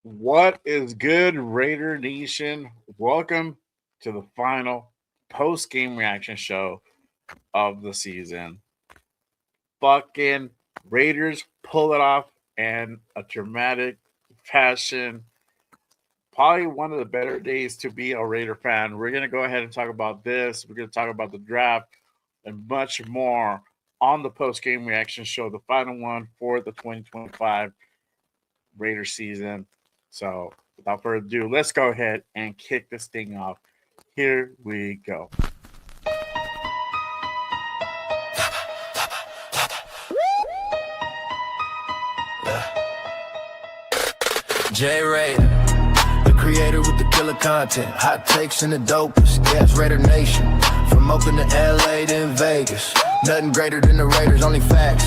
What is good, Raider Nation? Welcome to the final post game reaction show of the season. Fucking Raiders pull it off in a dramatic fashion. Probably one of the better days to be a Raider fan. We're going to go ahead and talk about this. We're going to talk about the draft and much more on the post game reaction show, the final one for the 2025 Raider season. So, without further ado, let's go ahead and kick this thing off. Here we go. J Raider, the creator with the killer content, hot takes and the dopest. Gas Raider Nation, from Oakland to LA to Vegas. Nothing greater than the Raiders, only facts.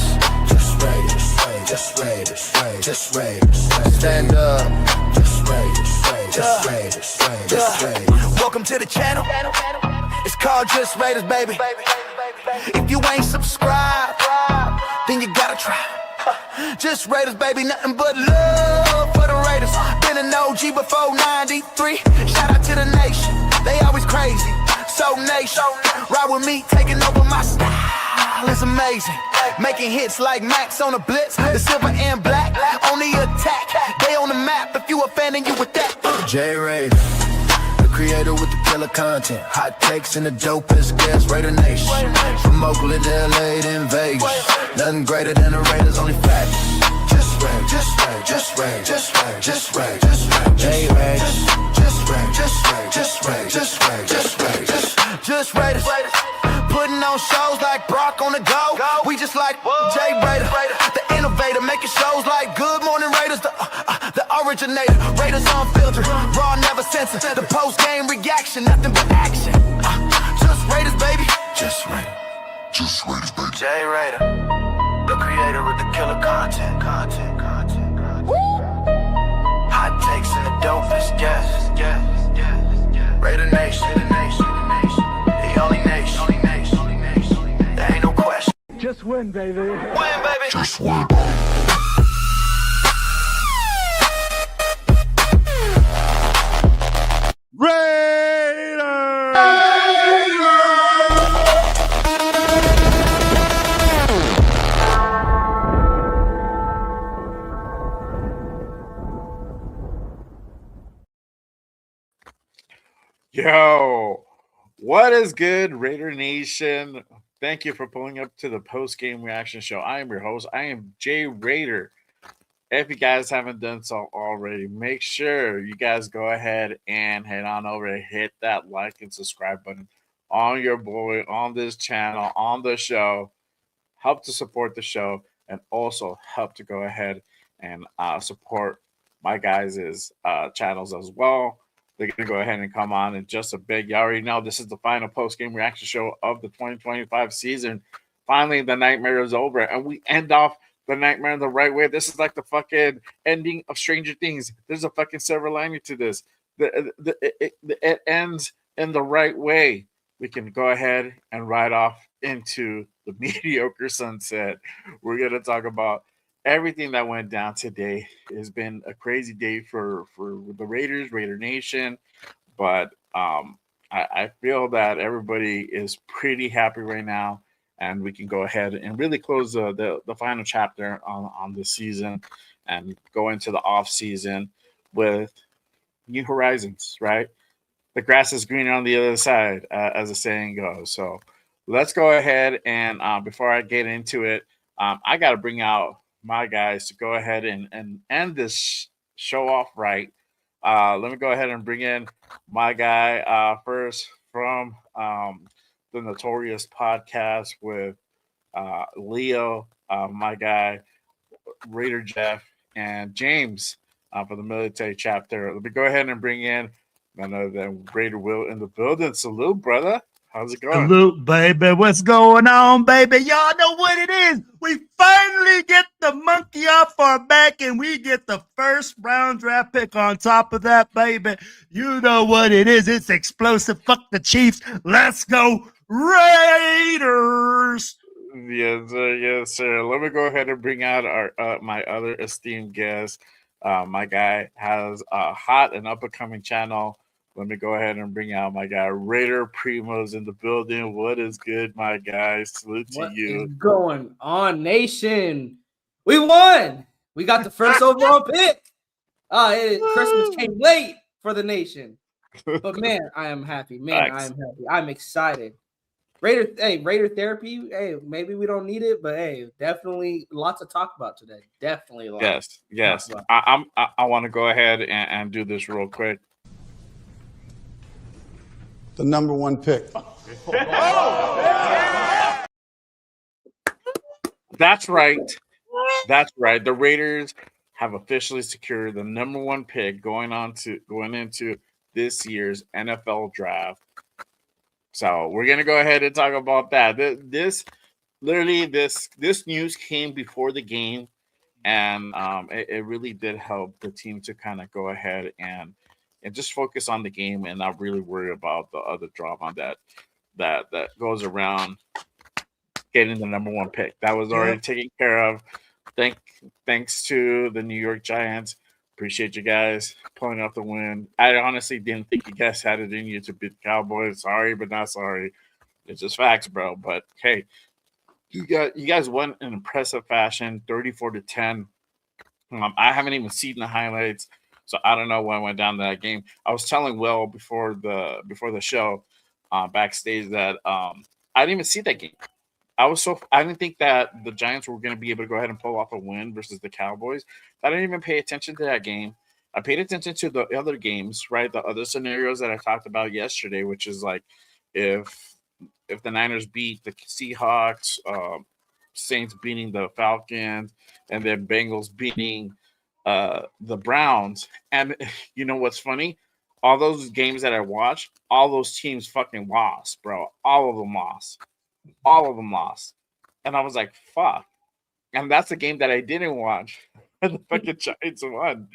Just Raiders, just Raiders, just Raiders. Stand up, just Raiders, just Raiders, just Raiders. Welcome to the channel. It's called Just Raiders, baby. If you ain't subscribed, then you gotta try. Just Raiders, baby, nothing but love for the Raiders. Been an OG before 93. Shout out to the nation, they always crazy. So nation, ride with me, taking over my style. It's amazing, making hits like Max on the blitz. The silver and black, on the attack. They on the map, if you a fan and you with that. J Raider, the creator with the killer content, hot takes and the dopest. Gas Raider Nation, from Oakland to LA to Vegas. Nothing greater than the Raiders, only facts. Just Raiders, just Raiders, just Raiders, just Raiders, just Raiders, J Raiders, just Raiders, just Raiders, just Raiders, just Raiders, just Raiders. Putting on shows like Brock on the go. We just like J Raider, the innovator, making shows like Good Morning Raiders, the originator. Raiders unfiltered, raw, never censored. The post game reaction, nothing but action. Just Raiders, baby. Just Raiders. Just Raiders, baby. J Raider, the creator with the killer content. Hot takes and the dopest, yes. Raider Nation, the only nation. There ain't no question. Just win, baby. Win, baby. Just win. Yo, what is good, Raider Nation? Thank you for pulling up to the post game reaction show. I am your host. I am Jay Raider. If you guys haven't done so already, make sure you guys go ahead and head on over and hit that like and subscribe button on your boy, on this channel, on the show. Help to support the show and also help to go ahead and support my guys' channels as well. They're going to go ahead and come on in just a bit. You already know this is the final post-game reaction show of the 2025 season. Finally, the nightmare is over, and we end off the nightmare in the right way. This is like the fucking ending of Stranger Things. There's a fucking silver lining to this. It ends in the right way. We can go ahead and ride off into the mediocre sunset. We're going to talk about everything that went down today. Has been a crazy day for the Raiders, Raider Nation, but I feel that everybody is pretty happy right now, and we can go ahead and really close the final chapter on the season and go into the off season with new horizons. Right, the grass is greener on the other side, as the saying goes. So let's go ahead and before I get into it, I got to bring out my guys to go ahead and end this show off right. Let me go ahead and bring in my guy first from the Notorious podcast with Leo, my guy Raider Jeff, and James for the military chapter. Let me go ahead and bring in none other than Raider Will in the building. Salute, brother. How's it going? Salute, baby. What's going on, baby? Y'all know what it is. We finally get the monkey off our back, and we get the first round draft pick on top of that, baby. You know what it is. It's explosive. Fuck the Chiefs. Let's go, Raiders. Yes, sir. Yes, sir. Let me go ahead and bring out our my other esteemed guest, My guy has a hot and up and coming channel. Let me go ahead and bring out my guy Raider Primo's in the building. What is good, my guy? Salute to What you. is going on, nation? We won. We got the first overall pick. Christmas came late for the nation, but man, I am happy. Man, I am happy. I'm excited. Raider therapy. Hey, maybe we don't need it, but hey, definitely lots to talk about today. Definitely a lot. Yes. I want to go ahead and do this real quick. The number one pick. That's right. That's right. The Raiders have officially secured the number one pick going into this year's NFL draft. So we're gonna go ahead and talk about that. This news came before the game, and it really did help the team to kind of go ahead and just focus on the game and not really worry about the other drama that goes around getting the number one pick. That was already taken care of. Thanks to the New York Giants. Appreciate you guys pulling off the win. I honestly didn't think you guys had it in you to beat the Cowboys. Sorry, but not sorry. It's just facts, bro. But hey, you guys won in impressive fashion, 34-10. I haven't even seen the highlights, so I don't know what went down that game. I was telling Will before the show backstage that I didn't even see that game. I didn't think that the Giants were going to be able to go ahead and pull off a win versus the Cowboys. I didn't even pay attention to that game. I paid attention to the other games, right? The other scenarios that I talked about yesterday, which is like if the Niners beat the Seahawks, Saints beating the Falcons, and then Bengals beating the Browns. And you know what's funny? All those games that I watched, all those teams fucking lost, bro. All of them lost. And I was like, fuck. And that's a game that I didn't watch. The fucking Giants won.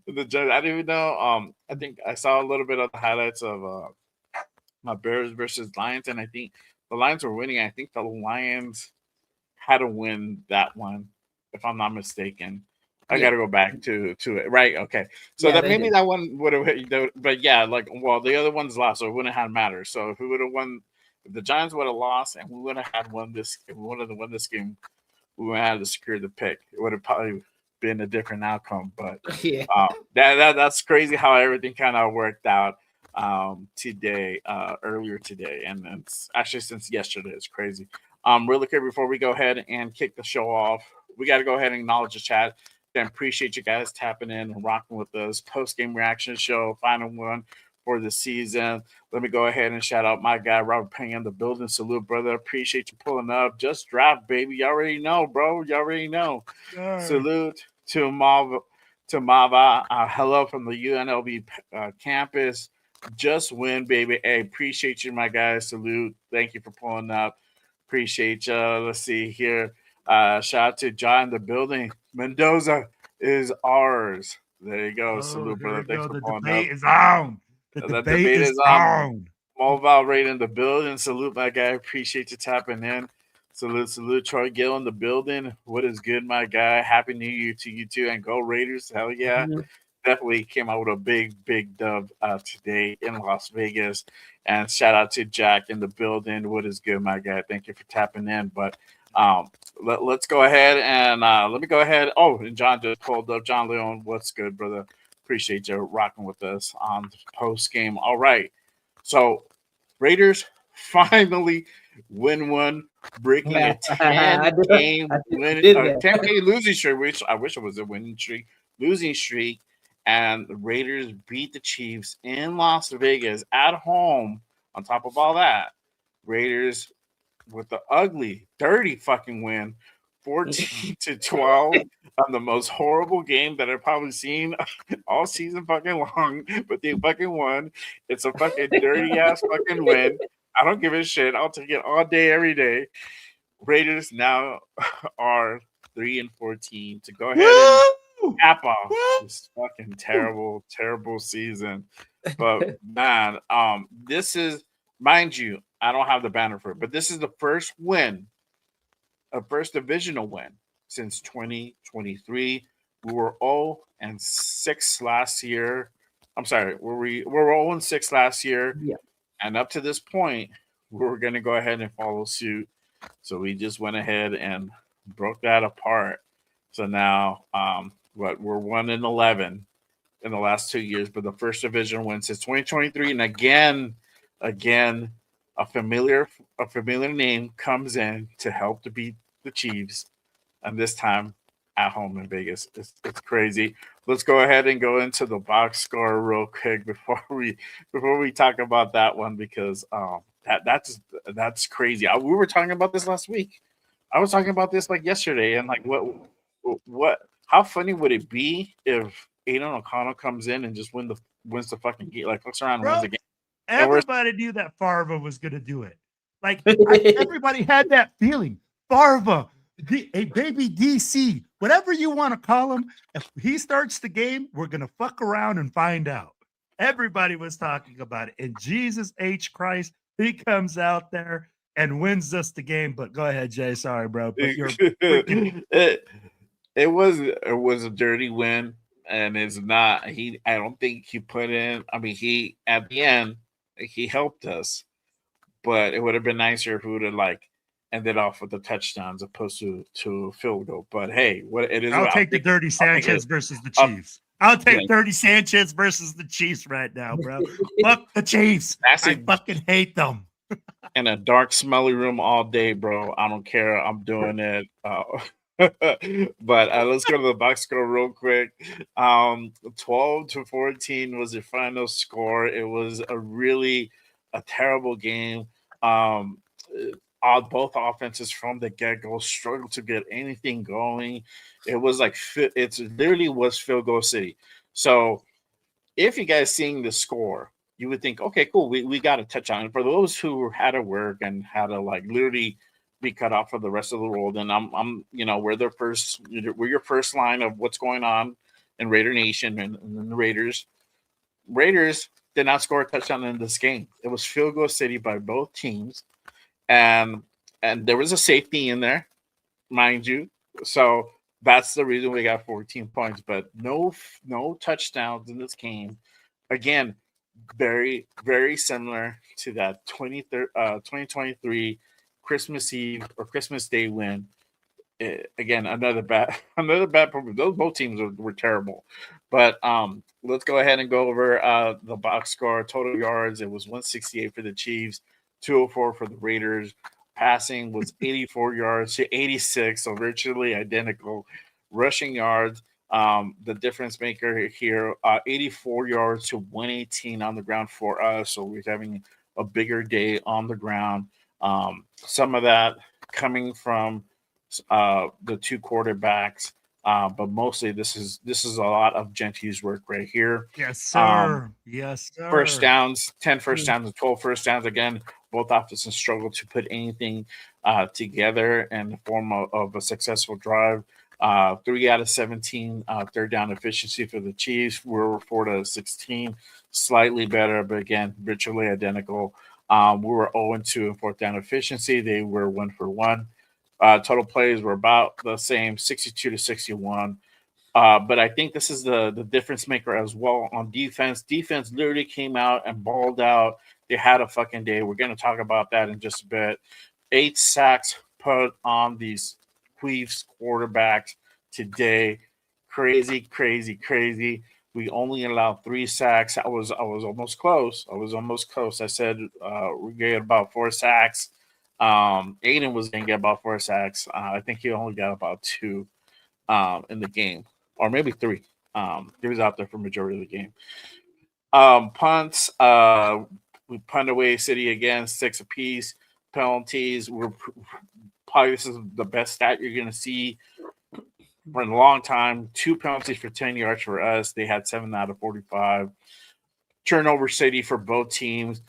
The Giants, I didn't even know. I think I saw a little bit of the highlights of my Bears versus Lions, and I think the Lions were winning. I think the Lions had to win that one, if I'm not mistaken. I got to go back to it. Right. Okay. So that maybe that one would have, but yeah, the other ones lost, so it wouldn't have mattered. So if we would have won, if the Giants would have lost and we would have had won this, if we would have won this game, we would have had to secure the pick. It would have probably been a different outcome. But that's crazy how everything kind of worked out today, earlier today. And it's actually since yesterday. It's crazy. Really quick before we go ahead and kick the show off, we got to go ahead and acknowledge the chat. And appreciate you guys tapping in and rocking with us. Post-game reaction show, final one for the season. Let me go ahead and shout out my guy, Robert Payne in the building. Salute, brother. Appreciate you pulling up. Just draft, baby. You already know, bro. You already know. Salute to Mava. Hello from the UNLV campus. Just win, baby. Hey, appreciate you, my guys. Salute. Thank you for pulling up. Appreciate you. Let's see here. Shout out to John in the building. Mendoza is ours. There you go. Salute, brother. Thanks for pulling up. The debate is on. The debate is on. Mobile rate in the building. Salute, my guy. Appreciate you tapping in. Salute. Troy Gill in the building. What is good, my guy? Happy New Year to you too. And go Raiders. Hell yeah. Mm-hmm. Definitely came out with a big dub today in Las Vegas. And shout out to Jack in the building. What is good, my guy? Thank you for tapping in. But let's go ahead and let me go ahead. Oh, and John just pulled up. John Leon, what's good, brother? Appreciate you rocking with us on the post game. All right. So Raiders finally win one, breaking a 10-game losing streak, which I wish it was a winning streak, losing streak. And the Raiders beat the Chiefs in Las Vegas at home. On top of all that, Raiders with the ugly, dirty fucking win, 14-12 on the most horrible game that I've probably seen all season fucking long. But they fucking won. It's a fucking dirty ass fucking win. I don't give a shit. I'll take it all day, every day. Raiders now are 3-14 to go ahead and cap off this fucking terrible season. But man, this is, mind you, I don't have the banner for it, but this is the first win, a first divisional win since 2023 We were 0-6 last year. I'm sorry, we were 0-6 last year, Yeah. and up to this point, we were going to go ahead and follow suit. So we just went ahead and broke that apart. So now, we're 1-11 in the last 2 years, but the first division win since 2023, and again, a familiar name comes in to help to beat the Chiefs, and this time at home in Vegas. It's crazy. Let's go ahead and go into the box score real quick before we talk about that one, because that's crazy. We were talking about this last week. I was talking about this like yesterday, and like what how funny would it be if Aiden O'Connell comes in and just wins the fucking game, like looks around and wins Bro, the game. everybody knew that Farva was going to do it. Like, everybody had that feeling. Farva, a baby DC, whatever you want to call him, if he starts the game, we're going to fuck around and find out. Everybody was talking about it. And Jesus H. Christ, he comes out there and wins us the game. But go ahead, Jay. Sorry, bro. But you're freaking. It was a dirty win, and it's not. I don't think he put in. I mean, he at the end he helped us, but it would have been nicer if we would have like ended off with a touchdown as opposed to a field goal. But hey, what it is? I'll take the dirty Sanchez versus the Chiefs. I'll take dirty Sanchez versus the Chiefs right now, bro. Fuck the Chiefs. I fucking hate them. In a dark, smelly room all day, bro. I don't care. I'm doing it. But let's go to the box score real quick. 12-14 was the final score. It was a terrible game. Both offenses from the get-go struggled to get anything going. It was like it literally was field goal city. So if you guys seeing the score, you would think, okay, cool, we got a touchdown. For those who had to work and had to like literally be cut off for the rest of the world, and I'm we're your first line of what's going on in Raider Nation and the Raiders. Raiders did not score a touchdown in this game. It was field goal city by both teams, and there was a safety in there, mind you. So that's the reason we got 14 points, but no touchdowns in this game. Again, very, very similar to that 2023 Christmas Eve or Christmas Day win. Again, another bad performance. Those both teams were terrible. But let's go ahead and go over the box score. Total yards, it was 168 for the Chiefs, 204 for the Raiders. Passing was 84 yards to 86, so virtually identical. Rushing yards, the difference maker here, 84 yards to 118 on the ground for us. So we're having a bigger day on the ground. Some of that coming from the two quarterbacks, but mostly this is a lot of Gentry's work right here. Yes, sir. Yes, sir. First downs, 10 first downs and 12 first downs. Again, both offenses struggled to put anything together in the form of a successful drive. 3 out of 17 third down efficiency for the Chiefs. We're 4 out of 16, slightly better, but again, virtually identical. We were 0-2 in fourth down efficiency. They were 1 for 1. Total plays were about the same, 62 to 61. But I think this is the difference maker as well on defense. Defense literally came out and balled out. They had a fucking day. We're going to talk about that in just a bit. 8 sacks put on these Chiefs quarterbacks today. Crazy, crazy, crazy. We only allowed 3 sacks. I was almost close. I said we get about 4 sacks. Aiden was going to get about 4 sacks. I think he only got about 2 in the game, or maybe 3. He was out there for majority of the game. Punts, we punt away City again, 6 apiece. Penalties, probably this is the best stat you're going to see for a long time. 2 penalties for 10 yards for us. They had 7 out of 45. Turnover City for both teams.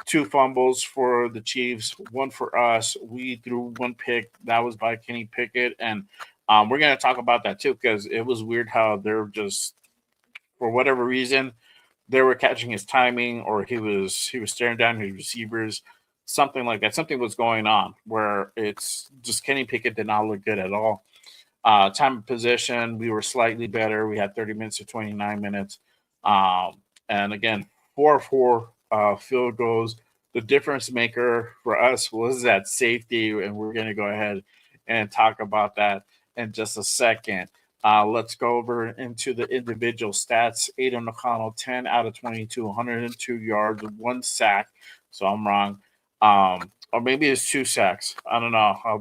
2 fumbles for the Chiefs, 1 for us. We threw 1 pick. That was by Kenny Pickett. And we're going to talk about that too, because it was weird how they're just, for whatever reason, they were catching his timing, or he was staring down his receivers, something like that. Something was going on where it's just Kenny Pickett did not look good at all. Time of possession, we were slightly better. We had 30 minutes to 29 minutes. And again, 4-4 field goals. The difference maker for us was that safety, and we're going to go ahead and talk about that in just a second. Let's go over into the individual stats. Aiden O'Connell, 10 out of 22, 102 yards, 1 sack. So I'm wrong. Or maybe it's 2 sacks. I don't know how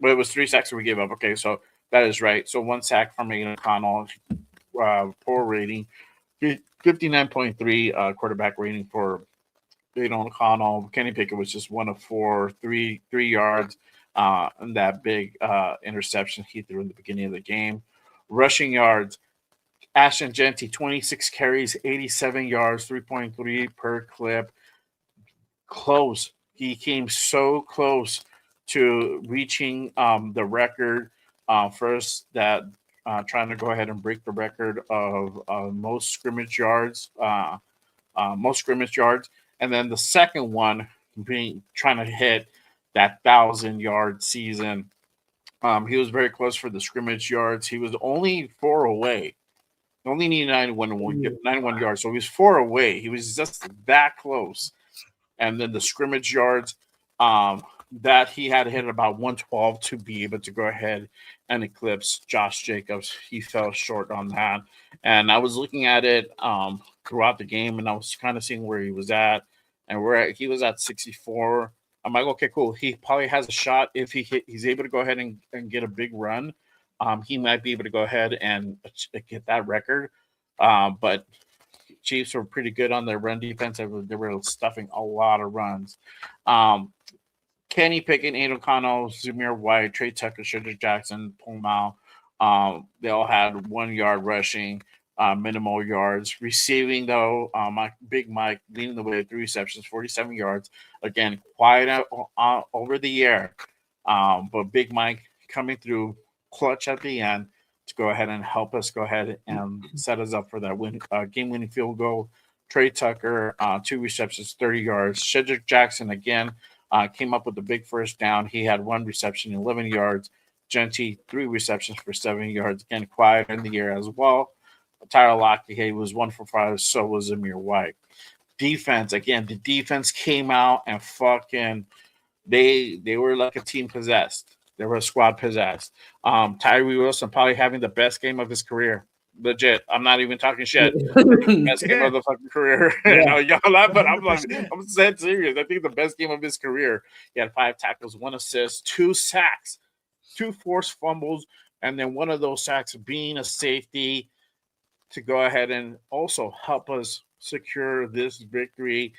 but it was 3 sacks that we gave up. Okay, so that is right. So 1 sack from Aiden O'Connell, poor rating. 59.3 quarterback rating for Aiden O'Connell. Kenny Pickett was just 1 of 4, 3 yards. And that big interception he threw in the beginning of the game. Rushing yards, Ashton Genty, 26 carries, 87 yards, 3.3 per clip. Close. He came so close to reaching the record first that trying to go ahead and break the record of most scrimmage yards. And then the second one being trying to hit that 1,000-yard season. He was very close for the scrimmage yards. He was only 4 away. He only needed 91 yards, so he was 4 away. He was just that close. And then the scrimmage yards that he had to hit about 112 to be able to go ahead and eclipse Josh Jacobs. He fell short on that. And I was looking at it throughout the game, and I was kind of seeing where he was at. And he was at 64. I'm like, okay, cool. He probably has a shot if he's able to go ahead and get a big run. He might be able to go ahead and get that record. But Chiefs were pretty good on their run defense. They were stuffing a lot of runs. Kenny Pickett, Aiden O'Connell, Zamir White, Trey Tucker, Shedrick Jackson, Paul Mao, they all had 1 yard rushing, minimal yards. Receiving, though, Big Mike leading the way with 3 receptions, 47 yards. Again, quiet out over the air. But Big Mike coming through clutch at the end to go ahead and help us go ahead and set us up for that game-winning field goal. Trey Tucker, 2 receptions, 30 yards. Shedrick Jackson, again, came up with a big first down. He had 1 reception, 11 yards. Genty, 3 receptions for 7 yards. Again, quiet in the air as well. Tyler Lockett was 1 for 5. So was Zamir White. Defense, again, the defense came out and fucking they were like a team possessed. They were a squad possessed. Tyree Wilson probably having the best game of his career. Legit. I'm not even talking shit. Best game of the fucking career. Yeah. Y'all laugh, but I'm dead serious. I think the best game of his career. He had 5 tackles, 1 assist, 2 sacks, 2 forced fumbles, and then one of those sacks being a safety to go ahead and also help us secure this victory.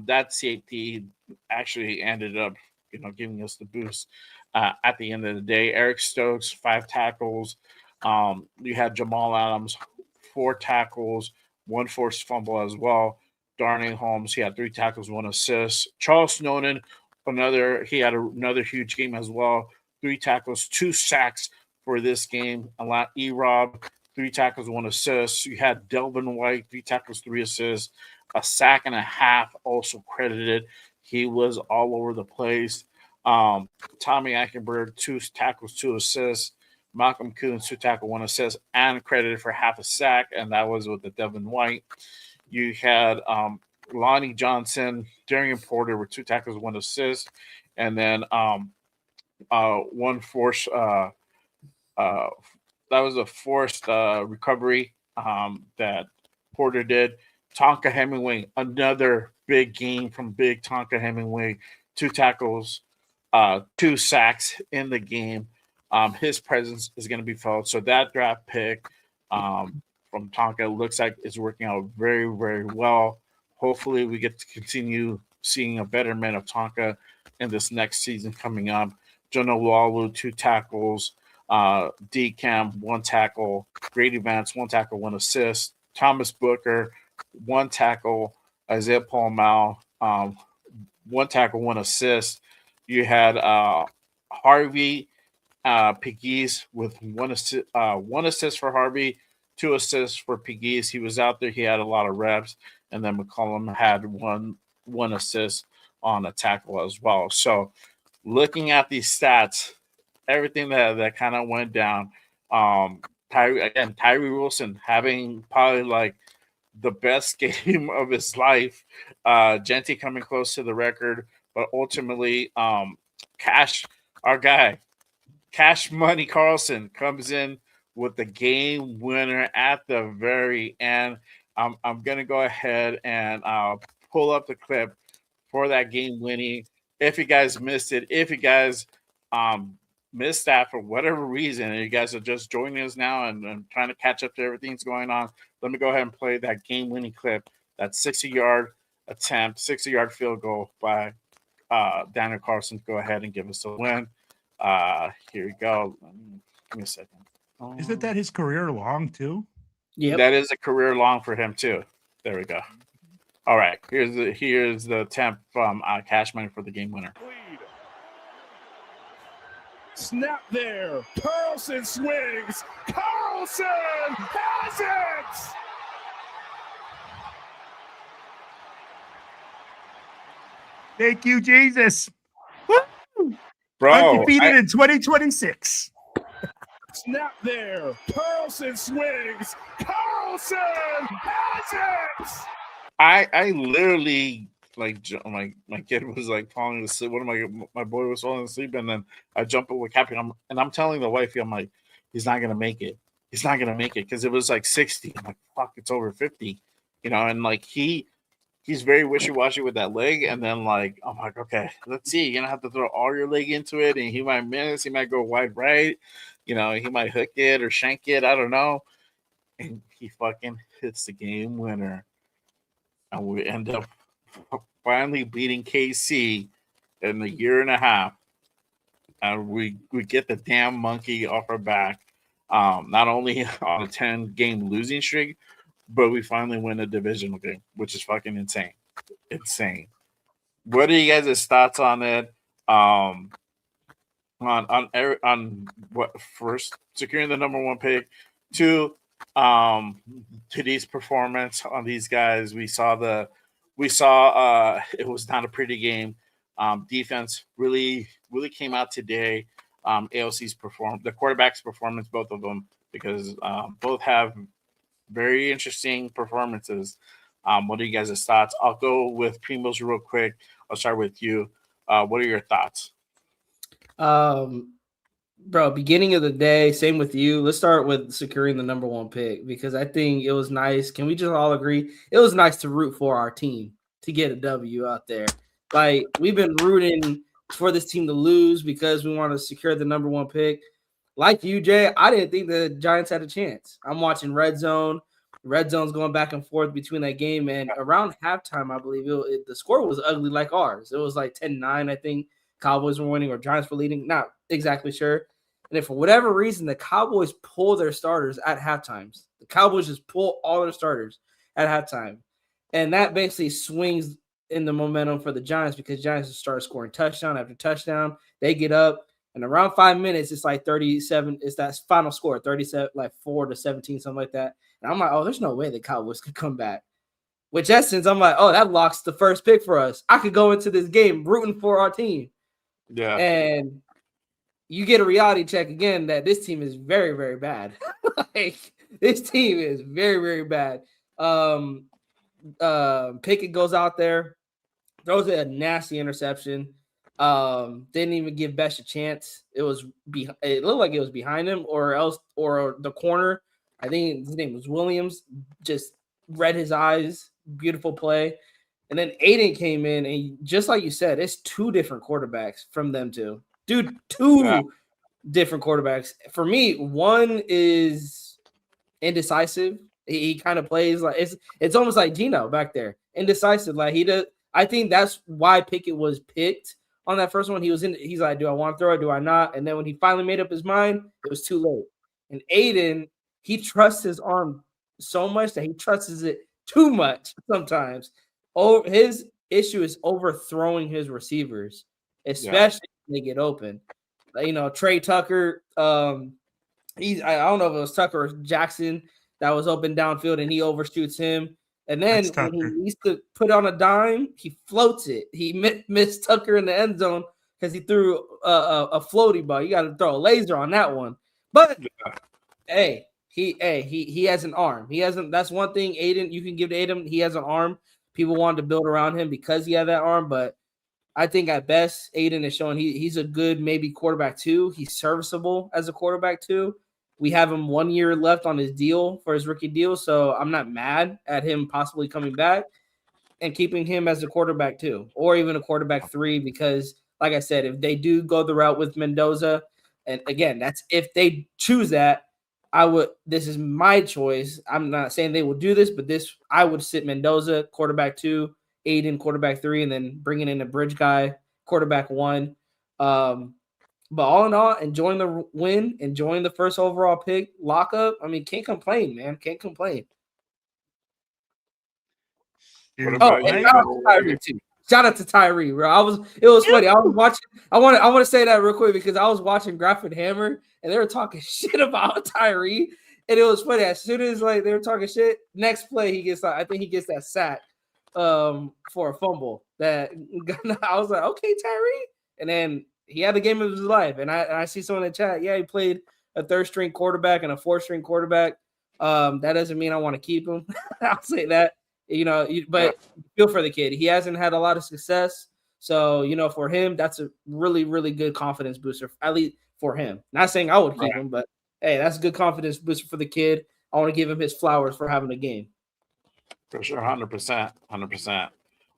That safety actually ended up, giving us the boost at the end of the day. Eric Stokes, 5 tackles. You had Jamal Adams, 4 tackles, 1 forced fumble as well. Darnay Holmes, he had 3 tackles, 1 assist. Charles Snowden, he had another huge game as well. 3 tackles, 2 sacks for this game. E-Rob, 3 tackles, 1 assist. You had Delvin White, 3 tackles, 3 assists. A sack and a half also credited. He was all over the place. Tommy Eichenberg, 2 tackles, 2 assists. Malcolm Coons, 2 tackles, 1 assist, and credited for half a sack, and that was with the Devin White. You had Lonnie Johnson, Darian Porter with 2 tackles, 1 assist, and then 1 force. That was a forced recovery that Porter did. Tonka Hemingway, another big game from Big Tonka Hemingway, 2 tackles, 2 sacks in the game. His presence is going to be felt. So that draft pick from Tonka looks like it's working out very, very well. Hopefully we get to continue seeing a betterment of Tonka in this next season coming up. Jonah Walu, 2 tackles. D-Cam, 1 tackle. Grady Vance, 1 tackle, 1 assist. Thomas Booker, 1 tackle. Isaiah Paul-Mal, 1 tackle, 1 assist. You had Harvey Pegues with 1 assist for Harvey, 2 assists for Pegues. He was out there. He had a lot of reps. And then McCollum had one assist on a tackle as well. So looking at these stats, everything that kind of went down. Tyree Wilson having probably like the best game of his life. Genty coming close to the record, but ultimately, Cash, our guy, Cash Money Carlson comes in with the game winner at the very end. I'm gonna go ahead and pull up the clip for that game winning. If you guys missed it, if you guys missed that for whatever reason, and you guys are just joining us now and trying to catch up to everything that's going on, let me go ahead and play that game winning clip. That 60-yard attempt, 60-yard field goal by Daniel Carlson to go ahead and give us the win. Here we go. Give me a second. Isn't that his career long too? Yeah, That is a career long for him too. There we go. All right, here's the attempt from Cash Money for the game winner. Snap there. Carlson swings. Carlson has it. Thank you, Jesus. Woo! Bro, undefeated in 2026. Snap there. Carlson swings. Carlson has it. I literally like my kid was like falling asleep. One of my boy was falling asleep, and then I jump up with Cappy, and I'm telling the wife, I'm like, he's not gonna make it. He's not gonna make it because it was like 60. I'm like, fuck, it's over 50, and like he's very wishy-washy with that leg, and then like I'm like, okay, let's see, you're gonna have to throw all your leg into it, and he might miss, he might go wide right, he might hook it or shank it, I don't know, and he fucking hits the game winner. And we end up finally beating KC in a year and a half. And we get the damn monkey off our back. Not only on a 10-game losing streak, but we finally win a divisional game, which is fucking insane. Insane. What are you guys' thoughts on it? On what, first, securing the number one pick, two, today's performance on these guys. We saw it was not a pretty game. Defense really came out today. AOC's the quarterback's performance, both of them, because both have very interesting performances. What are you guys' thoughts? I'll go with Primos real quick. I'll start with you. What are your thoughts? Bro, beginning of the day, same with you. Let's start with securing the number one pick because I think it was nice. Can we just all agree? It was nice to root for our team to get a W out there. Like, we've been rooting for this team to lose because we want to secure the number one pick. Like you, Jay, I didn't think the Giants had a chance. I'm watching Red Zone. Red Zone's going back and forth between that game, and around halftime, I believe the score was ugly like ours. It was like 10-9, I think. Cowboys were winning or Giants were leading. Not exactly sure. And if for whatever reason the Cowboys pull their starters at halftimes, the Cowboys just pull all their starters at halftime. And that basically swings in the momentum for the Giants because Giants just start scoring touchdown after touchdown. They get up, and around 5 minutes, it's like 37. It's that final score, 37, like 4-17, something like that. And I'm like, oh, there's no way the Cowboys could come back. Which essence, I'm like, oh, that locks the first pick for us. I could go into this game rooting for our team. Yeah. And you get a reality check again that this team is very, very bad. Like, this team is very, very bad. Pickett goes out there, throws a nasty interception. Didn't even give Best a chance. It looked like it was behind him or the corner. I think his name was Williams. Just read his eyes. Beautiful play. And then Aiden came in, and just like you said, it's two different quarterbacks from them two. Dude, two different quarterbacks. For me, one is indecisive. He kind of plays like it's almost like Gino back there. Indecisive. Like he does. I think that's why Pickett was picked on that first one. He's like, do I want to throw it? Do I not? And then when he finally made up his mind, it was too late. And Aiden, he trusts his arm so much that he trusts it too much sometimes. Oh, his issue is overthrowing his receivers, especially when they get open. Trey Tucker, I don't know if it was Tucker or Jackson that was open downfield and he overshoots him. And then when he needs to put on a dime, he floats it. He missed Tucker in the end zone because he threw a floaty ball. You got to throw a laser on that one. But hey, he has an arm. He hasn't. That's one thing Aiden you can give to Aiden. He has an arm. People wanted to build around him because he had that arm, but I think at best Aiden is showing he's a good maybe quarterback 2. He's serviceable as a quarterback 2. We have him 1 year left on his deal for his rookie deal, so I'm not mad at him possibly coming back and keeping him as a quarterback 2 or even a quarterback 3 because, like I said, if they do go the route with Mendoza, and again, that's if they choose that, I would. This is my choice. I'm not saying they will do this, but I would sit Mendoza quarterback 2, Aiden quarterback 3, and then bringing in a bridge guy quarterback 1. But all in all, enjoying the win, enjoying the first overall pick, lockup. I mean, can't complain, man. Can't complain. What Oh, about and you? shout out to Tyree too. Shout out to Tyree, bro. It was funny. I was watching. I want to say that real quick because I was watching Graphic Hammer and they were talking shit about Tyree, and it was funny. As soon as like they were talking shit, next play he gets. I think he gets that sack for a fumble. That I was like, okay, Tyree, and then he had the game of his life. And I see someone in the chat. Yeah, he played a 3rd string quarterback and a 4th string quarterback. That doesn't mean I want to keep him. I'll say that. But feel for the kid. He hasn't had a lot of success. So, for him, that's a really, really good confidence booster, at least for him. Not saying I would keep him, but hey, that's a good confidence booster for the kid. I want to give him his flowers for having a game. For sure, 100%, 100%.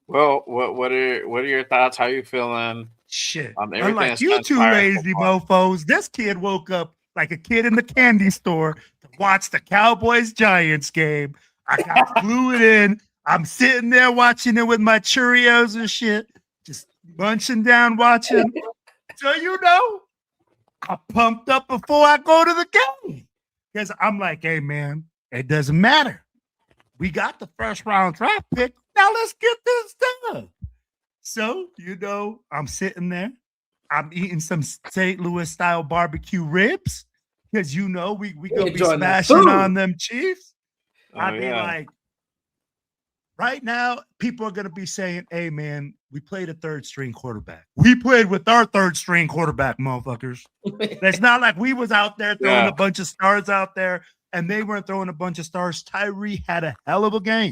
Well, what are your thoughts? How you feeling? Shit. Everything Unlike you two lazy mofos, this kid woke up like a kid in the candy store to watch the Cowboys-Giants game. I got glued in. I'm sitting there watching it with my Cheerios and shit, just munching down watching. So, I pumped up before I go to the game because I'm like, hey, man, it doesn't matter. We got the first round draft pick. Now let's get this done. So, I'm sitting there. I'm eating some St. Louis style barbecue ribs because, we going to be smashing on them Chiefs. I'd be like, right now, people are going to be saying, hey, man, we played a 3rd string quarterback. We played with our 3rd string quarterback, motherfuckers. It's not like we was out there throwing a bunch of stars out there and they weren't throwing a bunch of stars. Tyree had a hell of a game.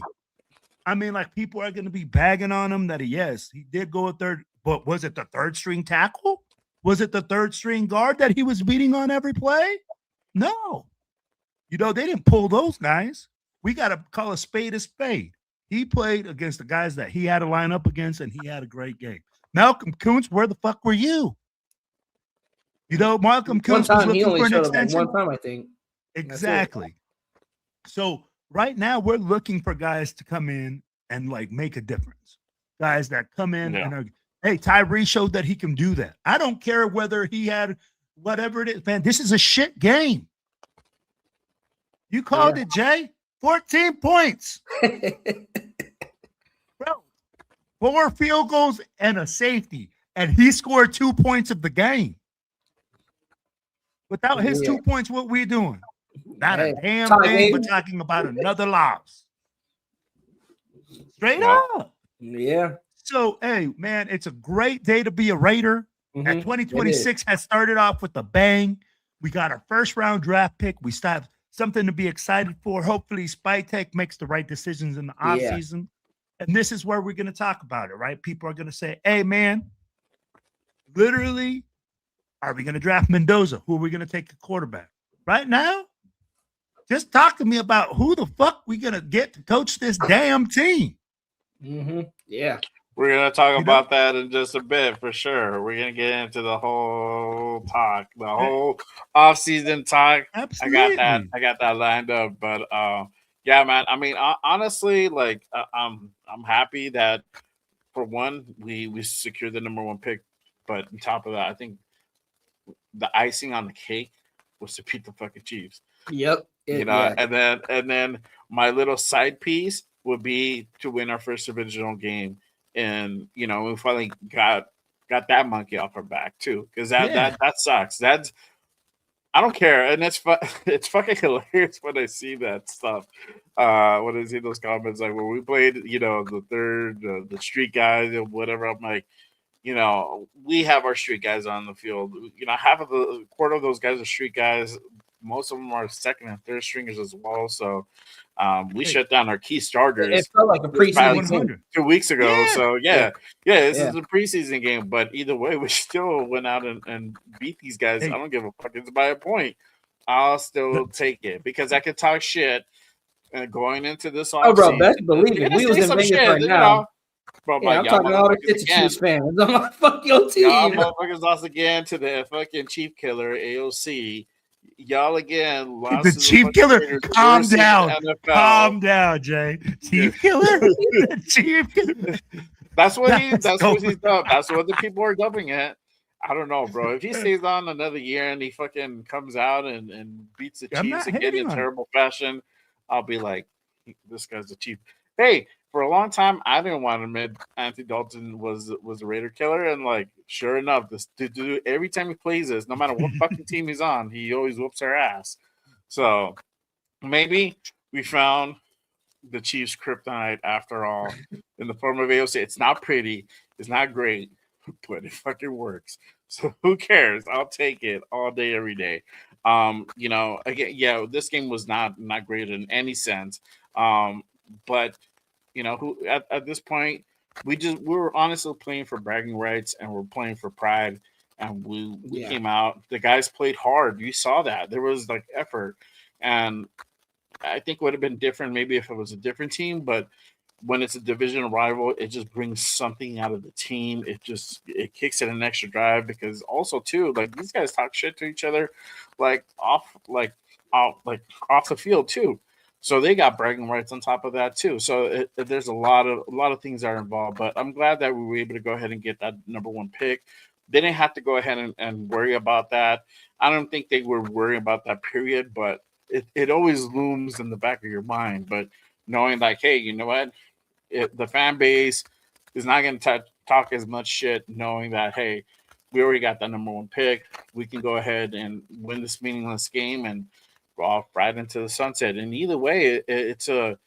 I mean, like, people are going to be bagging on him that, yes, he did go a 3rd, but was it the 3rd string tackle? Was it the 3rd string guard that he was beating on every play? No. They didn't pull those guys. We got to call a spade a spade. He played against the guys that he had to line up against, and he had a great game. Malcolm Kuntz, where the fuck were you? Malcolm Kuntz was looking for an extension. One time, I think. Exactly. So right now, we're looking for guys to come in and, like, make a difference. Guys that come in and are, hey, Tyree showed that he can do that. I don't care whether he had whatever it is. Man, this is a shit game. You called it, Jay. 14 points. Bro, 4 field goals and a safety. And he scored 2 points of the game. Without his 2 points, what we doing? Not a damn thing. We're talking about another loss. Straight up. Yeah. So, hey, man, it's a great day to be a Raider. And 2026 has started off with a bang. We got our 1st round draft pick. We start something to be excited for. Hopefully, Spytech makes the right decisions in the offseason. And this is where we're going to talk about it, right? People are going to say, hey, man, literally, are we going to draft Mendoza? Who are we going to take a quarterback? Right now, just talk to me about who the fuck we going to get to coach this damn team. Yeah. We're going to talk about that in just a bit for sure. We're going to get into the whole talk, the whole off-season talk. Absolutely. I got that lined up. But, yeah, man, I mean, honestly, like, I'm happy that, for one, we secured the number 1 pick. But on top of that, I think the icing on the cake was to beat the fucking Chiefs. Yep. And then my little side piece would be to win our first divisional game. And we finally got that monkey off our back too, because that sucks. That's, I don't care, and it's fucking hilarious when I see that stuff. When I see those comments, like when we played, the 3rd, the street guys, or whatever. I'm like, you know, we have our street guys on the field. You know, half of the quarter of those guys are street guys. Most of them are second and third stringers as well. So we Hey, shut down our key It starters felt like a this past preseason game. 100. 2 weeks ago. Yeah. So Yeah. this Yeah. is a preseason game. But either way, we still went out and beat these guys. Hey. I don't give a fuck. It's by a point. I'll still take it because I can talk shit going into this Oh, bro, offseason. best believe it. We was in Vegas right now. Bro, Yeah, I'm talking all the shit to Chiefs fans. I'm like, fuck your team. Y'all motherfuckers lost again to the fucking Chief Killer, AOC. Y'all again lost The to Chief fucking Killer. Raiders, Calm worst team in down. the NFL. Calm down, Jay. Chief Killer. The Chief Killer. That's what he's dope. done. That's what the people are dubbing it. I don't know, bro. If he stays on another year and he fucking comes out and beats the I'm Chiefs not again hating in on it. terrible fashion, I'll be like, this guy's the Chief. Hey, for a long time, I didn't want to admit Anthony Dalton was a Raider killer, and like, sure enough, this dude every time he plays this, no matter what fucking team he's on, he always whoops our ass. So maybe we found the Chiefs' kryptonite after all in the form of AOC. It's not pretty, it's not great, but it fucking works. So who cares? I'll take it all day, every day. You know, again, yeah, this game was not great in any sense. But you know, who at this point we were honestly playing for bragging rights and we're playing for pride. And we Yeah. came out. The guys played hard. You saw that. There was like effort. And I think it would have been different maybe if it was a different team, but when it's a division rival, it just brings something out of the team. It kicks it an extra drive because also too, like these guys talk shit to each other, off the field too. So they got bragging rights on top of that too. So there's a lot of things that are involved. But I'm glad that we were able to go ahead and get that number one pick. They didn't have to go ahead and worry about that. I don't think they were worrying about that period, but it always looms in the back of your mind. But knowing like, hey, you know what? The fan base is not going to talk as much shit, knowing that, hey, we already got that number one pick. We can go ahead and win this meaningless game and go off right into the sunset. And either way, it's a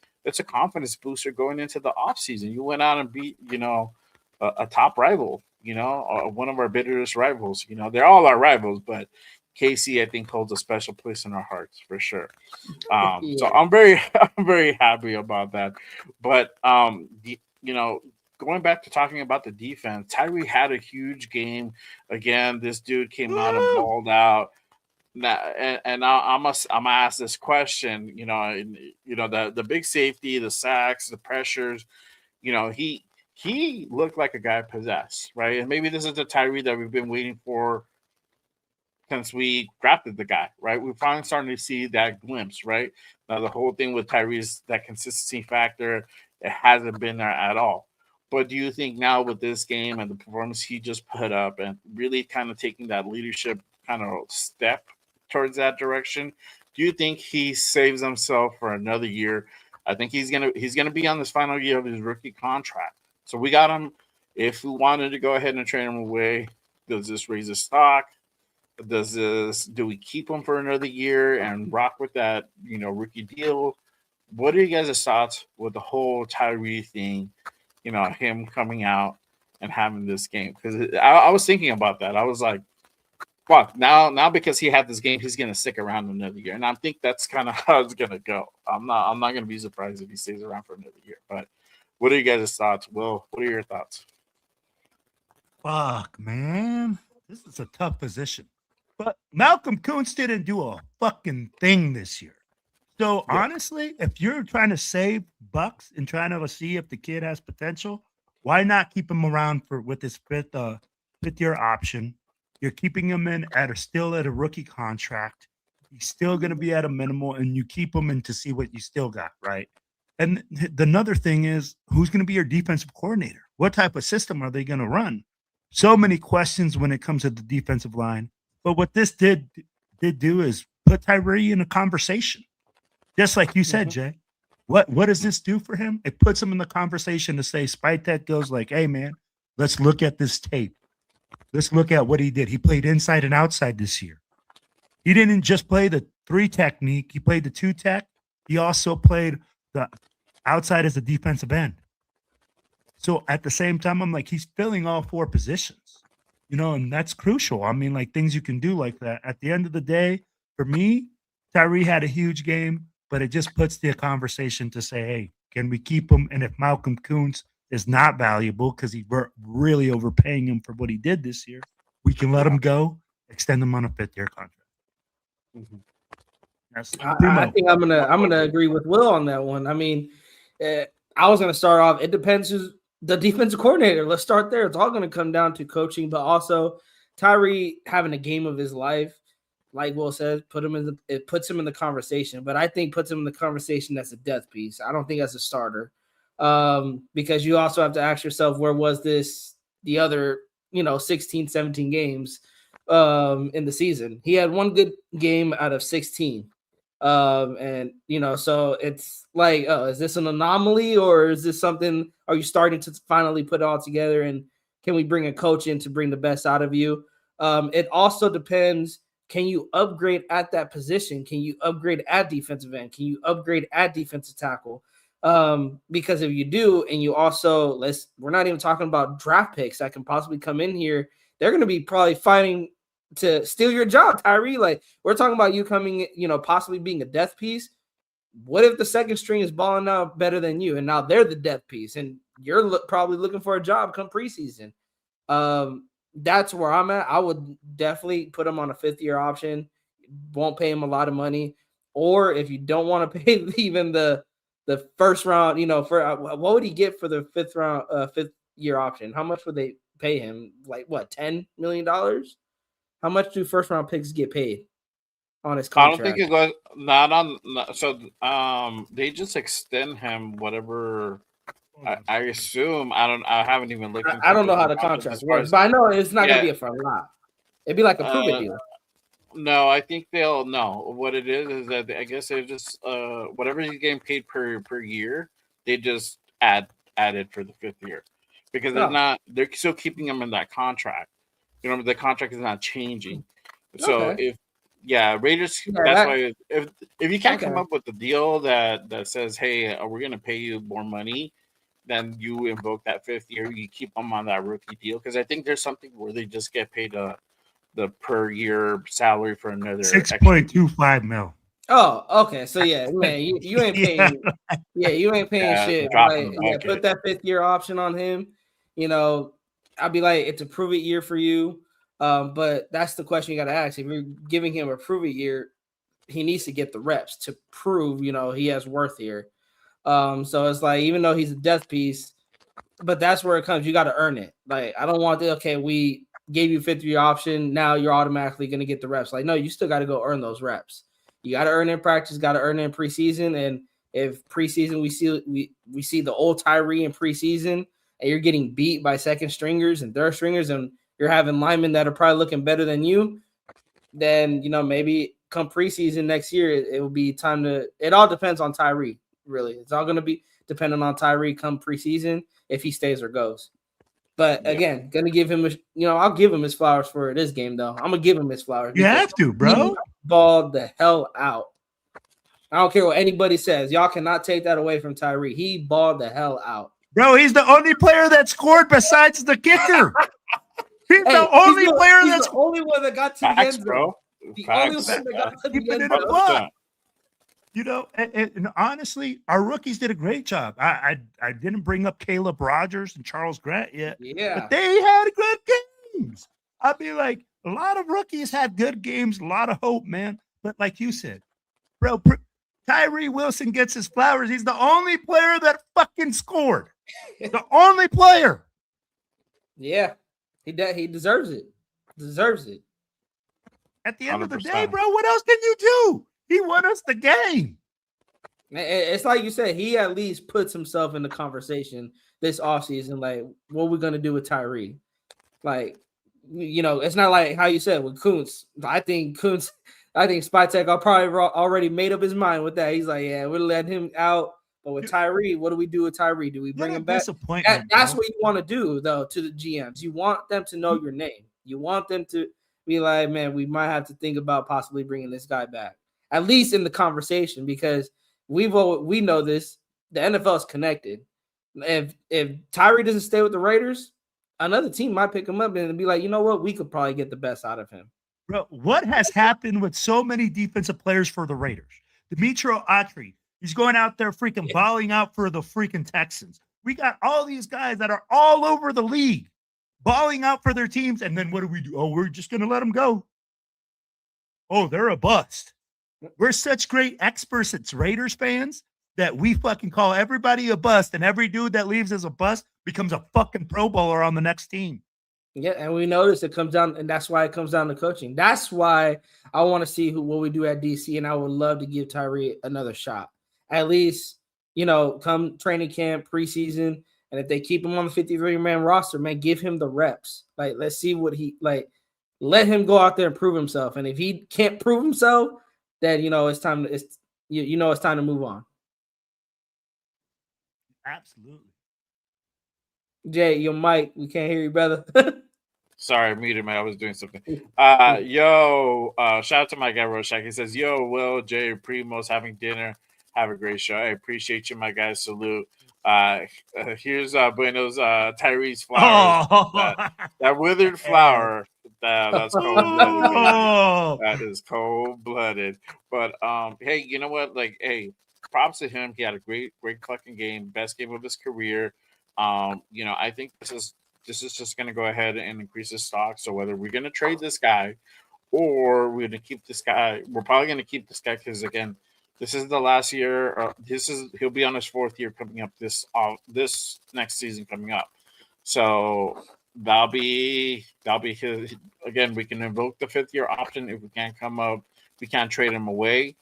confidence booster going into the offseason. You went out and beat, you know, a top rival, you know, one of our bitterest rivals. You know, they're all our rivals, but KC, I think, holds a special place in our hearts for sure. So I'm very happy about that. But you know, going back to talking about the defense, Tyree had a huge game. Again, this dude came out and balled out. Now, and I'm gonna ask this question. You know, the big safety, the sacks, the pressures. You know, he looked like a guy possessed, right? And maybe this is the Tyree that we've been waiting for since we drafted the guy, right? We're finally starting to see that glimpse, right? Now, the whole thing with Tyree's, that consistency factor, it hasn't been there at all. But do you think now with this game and the performance he just put up and really kind of taking that leadership kind of step towards that direction, do you think he saves himself for another year? I think he's gonna be on this final year of his rookie contract. So we got him. If we wanted to go ahead and trade him away, does this raise his stock? Do we keep him for another year and rock with that, you know, rookie deal? What are you guys' thoughts with the whole Tyree thing? You know, him coming out and having this game, because I was thinking about that. I was like, fuck, now because he had this game, he's gonna stick around another year, and I think that's kind of how it's gonna go. I'm not gonna be surprised if he stays around for another year. But what are you guys' thoughts? Will, what are your thoughts? Fuck, man. This is a tough position. But Malcolm Kuntz didn't do a fucking thing this year. So honestly, if you're trying to save bucks and trying to see if the kid has potential, why not keep him around with his fifth year option? You're keeping him still at a rookie contract. He's still going to be at a minimal, and you keep him in to see what you still got, right? And the another thing is, who's going to be your defensive coordinator? What type of system are they going to run? So many questions when it comes to the defensive line. But what this did do is put Tyree in a conversation. Just like you said, Jay. What does this do for him? It puts him in the conversation to say, Spytek goes like, hey, man, let's look at this tape. Let's look at what he did. He played inside and outside this year. He didn't just play the 3 technique. He played the 2 tech. He also played the outside as a defensive end. So at the same time, I'm like, he's filling all 4 positions, and that's crucial. I mean, like things you can do like that. At the end of the day, for me, Tyree had a huge game, but it just puts the conversation to say, hey, can we keep him? And if Malcolm Kuntz is not valuable because we're really overpaying him for what he did this year, we can let him go, extend him on a 5th-year contract. Mhm. That's I think I'm gonna agree with Will on that one. I mean, I was gonna start off. It depends who's the defensive coordinator. Let's start there. It's all gonna come down to coaching, but also Tyree having a game of his life, like Will said, it puts him in the conversation. But I think puts him in the conversation as a death piece. I don't think as a starter, because you also have to ask yourself, where was the other 16, 17 games in the season? He had one good game out of 16. And so it's like, is this an anomaly or is this something? Are you starting to finally put it all together? And can we bring a coach in to bring the best out of you? It also depends. Can you upgrade at that position? Can you upgrade at defensive end? Can you upgrade at defensive tackle? Because if you do, and you also we're not even talking about draft picks that can possibly come in here. They're going to be probably fighting to steal your job, Tyree. Like we're talking about you coming, possibly being a death piece. What if the second string is balling out better than you, and now they're the death piece, and you're probably looking for a job come preseason? That's where I'm at. I would definitely put him on a 5th-year option. Won't pay him a lot of money, or if you don't want to pay even the first round, for what would he get for the 5th-year option? How much would they pay him? Like what, $10 million? How much do first round picks get paid on his contract? I don't think it goes not on. So they just extend him whatever. I assume I haven't even looked. I don't know how the contract works, but I know it's not gonna be a for a lot. It'd be like a prove it deal. No, I think they'll know what it is that I guess they just whatever he's getting paid per year, they just add it for the 5th year because they're still keeping him in that contract. The contract is not changing. So Raiders. That's why if you can't come up with a deal that says, "Hey, we're going to pay you more money," then you invoke that 5th year. You keep them on that rookie deal because I think there's something where they just get paid the per year salary for another $6.25 million. Oh, okay. So man, you ain't paying. You ain't paying shit. Put that 5th-year option on him. I'd be like, it's a prove it year for you. But that's the question you got to ask. If you're giving him a prove it year, he needs to get the reps to prove, he has worth here. So it's like, even though he's a death piece, but that's where it comes. You got to earn it. Like, I don't want we gave you 5th-year option. Now you're automatically going to get the reps. Like, no, you still got to go earn those reps. You got to earn it in practice, got to earn it in preseason. And if preseason we see the old Tyree in preseason, and you're getting beat by second stringers and third stringers, and you're having linemen that are probably looking better than you, then, maybe come preseason next year, it will be time to – it all depends on Tyree, really. It's all going to be dependent on Tyree come preseason if he stays or goes. But, again, going to give him I'll give him his flowers for this game, though. I'm going to give him his flowers. You have to, bro. He balled the hell out. I don't care what anybody says. Y'all cannot take that away from Tyree. He balled the hell out. Bro, he's the only player that scored besides the kicker. He's the only player that's the only one that got to the end zone. Bro. The only one that got to the end zone. And honestly, our rookies did a great job. I didn't bring up Caleb Rogers and Charles Grant yet. Yeah. But they had good games. I'd be like, a lot of rookies had good games, a lot of hope, man. But like you said, bro, Tyree Wilson gets his flowers. He's the only player that fucking scored. The only player. Yeah. He deserves it. Deserves it. At the end of the day, bro, what else can you do? He won us the game. It's like you said, he at least puts himself in the conversation this offseason. Like, what are we going to do with Tyree? Like, it's not like how you said with Kuntz. I think Spytek probably already made up his mind with that. He's like, yeah, we'll let him out. But with Tyree, what do we do with Tyree? Do we bring him back? That's what you want to do, though, to the GMs. You want them to know your name. You want them to be like, man, we might have to think about possibly bringing this guy back, at least in the conversation, because we know this. The NFL is connected. If Tyree doesn't stay with the Raiders, another team might pick him up and be like, you know what, we could probably get the best out of him. Bro, what has happened with so many defensive players for the Raiders? Demetrio Autry, he's going out there freaking balling out for the freaking Texans. We got all these guys that are all over the league balling out for their teams. And then what do? Oh, we're just going to let them go. Oh, they're a bust. We're such great experts as Raiders fans that we fucking call everybody a bust, and every dude that leaves as a bust becomes a fucking Pro Bowler on the next team. Yeah, and we notice it comes down, and that's why it comes down to coaching. That's why I want to see what we do at DC, and I would love to give Tyree another shot. At least, come training camp, preseason, and if they keep him on the 53-man roster, man, give him the reps. Like, let's see what let him go out there and prove himself. And if he can't prove himself, then it's time to move on. Absolutely. Jay, your mic, we can't hear you, brother. Sorry, I muted I was doing something. Shout out to my guy Roshak. He says, "Yo, Will, Jay, Primos having dinner. Have a great show. I appreciate you, my guys. Salute." Here's Bueno's Tyree's flowers. Oh. That withered flower. That's cold-blooded. That is cold-blooded. But hey, you know what? Props to him. He had a great fucking game. Best game of his career. I think this is just going to go ahead and increase his stock. So whether we're going to trade this guy or we're going to keep this guy, we're probably going to keep this guy because, again, this is the last year. He'll be on his 4th year coming up this next season coming up. So that'll be his. Again, we can invoke the 5th year option if we can't come up. We can't trade him away.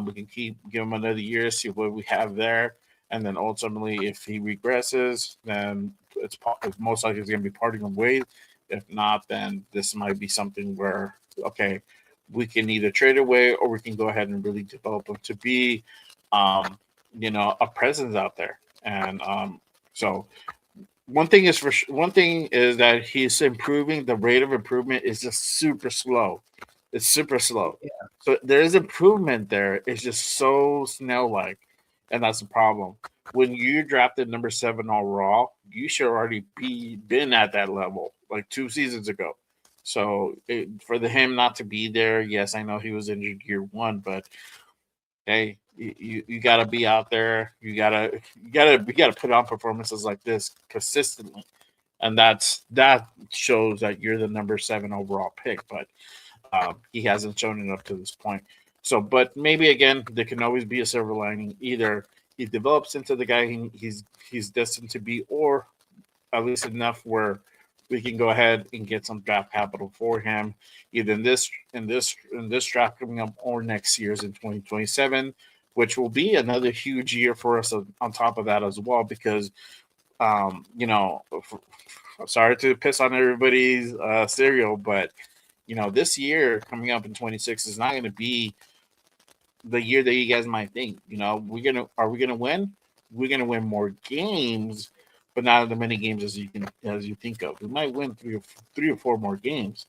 We can give him another year, see what we have there. And then ultimately, if he regresses, then it's most likely he's going to be parting him ways. If not, then this might be something where, okay, we can either trade away or we can go ahead and really develop him to be, a presence out there. And so one thing is that he's improving. The rate of improvement is just super slow. It's super slow. Yeah. So there is improvement there. It's just so snail-like. And that's the problem. When you drafted number 7 overall, you should already been at that level like 2 seasons ago. So for him not to be there, yes, I know he was injured year 1, but hey, you got to be out there. You gotta put on performances like this consistently, and that shows that you're the number 7 overall pick. But he hasn't shown it up to this point. So, but maybe again, there can always be a silver lining. Either he develops into the guy he's destined to be, or at least enough where we can go ahead and get some draft capital for him, either in this draft coming up or next year's in 2027, which will be another huge year for us on top of that as well. Because, sorry to piss on everybody's cereal, but this year coming up in 26 is not going to be the year that you guys might think. Are we gonna win? We're gonna win more games, but not as many games as you think of. We might win three or four more games,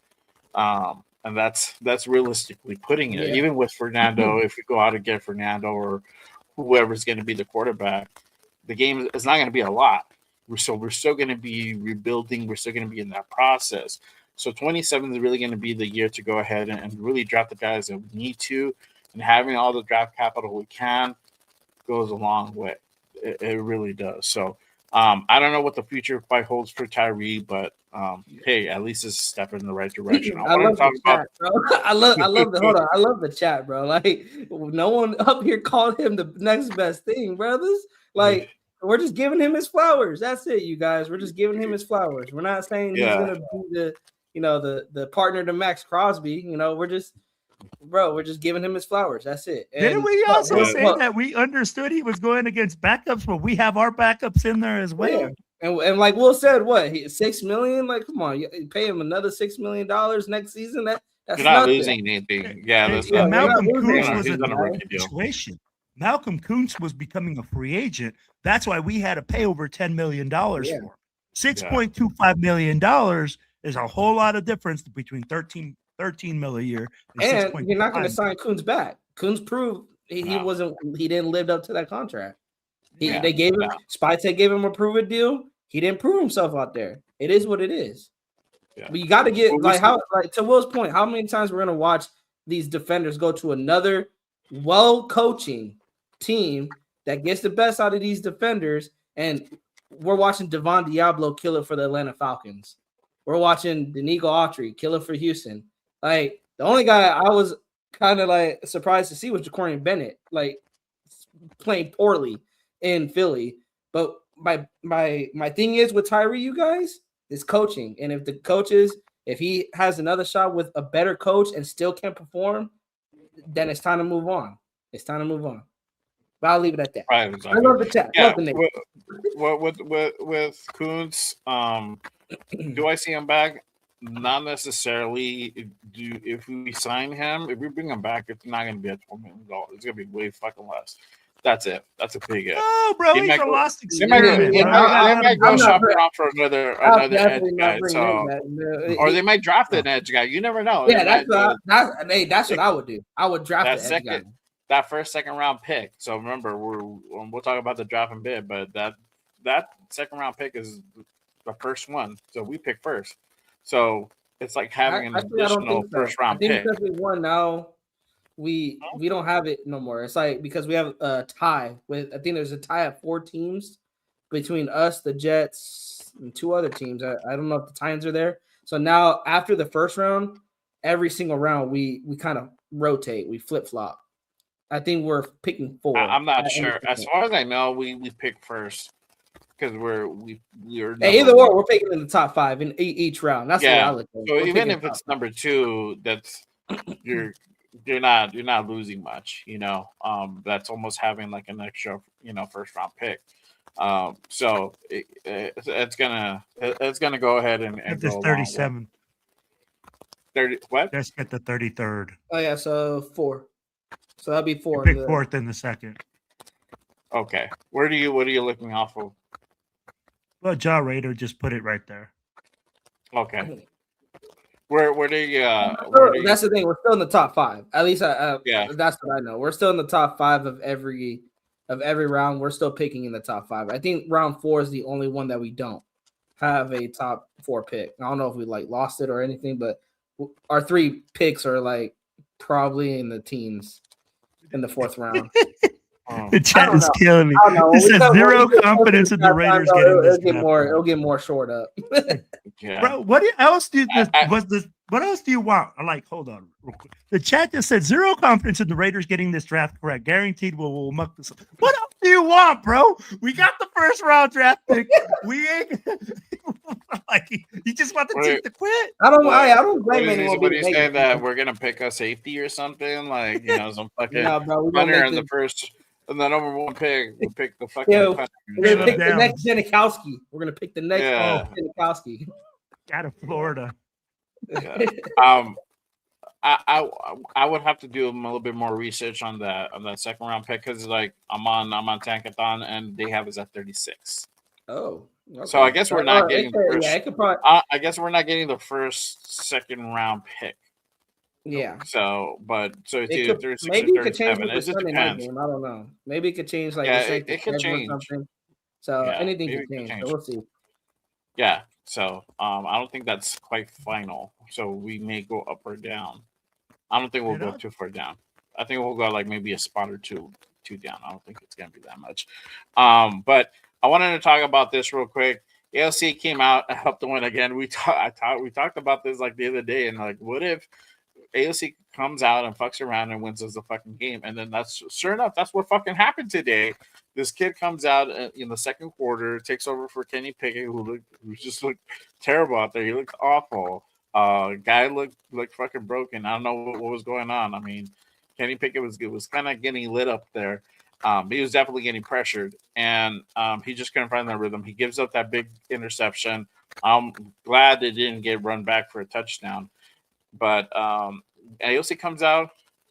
and that's realistically putting it. Yeah. Even with Fernando, if we go out and get Fernando or whoever's going to be the quarterback, the game is not going to be a lot. We're still going to be rebuilding. We're still going to be in that process. So 27 is really going to be the year to go ahead and really draft the guys that we need to. And having all the draft capital we can goes a long way. It really does. So I don't know what the future quite holds for Tyree, but hey, at least it's a step in the right direction. I love the chat, bro. I love the chat, bro. Like, no one up here called him the next best thing, brothers. Like, we're just giving him his flowers. That's it, you guys. We're just giving him his flowers. We're not saying he's gonna be the partner to Max Crosby. We're just giving him his flowers. That's it. And didn't we also say that we understood he was going against backups, but we have our backups in there as well? Yeah. And like Will said, what, $6 million? Like, come on, you pay him another $6 million next season. That's you're not losing anything. Yeah, that's not. Malcolm Kuntz was in a situation. Malcolm Kuntz was becoming a free agent. That's why we had to pay over $10 million for him. $6.25 million is a whole lot of difference between 13 mil a year. And you're not going to sign Kuntz back. Kuntz proved he didn't live up to that contract. They gave him Spytech gave him a prove it deal. He didn't prove himself out there. It is what it is. Yeah. But you got to get to Will's point. How many times we're gonna watch these defenders go to another well-coaching team that gets the best out of these defenders, and we're watching Devon Diablo kill it for the Atlanta Falcons. We're watching Danico Autry kill it for Houston. Like the only guy I was kind of like surprised to see was Ja'Cory Bennett, like playing poorly in Philly. But my thing is with Tyree, you guys, is coaching. And if the coaches, if he has another shot with a better coach and still can't perform, then it's time to move on. It's time to move on. But I'll leave it at that. Right, exactly. I love the chat. Yeah, love the name. with Kuntz, do I see him back? Not necessarily. If we sign him, if we bring him back, it's not going to be at $12 million. It's going to be way fucking less. That's it. That's a big if. Oh, bro, he's a lost experience. They might go shop around for another edge guy. Or they might draft an edge guy. You never know. Yeah, that's what I would do. I would draft the edge guy. That first second round pick. So remember, we'll talk about the draft in a bit, but that second round pick is the first one. So we pick first. So it's like having an additional first round pick. Because we won now. We don't have it no more. It's like because we have a tie with, I think there's a tie at 4 teams between us, the Jets, and 2 other teams. I don't know if the Titans are there. So now after the first round, every single round we kind of rotate. We flip flop. I think we're picking 4. I'm not sure. As far as I know, we pick first because we're either or we're picking in the top 5 in each round. That's what I look at. So even if it's number 2, that's you're not losing much, that's almost having like an extra, first round pick. So it's gonna go ahead and go 37. 30 what? Let's get the 33rd. Oh yeah, so 4. So that'll be 4. You pick 4th in the second. Okay. What are you looking off of? Well, Ja Raider just put it right there. Okay. Where do you? That's the thing. We're still in the top 5. At least, that's what I know. We're still in the top 5 of every round. We're still picking in the top 5. I think round 4 is the only one that we don't have a top 4 pick. I don't know if we lost it or anything, but our 3 picks are probably in the teens in the 4th round. The chat is killing me. It says 0 confidence in the Raiders getting this. It'll get more short up. Bro, what else do you want? I'm like, hold on, real quick. The chat just said 0 confidence in the Raiders getting this draft correct. Guaranteed we'll muck this up. What else do you want, bro? We got the first round draft pick. We ain't you just want the team to quit. I don't blame anyone. What are you saying that we're gonna pick a safety or something? Some fucking runner in the first. And the number 1 pick, we'll pick the fucking. We're gonna pick the next Janikowski. We're gonna pick the next Janikowski. Out of Florida. Yeah. I would have to do a little bit more research on that second round pick because I'm on Tankathon and they have us at 36. Oh. Okay. So I guess we're not getting the first. I guess we're not getting the first second round pick. Yeah. So it's either 36 maybe or 37. It Sunday night game. I don't know. Maybe it could change. It could change. So anything could change. So we'll see. Yeah. So I don't think that's quite final. So we may go up or down. I don't think we'll go too far down. I think we'll go maybe a spot or two down. I don't think it's gonna be that much. But I wanted to talk about this real quick. ALC came out and helped to win again. We talked about this the other day, and what if AOC comes out and fucks around and wins us the fucking game, and then that's sure enough, that's what fucking happened today. This kid comes out in the second quarter, takes over for Kenny Pickett, who just looked terrible out there. He looked awful. Guy looked fucking broken. I don't know what was going on. I mean, Kenny Pickett was kind of getting lit up there. He was definitely getting pressured, and he just couldn't find that rhythm. He gives up that big interception. I'm glad they didn't get run back for a touchdown. But AOC comes out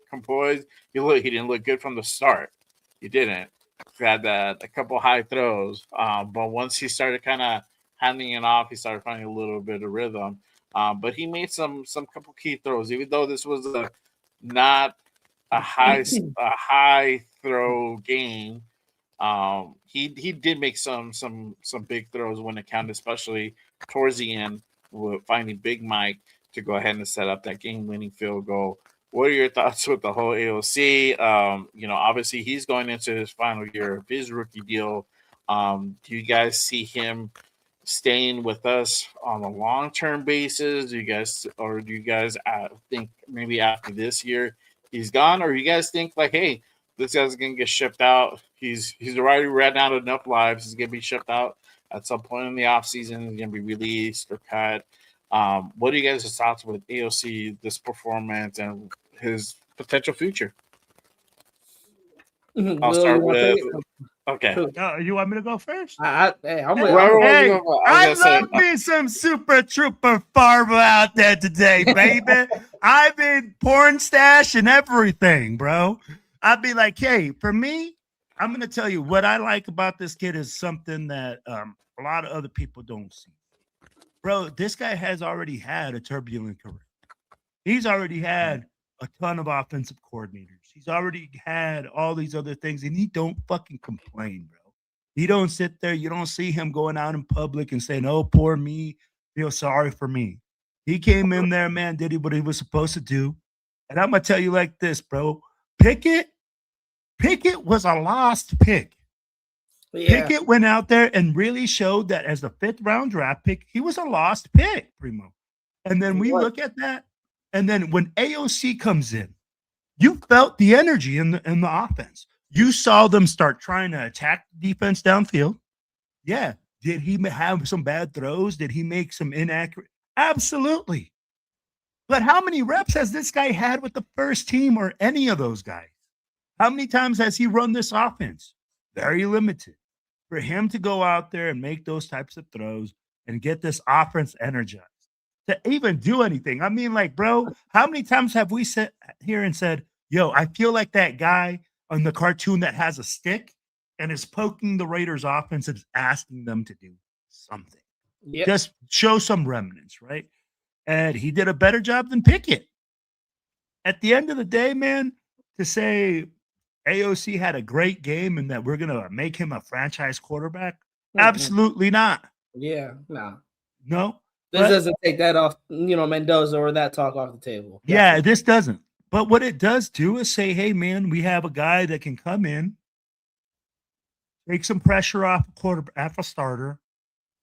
composed. He didn't look good from the start. He didn't. He had a couple high throws. But once he started kind of handing it off, he started finding a little bit of rhythm. But he made some couple key throws, even though this was not a high throw game. He did make some big throws when it counted, especially towards the end with finding Big Mike to go ahead and set up that game-winning field goal. What are your thoughts with the whole AOC? Obviously he's going into his final year of his rookie deal. Do you guys see him staying with us on a long-term basis? Do you guys think maybe after this year he's gone, or you guys think like, hey, this guy's gonna get shipped out? He's already ran out enough lives. He's gonna be shipped out at some point in the offseason. He's gonna be released or cut. What are you guys' thoughts with AOC, this performance, and his potential future? I'll start with. Okay. You want me to go first? I'm I love me some Super Trooper Farmer out there today, baby. I've been porn stash and everything, bro. I'd be like, hey, for me, I'm going to tell you what I like about this kid is something that a lot of other people don't see. Bro, this guy has already had a turbulent career. He's already had a ton of offensive coordinators. He's already had all these other things, and he don't fucking complain, bro. He don't sit there. You don't see him going out in public and saying, oh, poor me, feel sorry for me. He came in there, man, did what he was supposed to do. And I'm going to tell you like this, bro. Pickett was a lost pick. Yeah. Pickett went out there and really showed that as a 5th round draft pick, he was a lost pick, Primo. And then we look at that. And then when AOC comes in, you felt the energy in the offense. You saw them start trying to attack the defense downfield. Yeah. Did he have some bad throws? Did he make some inaccurate? Absolutely. But how many reps has this guy had with the first team or any of those guys? How many times has he run this offense? Very limited. For him to go out there and make those types of throws and get this offense energized to even do anything. I mean, like, bro, how many times have we sat here and said, yo, I feel like that guy on the cartoon that has a stick and is poking the Raiders offense and is asking them to do something. Yep. Just show some remnants, right? And he did a better job than Pickett. At the end of the day, man, to say AOC had a great game and that we're going to make him a franchise quarterback, absolutely not. Yeah, no. No. This doesn't take that off, Mendoza or that talk off the table. Yeah, this doesn't. But what it does do is say, hey, man, we have a guy that can come in, take some pressure off a starter,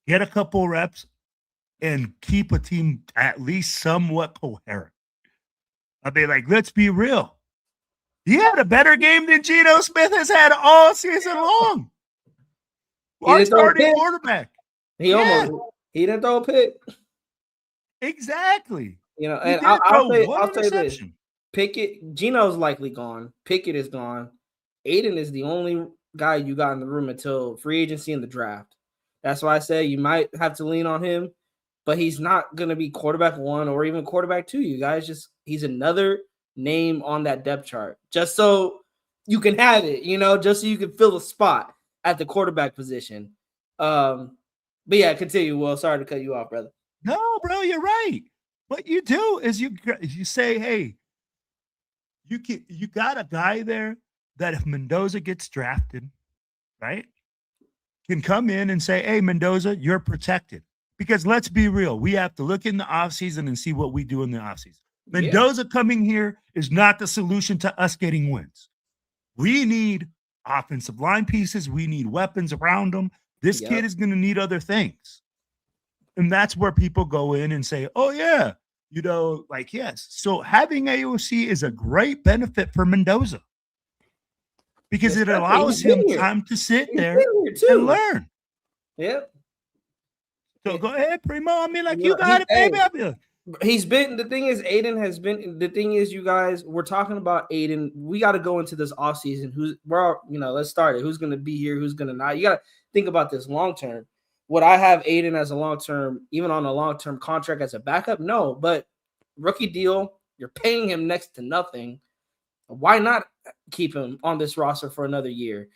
get a couple reps, and keep a team at least somewhat coherent. I'd be like, let's be real. He had a better game than Geno Smith has had all season long. Our starting quarterback. He didn't throw a pick. Exactly. And I'll tell you this. Pickett, Geno's likely gone. Pickett is gone. Aiden is the only guy you got in the room until free agency and the draft. That's why I say you might have to lean on him, but he's not going to be quarterback 1 or even quarterback 2. You guys he's another name on that depth chart just so you can have it, just so you can fill the spot at the quarterback position. But yeah, continue. Well, sorry to cut you off, brother. No, bro, you're right. What you do is you say, hey, you got a guy there that if Mendoza gets drafted, right, can come in and say, hey, Mendoza, you're protected. Because let's be real, we have to look in the offseason and see what we do in the offseason. Mendoza coming here is not the solution to us getting wins. We need offensive line pieces. We need weapons around them. This kid is going to need other things. And that's where people go in and say, oh, yeah, yes. So having AOC is a great benefit for Mendoza because it allows him time to sit there and learn. Yep. So go ahead, Primo. I mean, like, you got it, baby. He's been, the thing is, Aiden has been, the thing is, you guys, we're talking about Aiden. We got to go into this offseason. Let's start it. Who's going to be here? Who's going to not? You got to think about this long term. Would I have Aiden as a long term, even on a long term contract as a backup? No, but rookie deal, you're paying him next to nothing. Why not keep him on this roster for another year?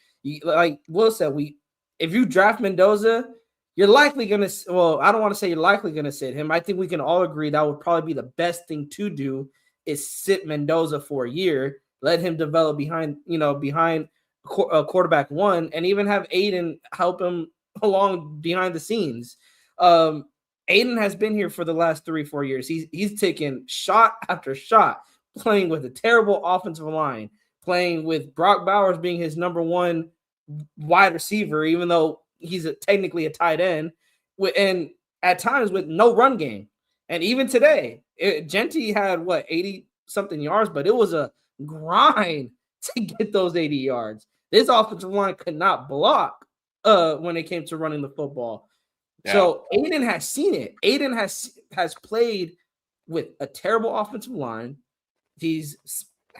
Like Will said, if you draft Mendoza, you're likely going to, I don't want to say you're likely going to sit him. I think we can all agree that would probably be the best thing to do is sit Mendoza for a year, let him develop behind quarterback one, and even have Aiden help him along behind the scenes. Aiden has been here for the last 3-4 years. He's taken shot after shot, playing with a terrible offensive line, playing with Brock Bowers being his number one wide receiver, even though he's technically a tight end, and at times with no run game. And even today, Genty had 80 something yards, but it was a grind to get those 80 yards. This offensive line could not block when it came to running the football. Yeah. So Aiden has seen it. Aiden has played with a terrible offensive line. He's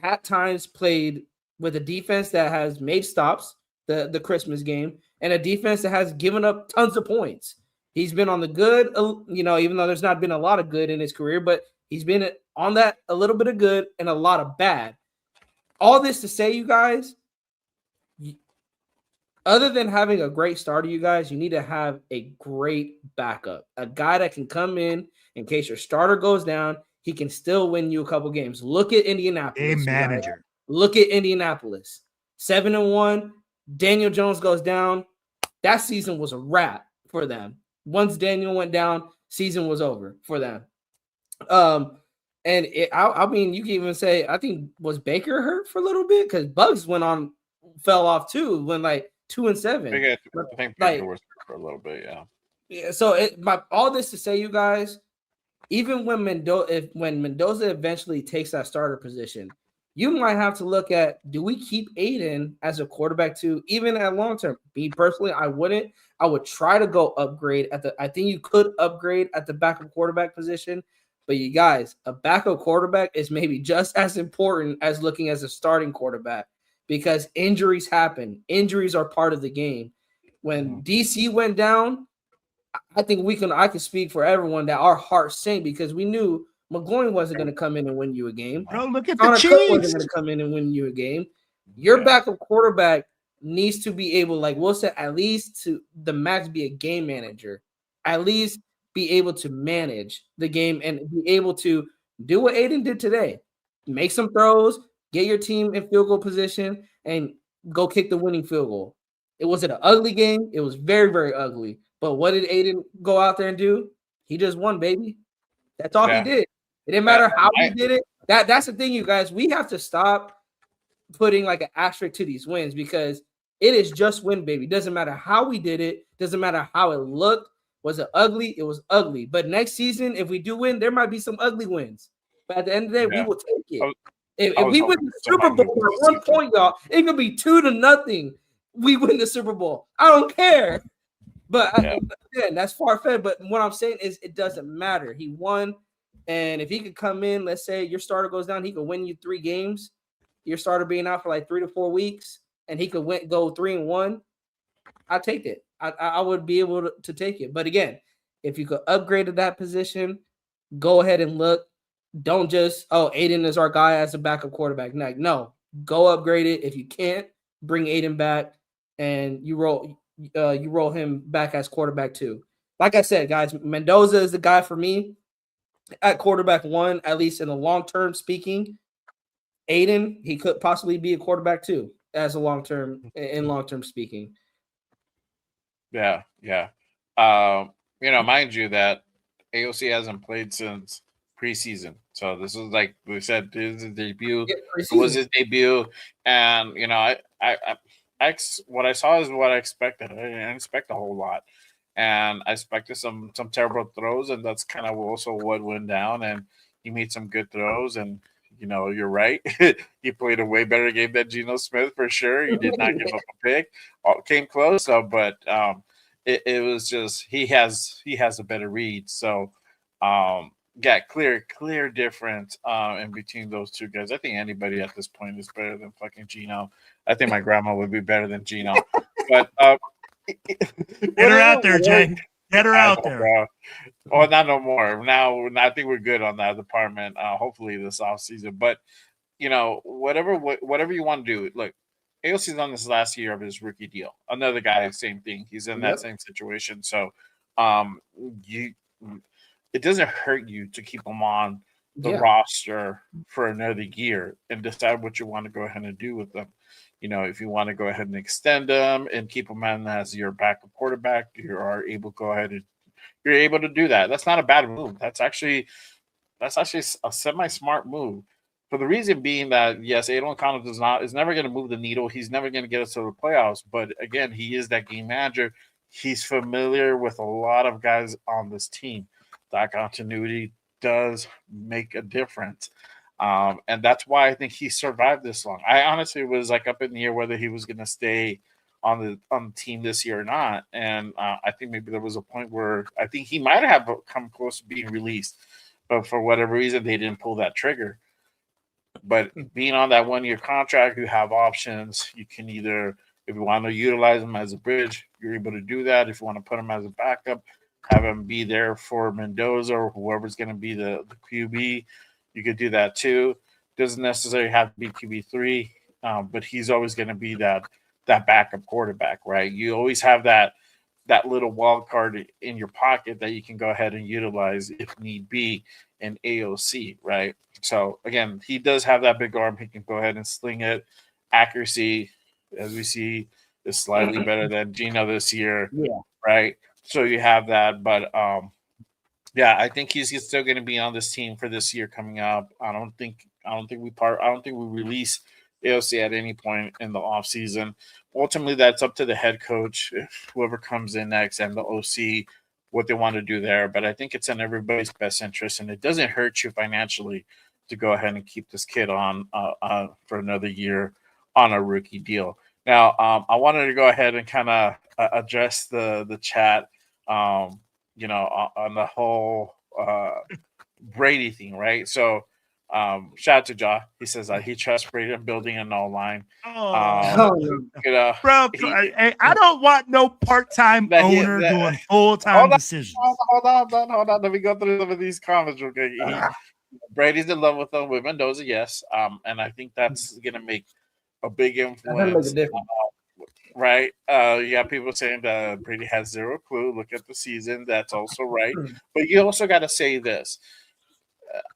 at times played with a defense that has made stops, the Christmas game, and a defense that has given up tons of points. He's been on the good, even though there's not been a lot of good in his career, but he's been on that a little bit of good and a lot of bad. All this to say, you guys, other than having a great starter, you guys, you need to have a great backup, a guy that can come in case your starter goes down. He can still win you a couple games. Look at Indianapolis. A manager. Look at Indianapolis. 7-1. Daniel Jones goes down. That season was a wrap for them. Once Daniel went down, season was over for them. I mean, you can even say, I think, was Baker hurt for a little bit? Because Bugs fell off too, when 2-7. I think Baker was for a little bit, yeah. Yeah. So all this to say, you guys, even when Mendoza eventually takes that starter position, you might have to look at, do we keep Aiden as a quarterback too, even at long term? Me personally, I wouldn't. I would try to go upgrade I think you could upgrade at the backup quarterback position, but you guys, a backup quarterback is maybe just as important as looking as a starting quarterback, because injuries happen. Injuries are part of the game. When DC went down, I think I can speak for everyone that our hearts sank, because we knew McGloin wasn't going to come in and win you a game. Bro, look at Connor the Cook Chiefs. wasn't going to come in and win you a game. Your backup quarterback needs to be able, like Will said, at least to the max be a game manager, at least be able to manage the game and be able to do what Aiden did today. Make some throws, get your team in field goal position, and go kick the winning field goal. It was an ugly game. It was very, very ugly. But what did Aiden go out there and do? He just won, baby. That's all he did. It didn't matter how he did it. That's the thing, you guys. We have to stop putting an asterisk to these wins, because it is just win, baby. Doesn't matter how we did it. Doesn't matter how it looked. Was it ugly? It was ugly. But next season, if we do win, there might be some ugly wins. But at the end of the day, we will take it. If we win the Super Bowl by 1 point, y'all, it could be 2-0. We win the Super Bowl. I don't care. But again, that's far-fetched. But what I'm saying is, it doesn't matter. He won. And if he could come in, let's say your starter goes down, he could win you 3 games. Your starter being out for 3 to 4 weeks, and he could go 3-1. I'll take it. I would be able to take it. But again, if you could upgrade to that position, go ahead and look. Don't just, Aiden is our guy as a backup quarterback. No, go upgrade it. If you can't, bring Aiden back, and you roll him back as quarterback too. Like I said, guys, Mendoza is the guy for me at quarterback 1, at least in the long term speaking. Aiden, he could possibly be a quarterback 2 as a long term speaking. Yeah. Mind you that AOC hasn't played since preseason. So this is, like we said, this is his debut. It was his debut. And, what I saw is what I expected. I didn't expect a whole lot. And I expected some terrible throws, and that's kind of also what went down. And he made some good throws, and you're right. He played a way better game than Geno Smith for sure. He did not give up a pick. Came close, but it was just he has a better read. So clear difference in between those two guys. I think anybody at this point is better than fucking Geno. I think my grandma would be better than Geno. But get her out there, Jay. Get her out there. Bro. Oh, not no more. Now I think we're good on that department. Hopefully this offseason. But whatever you want to do. Look, AOC's on this last year of his rookie deal. Another guy, same thing. He's in that same situation. So it doesn't hurt you to keep him on the roster for another year and decide what you want to go ahead and do with them. if you want to go ahead and extend him and keep him in as your backup quarterback, you are able to go ahead and you're able to do that. That's not a bad move. That's actually a semi-smart move. For the reason being that yes, Aiden O'Connell is never going to move the needle. He's never going to get us to the playoffs. But again, he is that game manager. He's familiar with a lot of guys on this team. That continuity does make a difference. And that's why I think he survived this long. I honestly was like up in the air whether he was going to stay on the team this year or not. And I think maybe there was a point where I think he might have come close to being released, but for whatever reason they didn't pull that trigger. But being on that 1 year contract, you have options. You can either, if you want to utilize him as a bridge, you're able to do that. If you want to put him as a backup, have him be there for Mendoza or whoever's going to be the QB, you could do that too. Doesn't necessarily have to be QB3, but he's always going to be that backup quarterback, right? You always have that little wild card in your pocket that you can go ahead and utilize if need be in AOC, right? So again, he does have that big arm. He can go ahead and sling it. Accuracy, as we see, is slightly better than Gino this year, right? So you have that, but I think he's still going to be on this team for this year coming up. I don't think we release AOC at any point in the offseason. Ultimately, that's up to the head coach, if whoever comes in next, and the OC, what they want to do there. But I think it's in everybody's best interest, and it doesn't hurt you financially to go ahead and keep this kid on for another year on a rookie deal. Now, I wanted to go ahead and kind of address the chat, on the whole Brady thing, right? So, shout out to Ja. He says he trusts Brady in building an online. Bro, I don't want no part-time owner doing full-time decisions. Hold on. Let me go through some of these comments real quick. Brady's in love with them with Mendoza, yes. And I think that's gonna make a big influence. Right. You got people saying that Brady has zero clue. Look at the season. That's also right. But you also got to say this.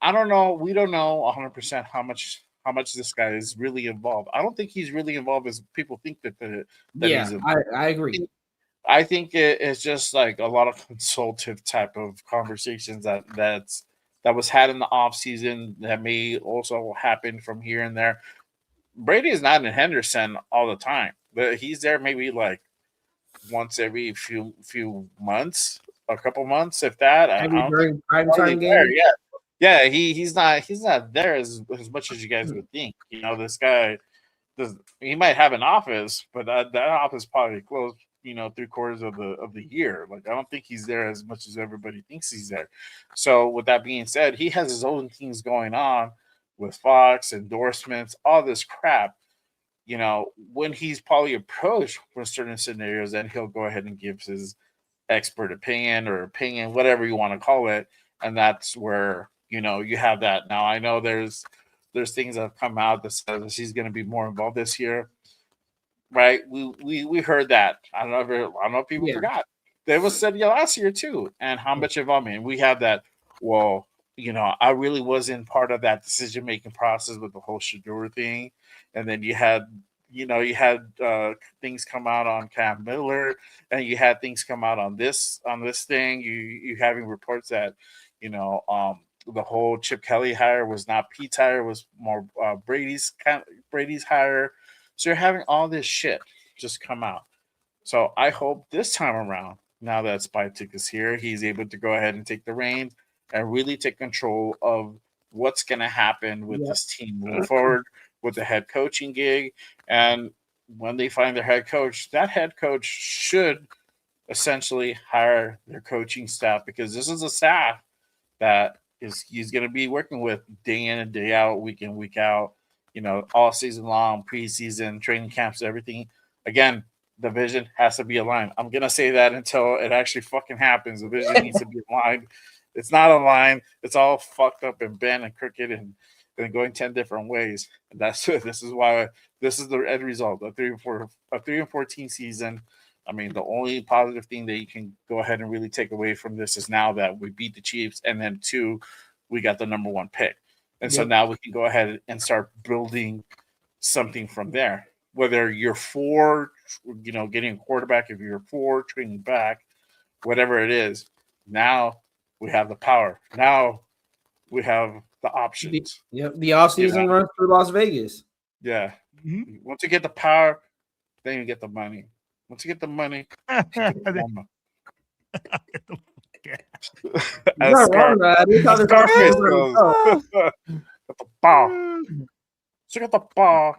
I don't know. We don't know 100% how much this guy is really involved. I don't think he's really involved as people think that he's involved. I agree. I think it's just like a lot of consultative type of conversations that was had in the off season that may also happen from here and there. Brady is not in Henderson all the time, but he's there maybe like once every few months, a couple months, if that. Maybe during prime time game. Yeah, he's not there as much as you guys would think. This guy he might have an office, but that office probably closed, 3/4 of the year. Like I don't think he's there as much as everybody thinks he's there. So with that being said, he has his own things going on with Fox, endorsements, all this crap. When he's probably approached for certain scenarios, then he'll go ahead and give his expert opinion or opinion, whatever you want to call it. And that's where, you have that. Now I know there's things that have come out that says he's going to be more involved this year. Right. We heard that. I don't know if people forgot. That was said last year too. And how much involvement we have that. Well, I really wasn't part of that decision-making process with the whole Shador thing. And then you had things come out on Cam Miller, and you had things come out on this thing. You having reports that, the whole Chip Kelly hire was not Pete's hire, was more Brady's hire. So you're having all this shit just come out. So I hope this time around, now that Spytek is here, he's able to go ahead and take the reins and really take control of what's going to happen with this team moving forward with the head coaching gig. And when they find their head coach, that head coach should essentially hire their coaching staff, because this is a staff that he's going to be working with day in and day out, week in, week out, all season long, preseason, training camps, everything. Again, the vision has to be aligned. I'm going to say that until it actually fucking happens. The vision needs to be aligned. It's not aligned. It's all fucked up and bent and crooked and going 10 different ways. And this is why this is the end result, a 3-14 season. I mean, the only positive thing that you can go ahead and really take away from this is now that we beat the Chiefs, and then 2, we got the number 1 pick. And so now we can go ahead and start building something from there. whether you're for, getting a quarterback, if you're for trading back, whatever it is, now we have the power. Now we have the options. Yep. The offseason runs through Las Vegas. Yeah. Mm-hmm. Once you get the power, then you get the money. Once you get the money, you get the woman. As Scarface goes, got the ball. So got the ball.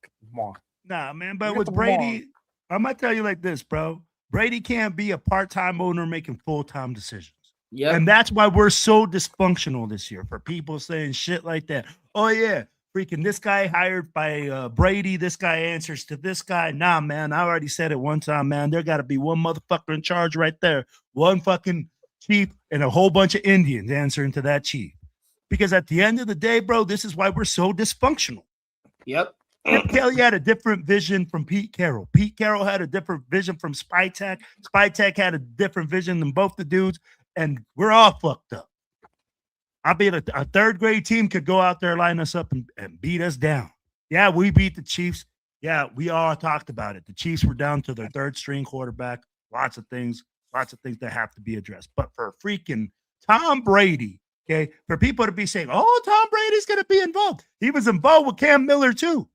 Come on. Nah, man, but with Brady, I'm gonna tell you like this, bro. Brady can't be a part-time owner making full-time decisions. Yeah, and that's why we're so dysfunctional this year. For people saying shit like that. Oh yeah, freaking this guy hired by Brady. This guy answers to this guy. Nah, man, I already said it one time, man. There got to be one motherfucker in charge right there. One fucking chief and a whole bunch of Indians answering to that chief. Because at the end of the day, bro, this is why we're so dysfunctional. Yep. Chip Kelly had a different vision from Pete Carroll. Pete Carroll had a different vision from Spytek. Spytek had a different vision than both the dudes, and we're all fucked up. I bet a third grade team could go out there, line us up, and beat us down. Yeah, we beat the Chiefs. Yeah, we all talked about it. The Chiefs were down to their third string quarterback. Lots of things that have to be addressed. But for freaking Tom Brady, okay, for people to be saying, oh, Tom Brady's going to be involved. He was involved with Cam Miller too.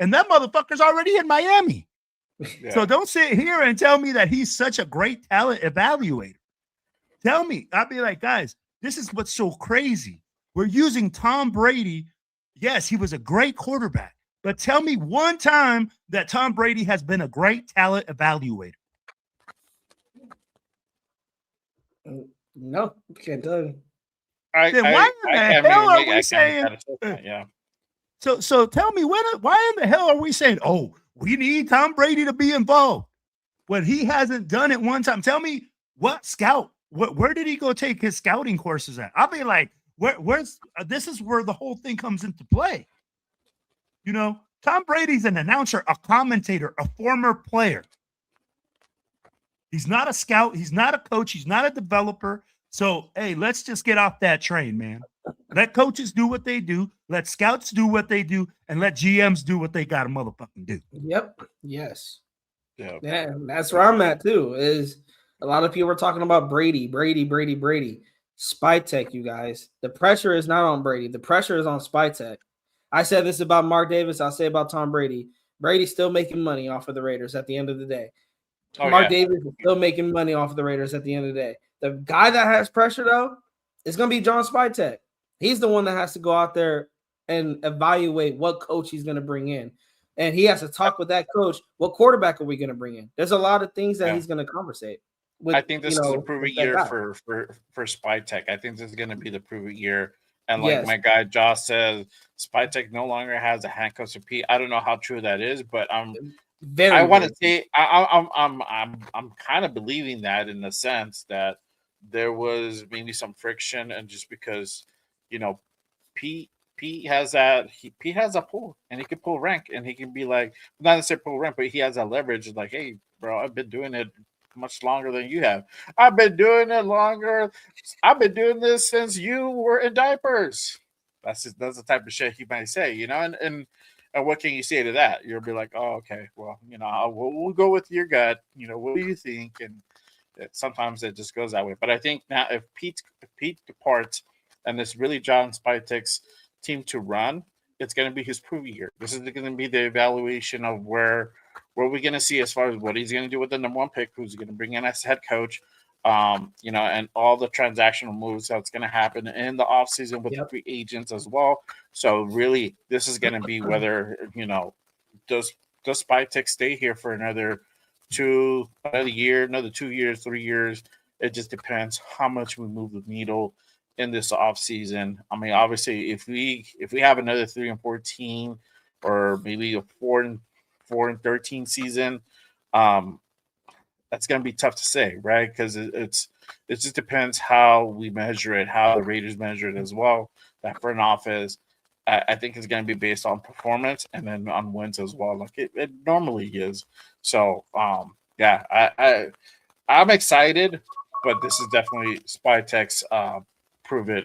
And that motherfucker's already in Miami. Yeah. So don't sit here and tell me that he's such a great talent evaluator. Tell me. I'll be like, guys, this is what's so crazy. We're using Tom Brady. Yes, he was a great quarterback. But tell me one time that Tom Brady has been a great talent evaluator. No, can't tell you. Then why in the hell are we saying? Yeah. So tell me why in the hell are we saying, oh, we need Tom Brady to be involved when he hasn't done it one time? Tell me where did he go take his scouting courses at? I'll be like, where's this is where the whole thing comes into play. Tom Brady's an announcer, a commentator, a former player. He's not a scout. He's not a coach. He's not a developer. So, hey, let's just get off that train, man. Let coaches do what they do. Let scouts do what they do. And let GMs do what they got to motherfucking do. Yep. Yes. Yeah. That's where I'm at, too, is a lot of people are talking about Brady. Spytek, you guys. The pressure is not on Brady. The pressure is on Spytek. I said this about Mark Davis. I'll say about Tom Brady. Brady's still making money off of the Raiders at the end of the day. Mark Davis is still making money off of the Raiders at the end of the day. The guy that has pressure, though, is going to be John Spytek. He's the one that has to go out there and evaluate what coach he's going to bring in. And he has to talk with that coach. What quarterback are we going to bring in? There's a lot of things that he's going to conversate with. I think this is a prove-it year for Spytek. I think this is going to be the prove-it year. And like my guy Josh says, Spytek no longer has a handcuffs to Pete. I don't know how true that is, but I'm kind of believing that in the sense that there was maybe some friction, and just because Pete has that Pete has a pull, and he can pull rank, and he can be like, not necessarily pull rank, but he has that leverage. Like, hey, bro, I've been doing it much longer than you have. I've been doing it longer. I've been doing this since you were in diapers. That's the type of shit he might say, and what can you say to that? You'll be like, oh, okay, well, we'll go with your gut. What do you think? And sometimes it just goes that way. But I think now if Pete departs and it's really John Spytek's team to run, it's going to be his prove year. This is going to be the evaluation of where we're going to see as far as what he's going to do with the number one pick, who's going to bring in as head coach, and all the transactional moves that's going to happen in the offseason with the free agents as well. So really, this is going to be whether, does Spytek stay here for another 2 years, 3 years? It just depends how much we move the needle in this offseason. I mean, obviously, if we have another 3-14 or maybe a 4-13 season, that's going to be tough to say, right? Because it just depends how we measure it, how the Raiders measure it as well. That front office, I think, is going to be based on performance and then on wins as well, like it normally is. So, I'm excited, but this is definitely Spytek's prove it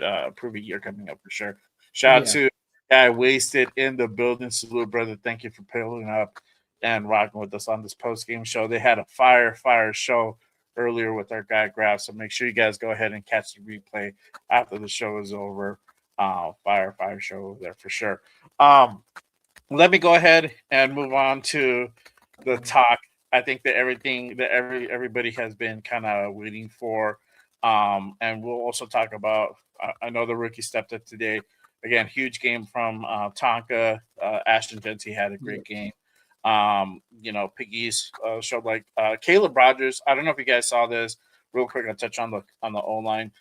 year coming up for sure. Shout out to guy Wasted in the building. Salute, brother. Thank you for pulling up. and rocking with us on this post game show. They had a fire show earlier with our guy Graf, so make sure you guys go ahead and catch the replay after the show is over. Fire show there for sure. Let me go ahead and move on to the talk. I think that everything that everybody has been kind of waiting for. And we'll also talk about, I know the rookie stepped up today. Again, huge game from Tonka. Ashton Genty had a great game. Piggies showed like Caleb Rogers. I don't know if you guys saw this. Real quick, I'll touch on the O-line.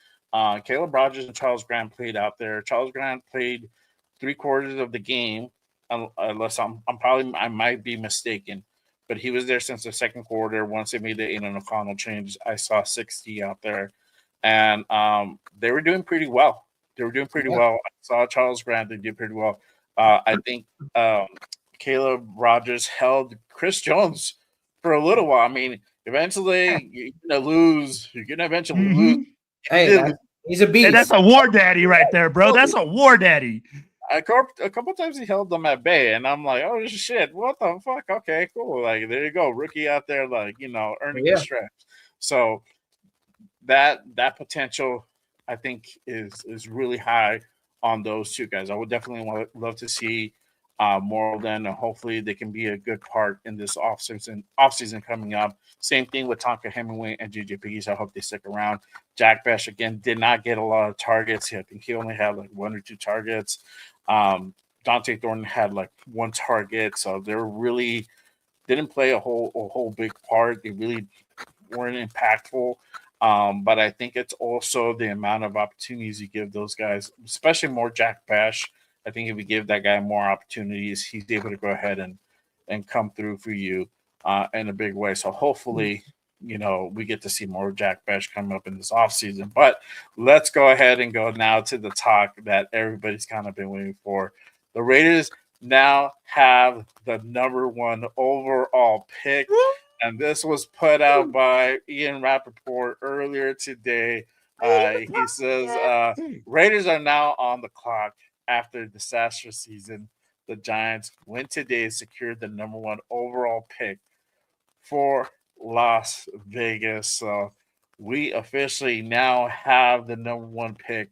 Caleb Rogers and Charles Grant played out there. Charles Grant played 3/4 of the game, unless I might be mistaken. But he was there since the second quarter. Once they made the Aiden O'Connell change, I saw 60 out there. And they were doing pretty well. Well. I saw Charles Grant. They did pretty well. I think Caleb Rogers held Chris Jones for a little while. I mean, eventually you're going to lose. You're going to eventually lose. Hey, he's a beast. Hey, that's a war daddy right there, bro. That's a war daddy. A couple times he held them at bay, and I'm like, oh shit, what the fuck? Okay, cool. Like, there you go, rookie out there, like, earning the straps. So that potential, I think, is really high on those two guys. I would definitely love to see more of them, and hopefully they can be a good part in this offseason coming up. Same thing with Tonka Hemingway and JJ Piggies. I hope they stick around. Jack Besh, again, did not get a lot of targets. I think he only had like 1 or 2 targets. Dante Thornton had like 1 target, so they really didn't play a whole big part. They really weren't impactful. But I think it's also the amount of opportunities you give those guys, especially more Jack Bash. I think if you give that guy more opportunities, he's able to go ahead and come through for you in a big way. So hopefully, we get to see more Jack Bash coming up in this offseason. But let's go ahead and go now to the talk that everybody's kind of been waiting for. The Raiders now have the number 1 overall pick. And this was put out by Ian Rappaport earlier today. He says, Raiders are now on the clock after a disastrous season. The Giants win today, secured the number 1 overall pick for Las Vegas. So we officially now have the number 1 pick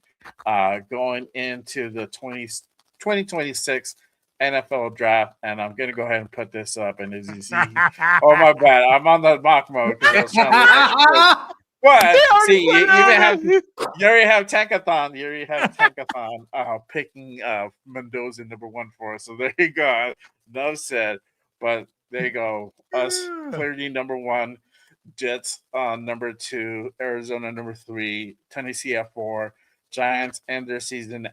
going into the 2026 NFL draft, and I'm gonna go ahead and put this up. And as you see, oh my bad, I'm on the mock mode because I was trying to but see, you already have Tankathon. You already have Tankathon picking Mendoza number 1 for us. So there you go. Enough said. But there you go. Us clearly number 1, Jets number 2, Arizona number 3, Tennessee at 4, Giants end their season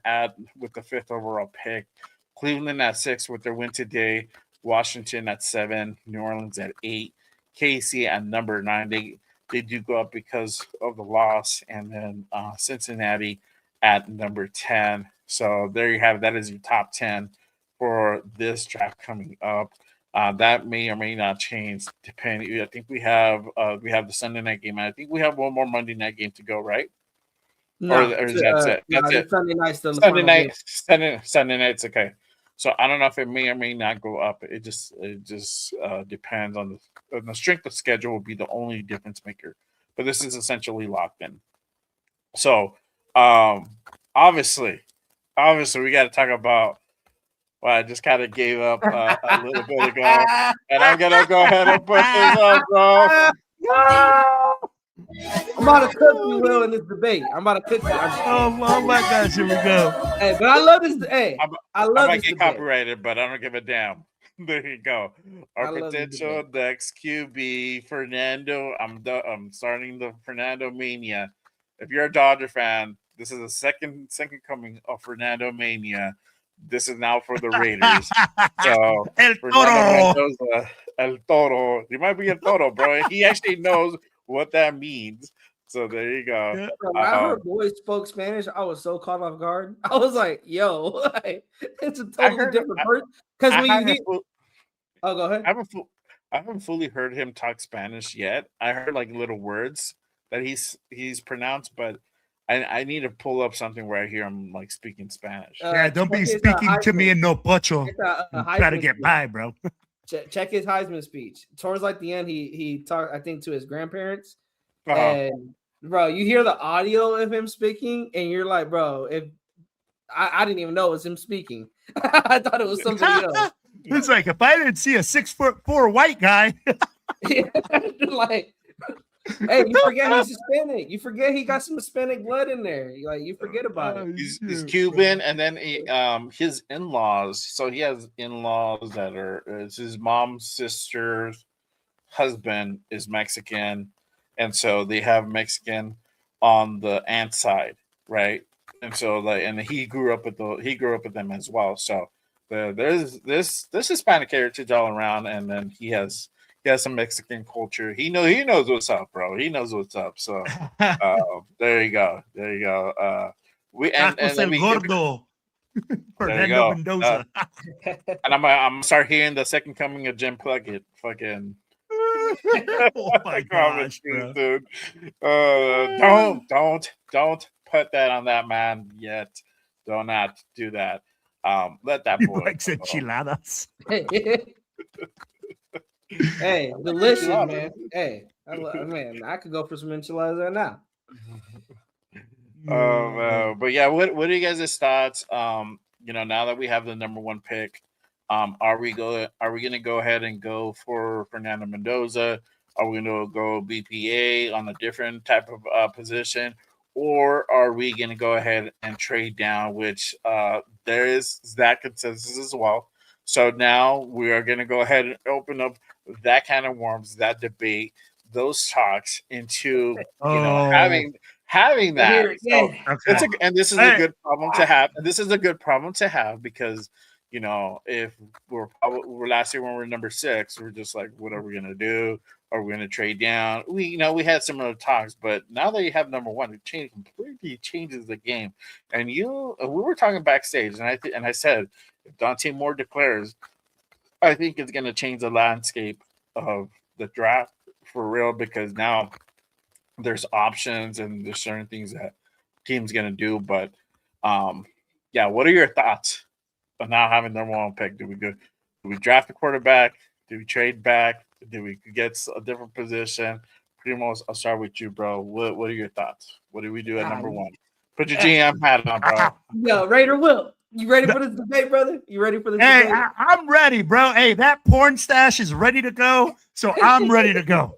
with the 5th overall pick. Cleveland at 6 with their win today. Washington at 7. New Orleans at 8. KC at number 9. They do go up because of the loss. And then Cincinnati at number 10. So there you have it. That is your top 10 for this draft coming up. That may or may not change depending. I think we have the Sunday night game. And I think we have one more Monday night game to go, right? No, or is that it? That's it. Sunday night's the Sunday night's okay. So I don't know if it may or may not go up. It just depends on the strength of schedule will be the only difference maker. But this is essentially locked in. So obviously we got to talk about. Well, I just kind of gave up a little bit ago, and I'm gonna go ahead and put this up, bro. I'm about to cook you, Will, in this debate. I'm about to cook you. Oh my gosh, here we go. Hey, but I love this. Hey, I love I might this get debate. copyrighted, but I don't give a damn. There you go. Our potential next QB, Fernando. I'm starting the Fernando mania. If you're a Dodger fan, this is the second coming of Fernando mania. This is now for the Raiders. So El Fernando Toro. Mendoza, El Toro. He might be El Toro, bro. He actually knows what that means. So there you go. When I heard boys spoke Spanish, I was so caught off guard. I was like, yo, it's a totally different person. Because when you oh, go ahead. I haven't fully heard him talk Spanish yet. I heard like little words that he's pronounced, but I need to pull up something where I hear him like speaking Spanish. Yeah, don't be speaking to me in no pocho. Try to get by, bro. Check his Heisman speech. Towards like the end, he talked, I think, to his grandparents. Uh-huh. And bro, you hear the audio of him speaking, and you're like, bro, if I didn't even know it was him speaking. I thought it was somebody else. It's like if I didn't see a 6'4" white guy. Like, hey, you forget he's Hispanic. You forget he got some Hispanic blood in there. Like, you forget about it. He's Cuban, and then his in-laws. So he has in-laws that it's his mom's sister's husband is Mexican, and so they have Mexican on the aunt side, right? And so and he grew up with them as well. So there's this Hispanic heritage all around, and then he has some Mexican culture. He knows what's up, bro. He knows what's up. So there you go. Tacos el gordo. Fernando Mendoza. And I'm start hearing the second coming of Jim Plunkett. Fucking. Oh my gosh, bro. Dude. Don't put that on that man yet. Do not do that. Let that boy. He likes enchiladas. Hey, delicious, man. Hey, man, I could go for some enchiladas right now. But yeah, what are you guys' thoughts? Now that we have the number one pick, are we gonna go ahead and go for Fernando Mendoza? Are we gonna go BPA on a different type of position, or are we gonna go ahead and trade down? Which there is that consensus as well. So now we are gonna go ahead and open up that kind of worms, that debate, those talks into having that. So and this is a good problem to have. And this is a good problem to have because if we're last year when we were number 6, we're just like, what are we gonna do? Are we gonna trade down? We had similar talks, but now that you have number 1, it completely changes the game. And we were talking backstage, and I said, if Dante Moore declares, I think it's going to change the landscape of the draft for real, because now there's options and there's certain things that team's going to do. But what are your thoughts on now having number 1 pick? Do we draft a quarterback? Do we trade back? Do we get a different position? Primo, I'll start with you, bro. What are your thoughts? What do we do at number 1? Put your GM hat on, bro. Yo, Raider Will. You ready for this debate, brother? You ready for this debate? Hey, I'm ready, bro. Hey, that porn stash is ready to go, so I'm ready to go.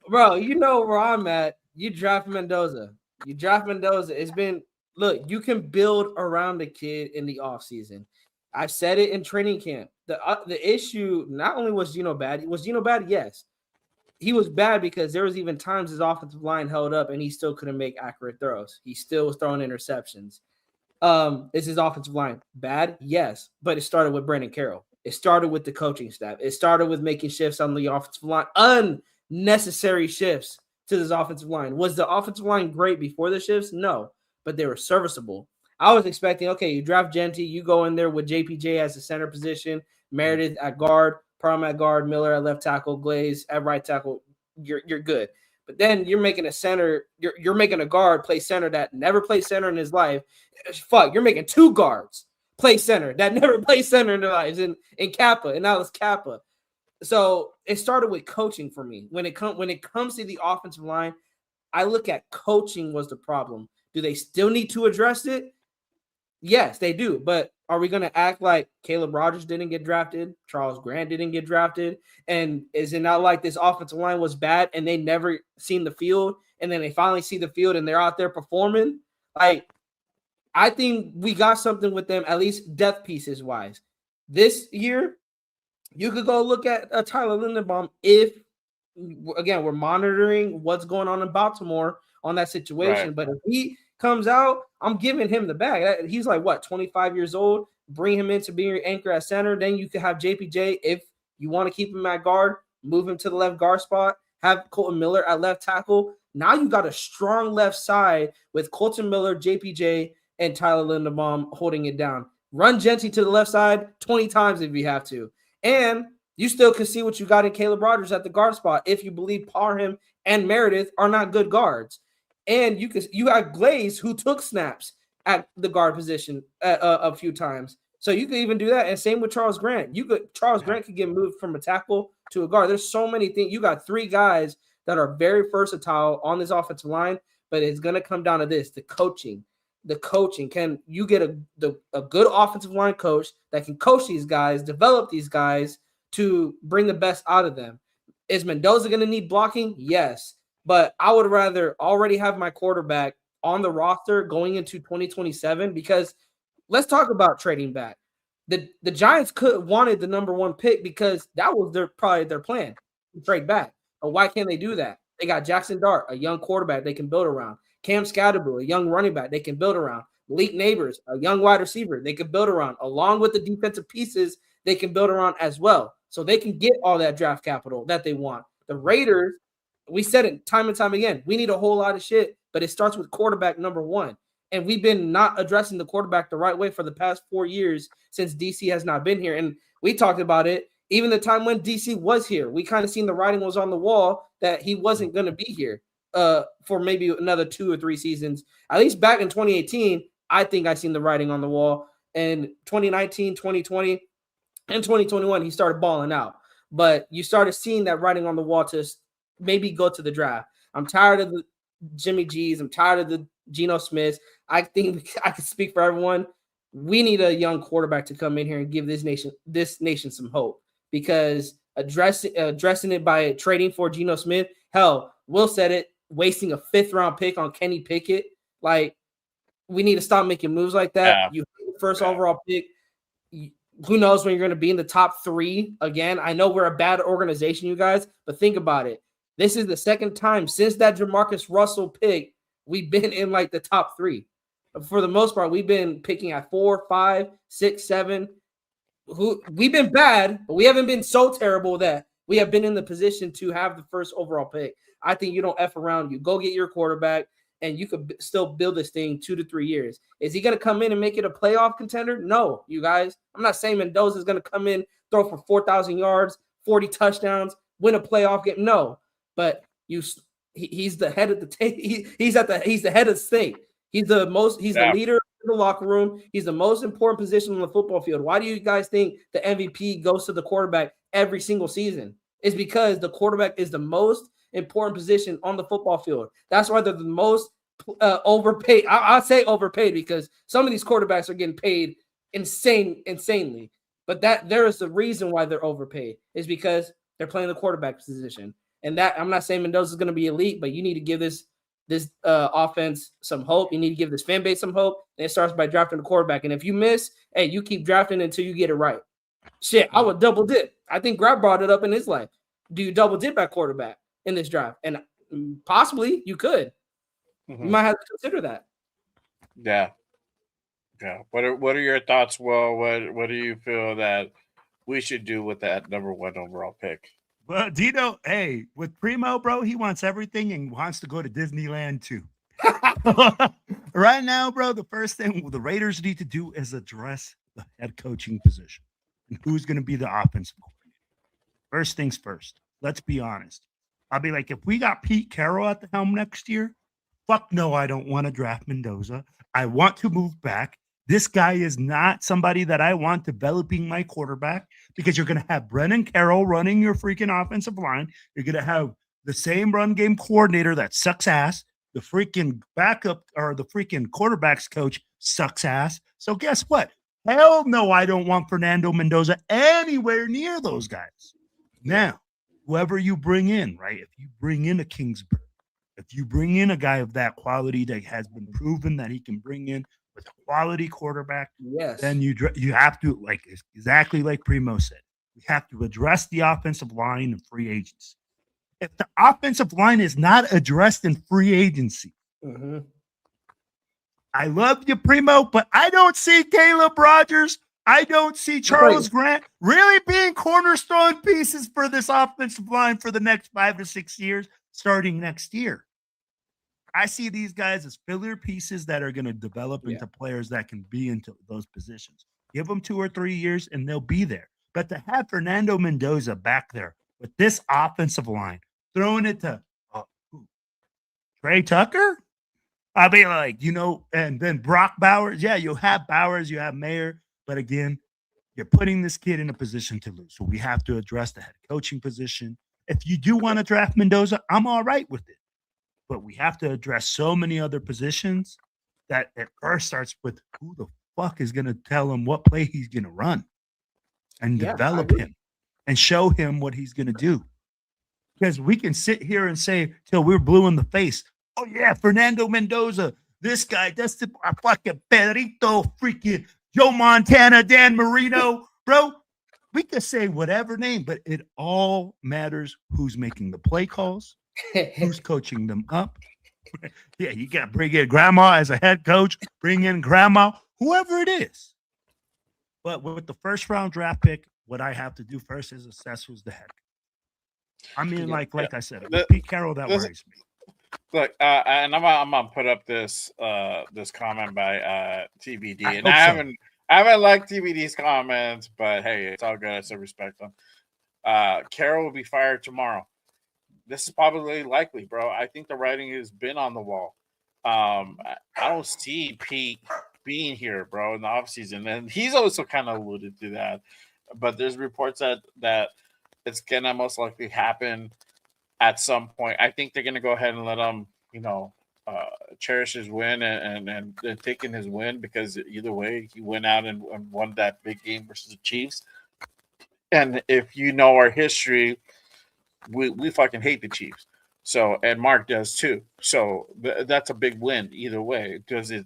Bro, you know where I'm at. You draft Mendoza. It's been, look, you can build around the kid in the offseason. I've said it in training camp. The issue not only was Geno bad. Was Geno bad? Yes. He was bad because there was even times his offensive line held up and he still couldn't make accurate throws. He still was throwing interceptions. Is his offensive line bad? Yes, but it started with Brandon Carroll. It started with the coaching staff. It started with making shifts on the offensive line, unnecessary shifts to this offensive line. Was the offensive line great before the shifts? No, but they were serviceable. I was expecting, okay, you draft Genty, you go in there with JPJ as the center position, Meredith at guard, Parham at guard, Miller at left tackle, Glaze at right tackle. You're good. But then you're making a center, you're making a guard play center that never played center in his life. Fuck, you're making 2 guards play center that never played center in their lives in Kappa, and now it's Kappa. So it started with coaching for me. When it comes to the offensive line, I look at coaching was the problem. Do they still need to address it? Yes, they do. But are we going to act like Caleb Rogers didn't get drafted? Charles Grant didn't get drafted? And is it not like this offensive line was bad and they never seen the field, and then they finally see the field and they're out there performing? Like, I think we got something with them, at least depth pieces wise. This year, you could go look at Tyler Linderbaum if, again, we're monitoring what's going on in Baltimore on that situation. Right. But if he comes out, I'm giving him the bag. He's like, 25 years old? Bring him in to be your anchor at center. Then you could have JPJ, if you want to keep him at guard, move him to the left guard spot, have Colton Miller at left tackle. Now you got a strong left side with Colton Miller, JPJ, and Tyler Linderbaum holding it down. Run Genty to the left side 20 times if you have to. And you still can see what you got in Caleb Rogers at the guard spot if you believe Parham and Meredith are not good guards. And you have Glaze, who took snaps at the guard position a few times. So you could even do that. And same with Charles Grant. Charles Grant could get moved from a tackle to a guard. There's so many things. You got 3 guys that are very versatile on this offensive line, but it's going to come down to this, the coaching. The coaching. Can you get a good offensive line coach that can coach these guys, develop these guys to bring the best out of them? Is Mendoza going to need blocking? Yes. But I would rather already have my quarterback on the roster going into 2027, because let's talk about trading back. The Giants wanted the number 1 pick because that was probably their plan to trade back. But why can't they do that? They got Jackson Dart, a young quarterback they can build around. Cam Scatterbull, a young running back they can build around. Malik Neighbors, a young wide receiver they can build around, along with the defensive pieces they can build around as well. So they can get all that draft capital that they want. The Raiders, we said it time and time again, we need a whole lot of shit, but it starts with quarterback number 1. And we've been not addressing the quarterback the right way for the past 4 years since DC has not been here. And we talked about it even the time when DC was here. We kind of seen the writing was on the wall that he wasn't going to be here for maybe another 2 or 3 seasons. At least back in 2018, I think I seen the writing on the wall. And 2019, 2020, and 2021, he started balling out. But you started seeing that writing on the wall to maybe go to the draft. I'm tired of the Jimmy G's. I'm tired of the Geno Smiths. I think I can speak for everyone. We need a young quarterback to come in here and give this nation some hope, because addressing it by trading for Geno Smith, hell, Will said it, wasting a 5th-round pick on Kenny Pickett. Like, we need to stop making moves like that. Yeah. You have the first overall pick. Who knows when you're going to be in the top 3 again? I know we're a bad organization, you guys, but think about it. This is the second time since that Jamarcus Russell pick we've been in like the top 3. For the most part, we've been picking at 4, 5, 6, 7. We've been bad, but we haven't been so terrible that we have been in the position to have the first overall pick. I think you don't F around. You go get your quarterback, and you could still build this thing 2 to 3 years. Is he going to come in and make it a playoff contender? No, you guys. I'm not saying Mendoza is going to come in, throw for 4,000 yards, 40 touchdowns, win a playoff game. No, but he's the head of the he's the head of the state. He's the leader in the locker room. He's the most important position on the football field. Why do you guys think the MVP goes to the quarterback every single season? It's because the quarterback is the most important position on the football field. That's why they're the most overpaid. I'll say overpaid because some of these quarterbacks are getting paid insanely. But there is the reason why they're overpaid is because they're playing the quarterback position. And that, I'm not saying Mendoza is going to be elite, but you need to give this offense some hope. You need to give this fan base some hope. And it starts by drafting the quarterback. And if you miss, hey, you keep drafting until you get it right. Shit, I would double dip. I think Grab brought it up in his life. Do you double dip at quarterback in this draft? And possibly you could. You might have to consider that. Yeah. What are your thoughts, Will? What do you feel that we should do with that number 1 overall pick? Well, Dino, hey, with Primo, bro, he wants everything and wants to go to Disneyland too. Right now, bro, the first thing the Raiders need to do is address the head coaching position and who's going to be the offensive coordinator. First things first. Let's be honest. I'll be like, if we got Pete Carroll at the helm next year, fuck no, I don't want to draft Mendoza. I want to move back. This guy is not somebody that I want developing my quarterback, because you're going to have Brennan Carroll running your freaking offensive line. You're going to have the same run game coordinator that sucks ass. The freaking backup or the freaking quarterback's coach sucks ass. So guess what? Hell no, I don't want Fernando Mendoza anywhere near those guys. Now, whoever you bring in, right? If you bring in a Kingsbury, if you bring in a guy of that quality that has been proven that he can bring in with a quality quarterback, yes, then you have to, like exactly like Primo said, we have to address the offensive line and free agency. If the offensive line is not addressed in free agency, I love you, Primo, but I don't see Caleb Rogers. I don't see Charles Grant really being cornerstone pieces for this offensive line for the next 5 to 6 years, starting next year. I see these guys as filler pieces that are going to develop into players that can be into those positions. Give them 2 or 3 years and they'll be there. But to have Fernando Mendoza back there with this offensive line, throwing it to Trey Tucker, I'll be like, and then Brock Bowers. Yeah, you'll have Bowers, you have Mayer, But again, you're putting this kid in a position to lose. So we have to address the head coaching position. If you do want to draft Mendoza, I'm all right with it. But we have to address so many other positions that at first starts with who the fuck is going to tell him what play he's going to run and develop him and show him what he's going to do. Because we can sit here and say till we're blue in the face, oh yeah, Fernando Mendoza, this guy, that's the fucking Pedrito, freaking Joe Montana, Dan Marino, bro. We could say whatever name, but it all matters who's making the play calls, who's coaching them up. Yeah, you got to bring in grandma as a head coach, bring in grandma, whoever it is. But with the first round draft pick, what I have to do first is assess who's the head. I mean, like I said, with Pete Carroll, that worries me. Look, and I'm gonna put up this this comment by TBD, and I haven't liked TBD's comments, but hey, it's all good. I still respect them. Carroll will be fired tomorrow. This is probably likely, bro. I think the writing has been on the wall. I don't see Pete being here, bro, in the offseason. And he's also kind of alluded to that. But there's reports that it's going to most likely happen at some point. I think they're going to go ahead and let him, cherish his win and taking his win, because either way, he went out and won that big game versus the Chiefs. And if you know our history, we fucking hate the Chiefs. So, and Mark does too. So that's a big win either way. Does it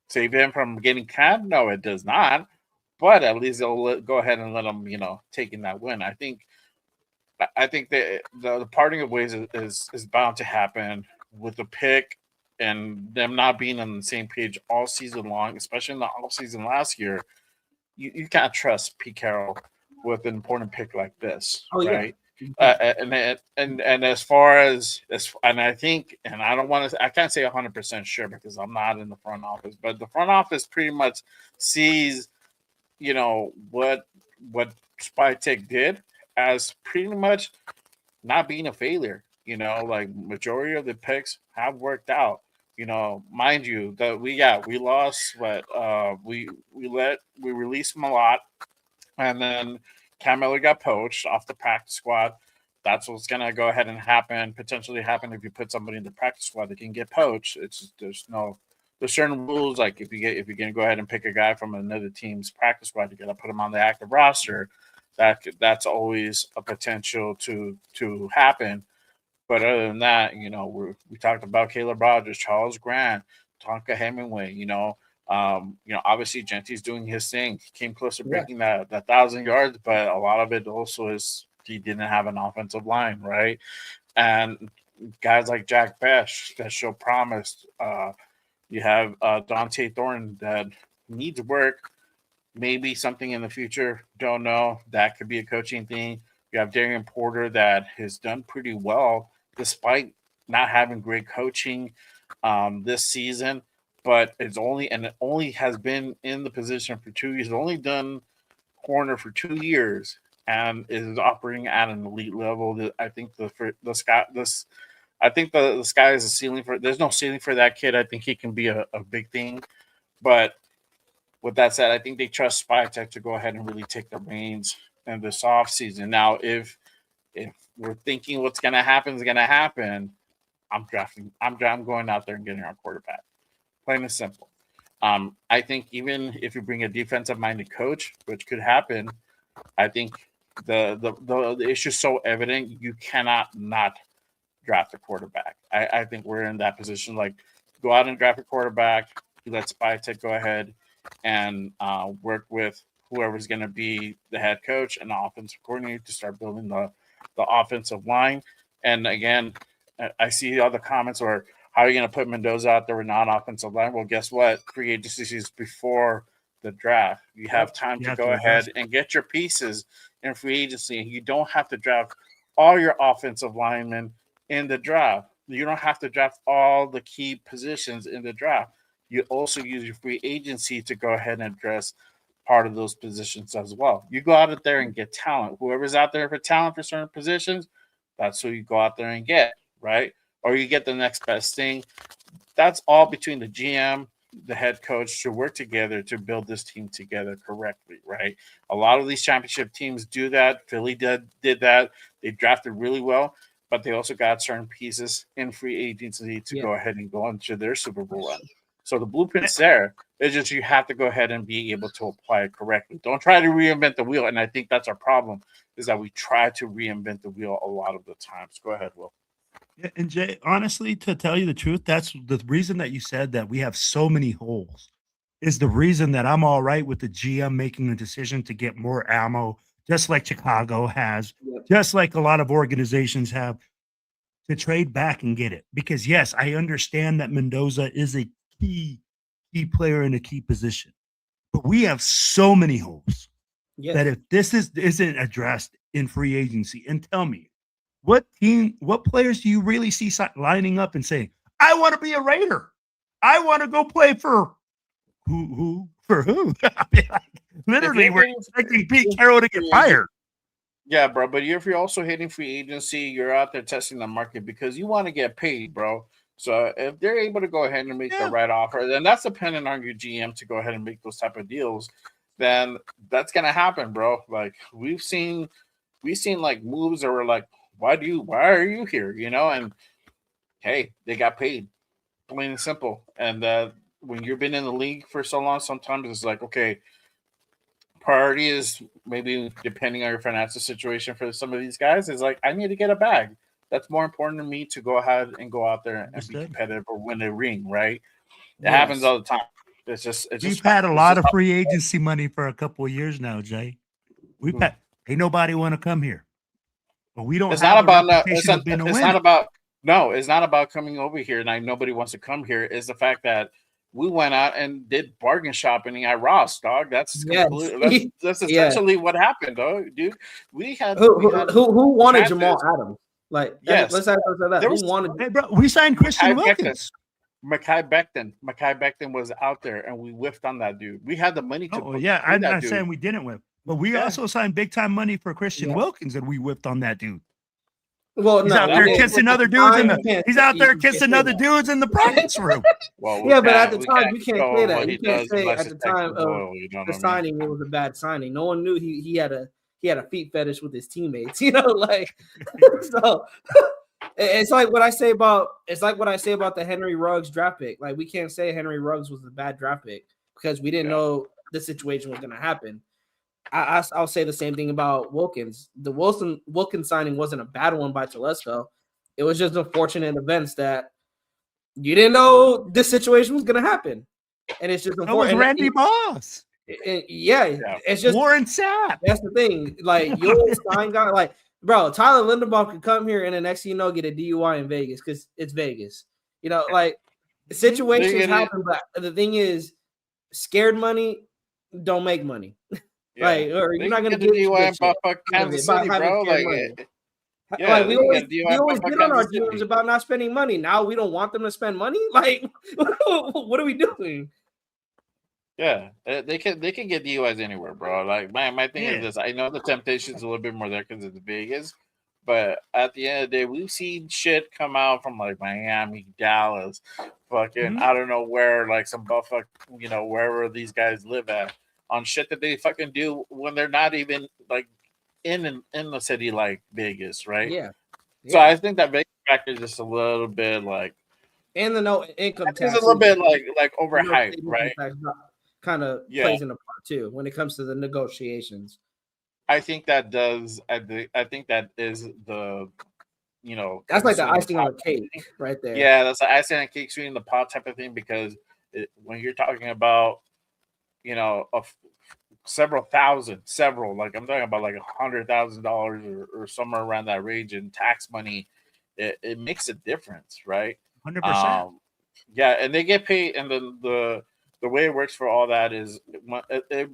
save him from getting canned? No, it does not. But at least they'll go ahead and let him, taking that win. I think the parting of ways is bound to happen with the pick and them not being on the same page all season long, especially in the off season last year. You can't trust Pete Carroll with an important pick like this, right? And as far as and I think, and I can't say 100% sure because I'm not in the front office, but the front office pretty much sees, what Spytek did as pretty much not being a failure. Like majority of the picks have worked out. Mind you, that we lost, but we released him a lot, and then Cam Miller got poached off the practice squad. That's what's gonna go ahead and potentially happen if you put somebody in the practice squad that can get poached. There's certain rules, like if you're gonna go ahead and pick a guy from another team's practice squad, you gotta put him on the active roster. That's always a potential to happen. But other than that, we talked about Caleb Rogers, Charles Grant, Tonka Hemingway. Obviously Genty's doing his thing. He came close to breaking that 1,000 yards, but a lot of it also is he didn't have an offensive line, right? And guys like Jack Besh that show promise. You have Dante Thornton that needs work. Maybe something in the future. Don't know. That could be a coaching thing. You have Darian Porter that has done pretty well despite not having great coaching this season. But it only has been in the position for 2 years. It's only done corner for 2 years and is operating at an elite level. I think the sky is a ceiling for. There's no ceiling for that kid. I think he can be a big thing. But with that said, I think they trust Spytek to go ahead and really take the reins in this offseason. Now, if we're thinking what's going to happen is going to happen, I'm going out there and getting our quarterback. Plain and simple. I think even if you bring a defensive-minded coach, which could happen, I think the issue is so evident you cannot not draft a quarterback. I think we're in that position. Like, go out and draft a quarterback. You let Spytek go ahead and work with whoever's going to be the head coach and the offensive coordinator to start building the offensive line. And again, I see all the comments or how are you going to put Mendoza out there with non-offensive line? Well, guess what? Free agency is before the draft. You have time to go ahead and get your pieces in free agency. You don't have to draft all your offensive linemen in the draft. You don't have to draft all the key positions in the draft. You also use your free agency to go ahead and address part of those positions as well. You go out there and get talent. Whoever's out there for talent for certain positions, that's who you go out there and get, right? Or you get the next best thing. That's all between the GM the head coach to work together to build this team together correctly, right? A lot of these championship teams do that. Philly did that. They drafted really well, but they also got certain pieces in free agency to go ahead and go into their Super Bowl run. So the blueprint's there. It's just you have to go ahead and be able to apply it correctly. Don't try to reinvent the wheel. And I think that's our problem, is that we try to reinvent the wheel a lot of the times. Go ahead, Will. Yeah, and Jay, honestly, to tell you the truth, that's the reason that you said that we have so many holes is the reason that I'm all right with the GM making a decision to get more ammo, just like Chicago has, just like a lot of organizations have, to trade back and get it. Because yes, I understand that Mendoza is a key player in a key position, but we have so many holes that if this isn't addressed in free agency, and tell me, what players do you really see lining up and saying, I want to be a Raider. I want to go play for who? I mean, like, literally, we're expecting Pete Carroll to get fired. Yeah, bro. But if you're also hitting free agency, you're out there testing the market because you want to get paid, bro. So if they're able to go ahead and make the right offer, then that's dependent on your GM to go ahead and make those type of deals. Then that's gonna happen, bro. Like we've seen like moves that were like, why are you here? You know, and hey, they got paid, plain and simple. And when you've been in the league for so long, sometimes it's like, okay, priority is maybe depending on your financial situation for some of these guys is like, I need to get a bag. That's more important to me to go ahead and go out there and be competitive or win a ring, right? It happens all the time. We've had a lot of free agency money for a couple of years now, Jay. Ain't nobody want to come here. But we don't. It's not about it's not about coming over here. And nobody wants to come here. It's the fact that we went out and did bargain shopping at Ross, dog. That's essentially what happened, dog, dude. We had who wanted Jamal Adams? Like, let's ask that. Who wanted? Hey, bro, we signed Christian Wilkins. Mekhi Becton was out there, and we whiffed on that dude. We had the money to. I'm not saying we didn't whiff, but we also signed big time money for Christian Wilkins, and we whiffed on that dude. Well, he's out there kissing other dudes in the practice room. But at the time, you can't say that. You can't say at the time of the signing it was a bad signing. No one knew he had a feet fetish with his teammates. You know, like so. It's like what I say about the Henry Ruggs draft pick. Like we can't say Henry Ruggs was a bad draft pick because we didn't know the situation was going to happen. I'll say the same thing about Wilkins. The Wilkins signing wasn't a bad one by Telesco. It was just unfortunate events that you didn't know this situation was going to happen, and it's just unfortunate. That was Randy Moss. It's just Warren Sapp. That's the thing. Like you'll sign guy like. Bro, Tyler Linderbaum could come here and the next thing you know, get a DUI in Vegas because it's Vegas. You know, like situations happen, but the thing is, scared money don't make money. Like, or you're not gonna get DUI in Kansas City, bro. Like we always get on our teams about not spending money. Now we don't want them to spend money. Like, what are we doing? Yeah, they can get DUIs anywhere, bro. Like my thing is this: I know the temptation's a little bit more there because it's Vegas, but at the end of the day, we've seen shit come out from like Miami, Dallas, fucking I don't know where, like some buffalo, you know, wherever these guys live at, on shit that they fucking do when they're not even like in the city like Vegas, right? Yeah. So I think that Vegas factor is just a little bit like, and the no income tax is a little bit like overhyped, right? Kind of plays in a part too when it comes to the negotiations. I think that does. I think that is the, you know, that's like the icing on the cake right there. Yeah, that's the icing on the cake, sweet in the pot type of thing. Because when you're talking about, you know, several, like I'm talking about like $100,000 or somewhere around that range in tax money, it makes a difference, right? 100%. Yeah, and they get paid, and the way it works for all that is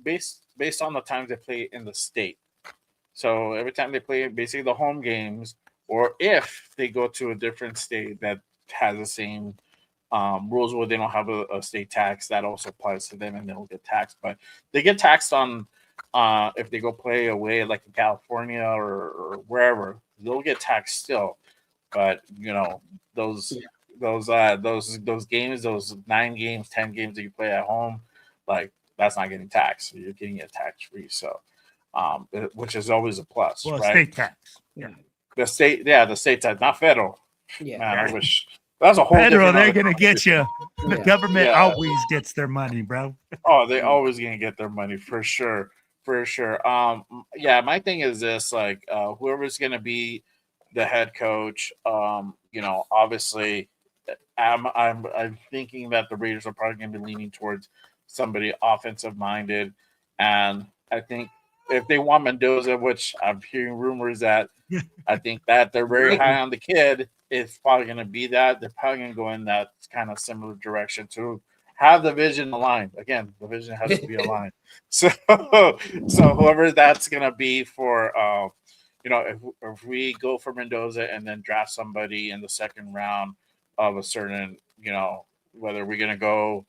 based on the times they play in the state. So every time they play basically the home games, or if they go to a different state that has the same rules where they don't have a state tax, that also applies to them and they'll get taxed. But they get taxed on if they go play away like in California or wherever, they'll get taxed still. But, you know, those those games, those 9 games, 10 games that you play at home, like that's not getting taxed. You're getting it tax free. So, which is always a plus, Well, right? state tax. Yeah. The state tax, not federal. Yeah. Man, I wish that's a whole Federal, they're different going to get you. The Yeah. government Yeah. always gets their money, bro. Oh, they always gonna get their money for sure, for sure. Yeah, my thing is this: like, whoever's gonna be the head coach, obviously, I'm thinking that the Raiders are probably gonna be leaning towards somebody offensive minded, and I think if they want Mendoza, which I'm hearing rumors that I think that they're very high on the kid, it's probably gonna be that they're probably gonna go in that kind of similar direction to have the vision aligned. Again, the vision has to be aligned. So whoever that's gonna be for, if we go for Mendoza and then draft somebody in the second round of a certain, whether we're gonna go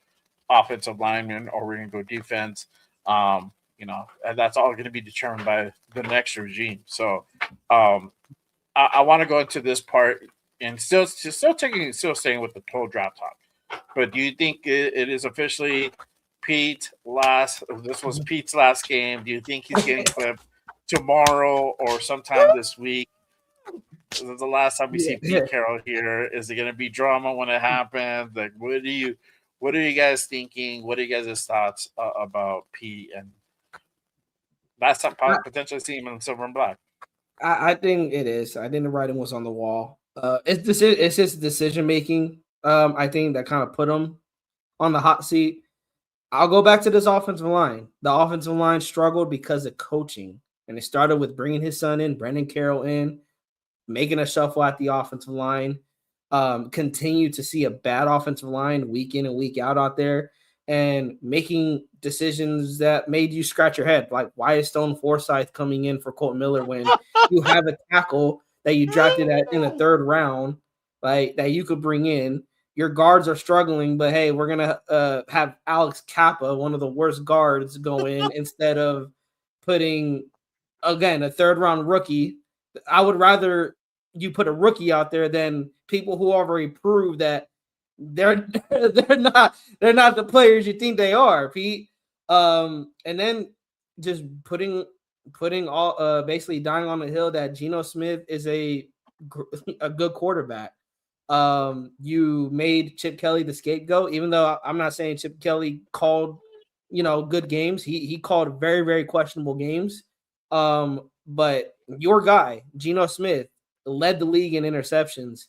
offensive lineman or we're gonna go defense, and that's all going to be determined by the next regime. So, I want to go into this part and still staying with the total draft talk. But do you think it is officially Pete this was Pete's last game? Do you think he's getting clipped tomorrow or sometime this week? This is the last time we see Pete Carroll here. Is it going to be drama when it happens? Like, what are you guys thinking? What are you guys' thoughts about Pete and last time potentially see him in silver and black? I think it is. I think the writing was on the wall. It's his decision making. I think that kind of put him on the hot seat. I'll go back to this offensive line. The offensive line struggled because of coaching, and it started with bringing his son in, Brendan Carroll in, making a shuffle at the offensive line. Continue to see a bad offensive line week in and week out there, and making decisions that made you scratch your head. Like, why is Stone Forsythe coming in for Colt Miller when you have a tackle that you drafted in the 3rd round, like that you could bring in? Your guards are struggling, but hey, we're gonna have Alex Kappa, one of the worst guards, go in instead of putting again a 3rd round rookie. I would rather you put a rookie out there than people who already proved that they're not the players you think they are, Pete. And then just putting all basically dying on the hill that Geno Smith is a good quarterback. You made Chip Kelly the scapegoat, even though I'm not saying Chip Kelly called good games. He called very, very questionable games. But your guy, Geno Smith, led the league in interceptions.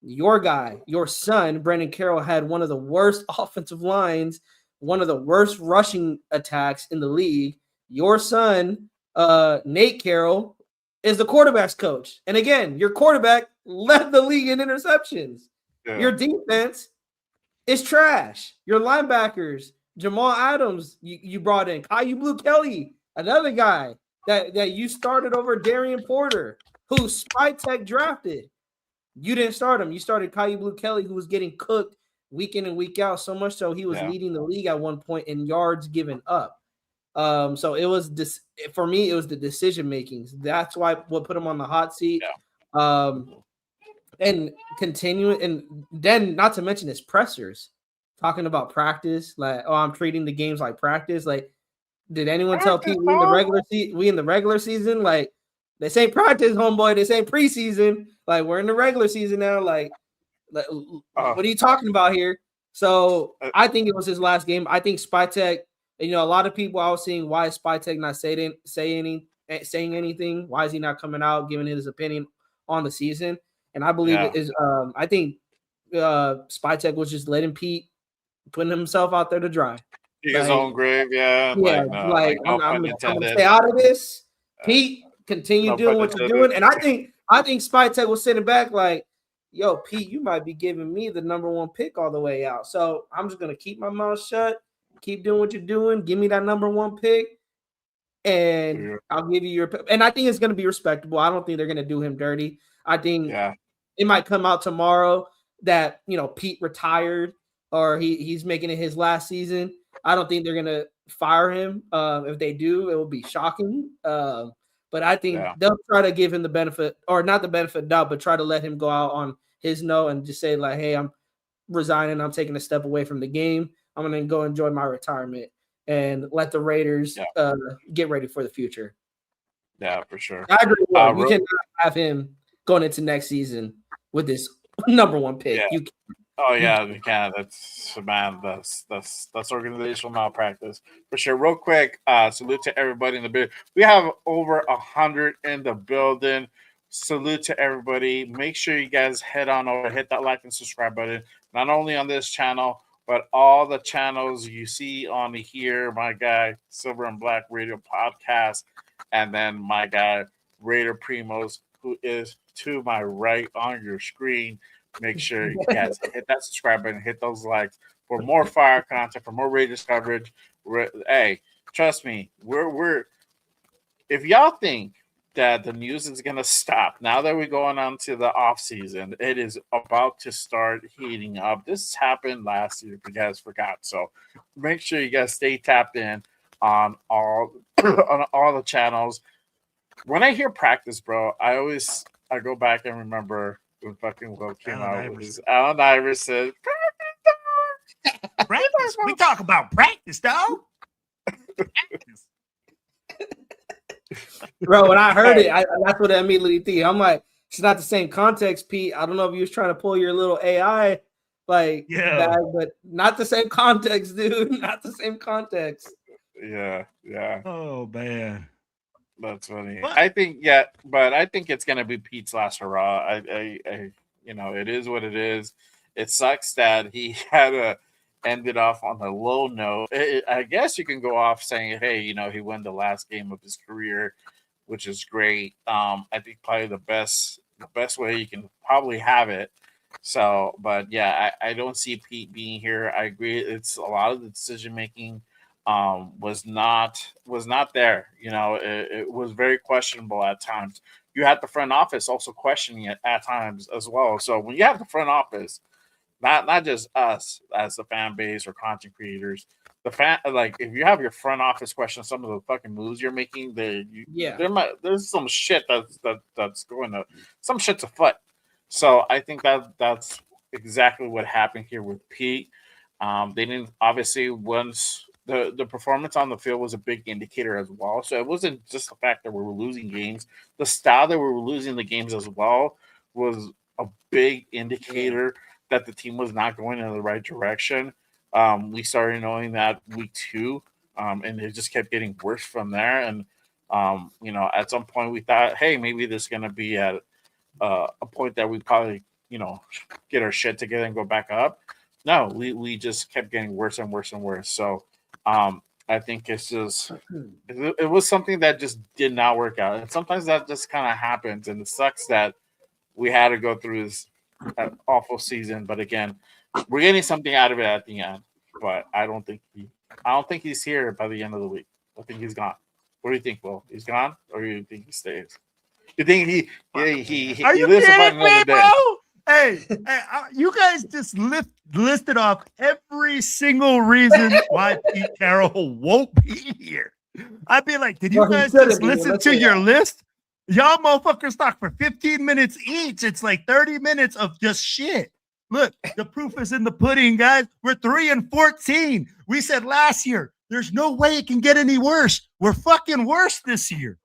Your guy, your son, Brendan Carroll, had one of the worst offensive lines, one of the worst rushing attacks in the league. Your son, Nate Carroll, is the quarterback's coach. And again, your quarterback led the league in interceptions. Yeah. Your defense is trash. Your linebackers, Jamal Adams, you brought in. Caillou Blue Kelly, another guy that you started over Darian Porter, who Spytech drafted. You didn't start him. You started Caillou Blue Kelly, who was getting cooked week in and week out, so much so he was leading the league at one point in yards given up. So it was for me, it was the decision makings. That's why what put him on the hot seat. Yeah. And continuing, and then not to mention his pressers, talking about practice, like, oh, I'm treating the games like practice. Like, did anyone tell Pete we in the regular season? Like, this ain't practice, homeboy. This ain't preseason. Like, we're in the regular season now. Like what are you talking about here? So I think it was his last game. I think Spytech, a lot of people I was seeing, why is Spytech not saying anything? Why is he not coming out giving his opinion on the season? And I believe it is. I think Spytech was just letting Pete putting himself out there to dry. His own grave, yeah. I'm gonna stay out of this. Pete, continue doing what you're doing. And I think Spytech was sitting back like, yo, Pete, you might be giving me the number 1 pick all the way out. So I'm just gonna keep my mouth shut, keep doing what you're doing, give me that number 1 pick, and I'll give you your pick. And I think it's gonna be respectable. I don't think they're gonna do him dirty. I think it might come out tomorrow that Pete retired or he's making it his last season. I don't think they're gonna fire him. If they do, it will be shocking. But But I think they'll try to give him the benefit, or not the benefit of doubt, but try to let him go out on his note and just say, like, hey, I'm resigning. I'm taking a step away from the game. I'm going to go enjoy my retirement and let the Raiders get ready for the future. Yeah, for sure. I agree. We cannot have him going into next season with this number one pick. Yeah. We can. That's organizational malpractice for sure. Real quick, salute to everybody in the building. We have over 100 in the building. Salute to everybody. Make sure you guys head on over, hit that like and subscribe button. Not only on this channel, but all the channels you see on here. My guy, Silver and Black Radio Podcast, and then my guy, Raider Primos, who is to my right on your screen. Make sure you guys hit that subscribe button, hit those likes for more fire content, for more Raiders coverage. Hey, trust me, we're if y'all think that the news is gonna stop now that we're going on to the off season, it is about to start heating up. This happened last year, if you guys forgot. So make sure you guys stay tapped in on all on all the channels. When I hear practice, bro, I go back and remember when fucking Will came out with Allen Iverson. Practice. We talk about practice, dog. Practice. Bro, when I heard it, that's what I immediately think. I'm like, it's not the same context, Pete. I don't know if you was trying to pull your little AI bag, but not the same context, dude. Not the same context. Yeah. Oh man. That's funny. What? I think, but I think it's gonna be Pete's last hurrah. I it is what it is. It sucks that he had to end it off on a low note. I guess you can go off saying, hey, he won the last game of his career, which is great. I think probably the best way you can probably have it. So, but yeah, I don't see Pete being here. I agree. It's a lot of the decision making was not there. It was very questionable at times. You had the front office also questioning it at times as well. So when you have the front office, not just us as the fan base or content creators, if you have your front office question some of the fucking moves you're making, there's some shit that's going to some shit's afoot. So I think that's exactly what happened here with Pete. They didn't obviously once. The performance on the field was a big indicator as well. So it wasn't just the fact that we were losing games. The style that we were losing the games as well was a big indicator that the team was not going in the right direction. We started knowing that week 2, and it just kept getting worse from there. And, at some point we thought, hey, maybe this is going to be at a point that we probably, get our shit together and go back up. No, we just kept getting worse and worse and worse. So, I think it's just it was something that just did not work out, and sometimes that just kind of happens, and it sucks that we had to go through this awful season. But again, we're getting something out of it at the end. But I don't think he's here by the end of the week. I think he's gone. What do you think, Will? He's gone, or do you think he stays? You think he lives about another day? Bro? Hey, you guys just listed off every single reason why Pete Carroll won't be here. I'd be like, did you guys just listen to your list? Y'all motherfuckers talk for 15 minutes each. It's like 30 minutes of just shit. Look, the proof is in the pudding, guys. We're 3-14. We said last year, there's no way it can get any worse. We're fucking worse this year.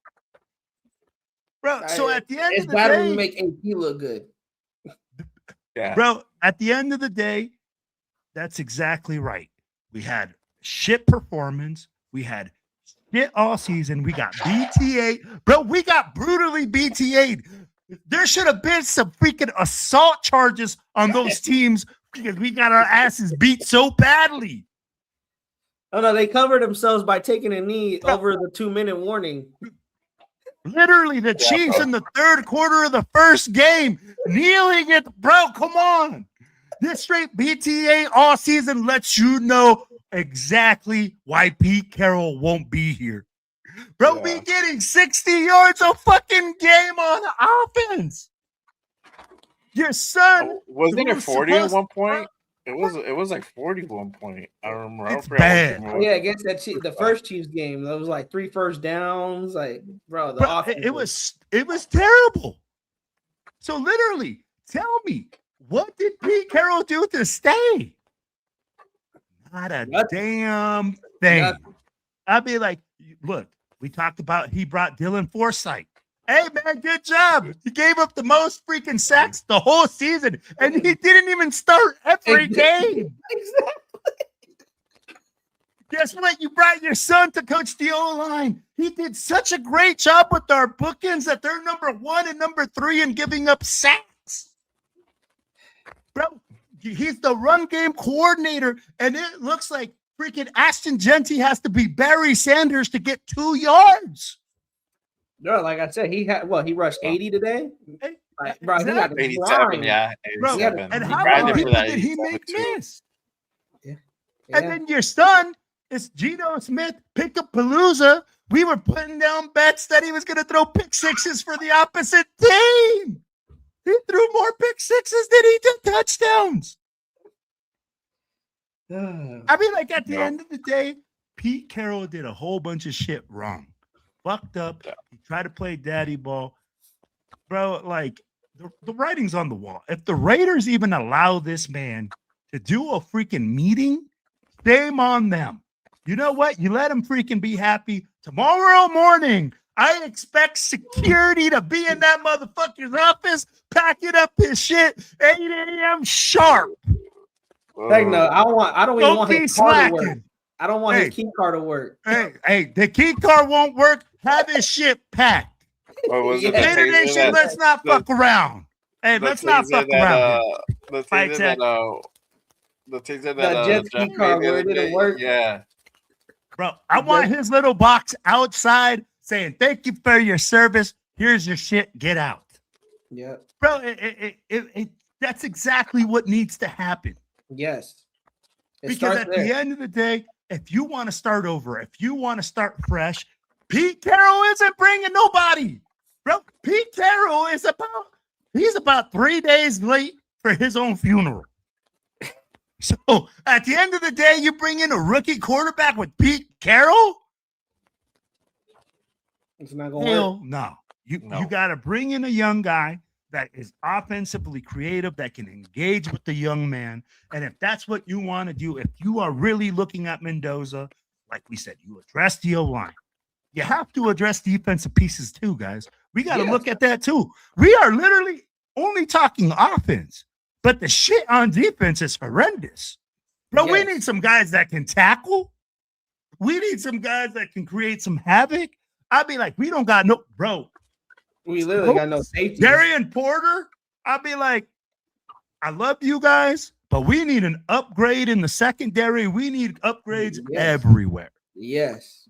Bro, so at the end of the day, it's better to make AP look good. Yeah. Bro, at the end of the day, that's exactly right. We had shit performance. We had shit all season. We got BTA. Bro, we got brutally BTA'd. There should have been some freaking assault charges on those teams because we got our asses beat so badly. Oh, no, they covered themselves by taking a knee over the 2-minute warning. Literally, the Chiefs in the third quarter of the first game, kneeling it. Bro, come on. This straight BTA all season lets you know exactly why Pete Carroll won't be here. Bro, we getting 60 yards a fucking game on offense. Your son wasn't it 40 at one point? It was like 41 point. I remember. It's bad. Yeah, against the first Chiefs game, there was like 3 first downs. Like, bro, the offense. It was terrible. So literally, tell me, what did Pete Carroll do to stay? Not a damn thing. Nothing. I'd be like, look, we talked about he brought Dylan Forsythe. Hey, man, good job. He gave up the most freaking sacks the whole season, and he didn't even start every game. Exactly. Guess what? You brought your son to coach the O-line. He did such a great job with our bookends that they're number 1 and number 3 in giving up sacks. Bro, he's the run game coordinator, and it looks like freaking Ashton Genty has to be Barry Sanders to get 2 yards. No, like I said, he rushed 80 today. Like, bro, Exactly. he got 87, yeah. 87. Bro, and He how grinded many for people that did he 87 make too. miss? Yeah. And then your son is Geno Smith, pick up Palooza. We were putting down bets that he was going to throw pick sixes for the opposite team. He threw more pick sixes than he did touchdowns. I mean, like at the end of the day, Pete Carroll did a whole bunch of shit wrong. Fucked up. He tried to play daddy ball. Bro, like the writing's on the wall. If the Raiders even allow this man to do a freaking meeting, shame on them. You know what? You let him freaking be happy. Tomorrow morning, I expect security to be in that motherfucker's office, packing up his shit, 8 a.m. sharp. Heck no, I don't even want his car to work. slacking. I don't want his key car to work. Hey, the key car won't work. Have his shit packed. What was it? Yeah. Raider Nation, let's not fuck around. Hey, let's not fuck around. The taser The jet ski car where it didn't work. Yeah. Bro, I want his little box outside saying, thank you for your service. Here's your shit. Get out. Yeah. Bro, that's exactly what needs to happen. Yes. Because at the end of the day, if you want to start over, if you want to start fresh, Pete Carroll isn't bringing nobody. Bro, Pete Carroll is he's about 3 days late for his own funeral. So at the end of the day, you bring in a rookie quarterback with Pete Carroll? It's not going to work. No. You got to bring in a young guy that is offensively creative, that can engage with the young man. And if that's what you want to do, if you are really looking at Mendoza, like we said, you address the O-line. You have to address defensive pieces too, guys. We got to look at that too. We are literally only talking offense, but the shit on defense is horrendous. Bro, we need some guys that can tackle. We need some guys that can create some havoc. I'd be like, we don't got no, bro. We literally got no safety. Darian Porter, I'd be like, I love you guys, but we need an upgrade in the secondary. We need upgrades everywhere. Yes.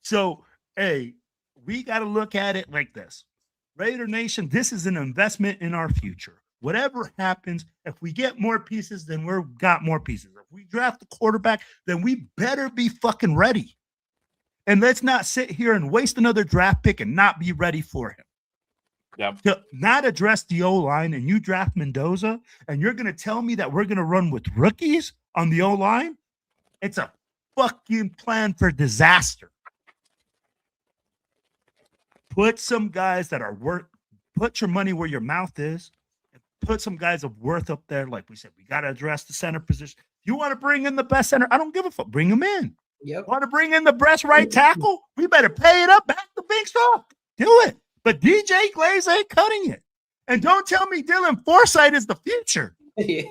So, hey, we got to look at it like this. Raider Nation, this is an investment in our future. Whatever happens, if we get more pieces, then we've got more pieces. If we draft the quarterback, then we better be fucking ready. And let's not sit here and waste another draft pick and not be ready for him. Yep. To not address the O-line and you draft Mendoza and you're going to tell me that we're going to run with rookies on the O-line? It's a fucking plan for disaster. Put some guys that are worth, put your money where your mouth is, and put some guys of worth up there. Like we said, we got to address the center position. You want to bring in the best center? I don't give a fuck. Bring him in. Yep. Want to bring in the best right tackle? We better pay it up, back the big stuff. Do it. But DJ Glaze ain't cutting it. And don't tell me Dylan Forsythe is the future. Yeah.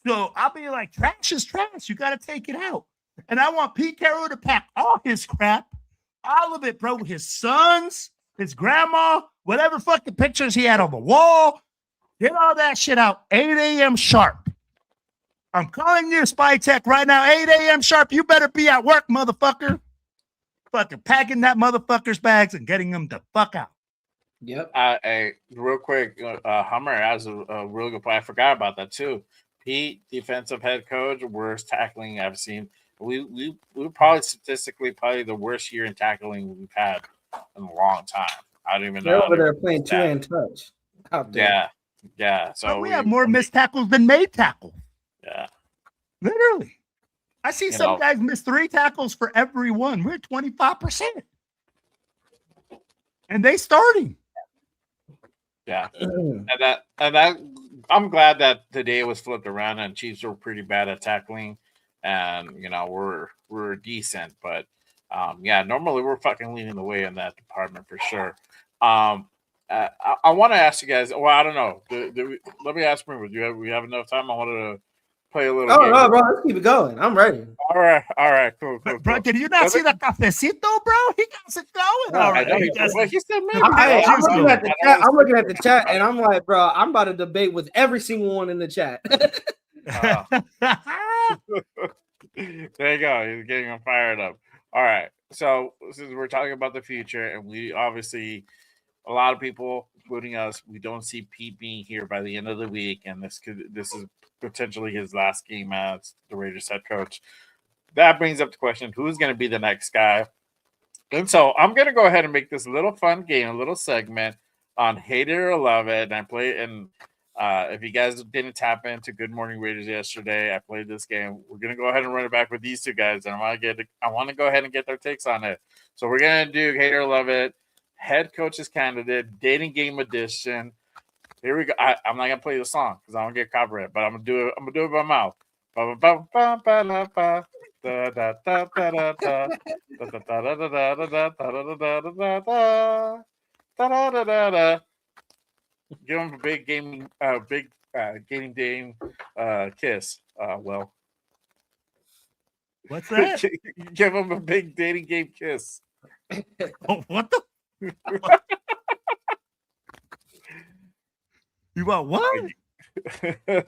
So I'll be like, trash is trash. You got to take it out. And I want Pete Carroll to pack all his crap, all of it, bro. His sons, his grandma, whatever fucking pictures he had on the wall. Get all that shit out. 8 a.m. sharp. I'm calling you Spy Tech right now. 8 a.m. sharp. You better be at work, motherfucker. Fucking packing that motherfucker's bags and getting them the fuck out. Yep. Hey, real quick, Hummer has a real good point. I forgot about that too. Pete, defensive head coach, worst tackling I've seen. We probably statistically the worst year in tackling we've had in a long time. I don't even know. They're over there playing two-hand touch out there. Yeah. Yeah. So But we have more missed tackles than made tackles. Yeah. Literally. I see You some know. guys miss 3 tackles for every one. We're 25%. And they starting. Yeah. and that I'm glad that today was flipped around and Chiefs were pretty bad at tackling. And we're decent, but yeah, normally we're fucking leading the way in that department for sure. I want to ask you guys. Well, I don't know. Let me ask Greenwood. We have enough time? I wanted to play a little. Oh game. no, bro, let's keep it going. I'm ready. All right, cool. Bro, can you not see the cafecito, bro? He got it going. All right. He said, maybe. I'm looking at the chat. I'm looking at the chat, and I'm like, bro, I'm about to debate with every single one in the chat. There you go. He's getting him fired up. All right. So since we're talking about the future, and we obviously, a lot of people, including us, we don't see Pete being here by the end of the week, and this is potentially his last game as the Raiders head coach. That brings up the question: who's going to be the next guy? And so I'm going to go ahead and make this a little fun game, a little segment on hate it or love it. And I play, and if you guys didn't tap into Good Morning Raiders yesterday, I played this game. We're going to go ahead and run it back with these two guys, and I want to go ahead and get their takes on it. So we're going to do hate it or love it, head coach's candidate, dating game edition. Here we go. I'm not gonna play the song because I don't get copyright, but I'm gonna do it by mouth. Give him a big gaming, dating game kiss. Well, What's that? Give him a big dating game kiss. Oh, what the? You want what?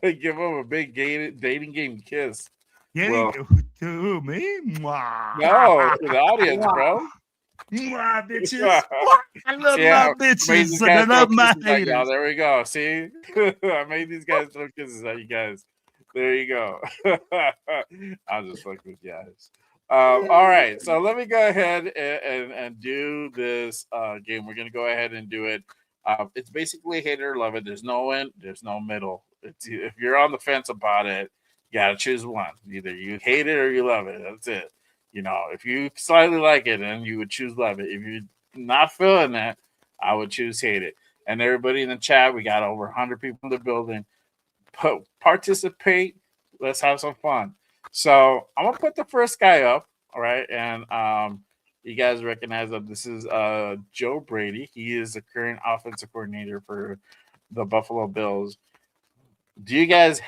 Give him a big dating game kiss. Yeah, Well, to me? Mwah. No, to the audience, bro. Mwah, bitches. I love my bitches and I love my haters. There we go. See? I made these guys throw kisses at you guys. There you go. I'll just fuck with you guys. All right. So let me go ahead and do this game. We're going to go ahead and do it. It's basically hate it or love it. There's no end. There's no middle. If you're on the fence about it, you got to choose one. Either you hate it or you love it. That's it. If you slightly like it, then you would choose love it. If you're not feeling that, I would choose hate it. And everybody in the chat, we got over 100 people in the building. Participate. Let's have some fun. So I'm going to put the first guy up. All right. And you guys recognize that this is Joe Brady. He is the current offensive coordinator for the Buffalo Bills. Would you guys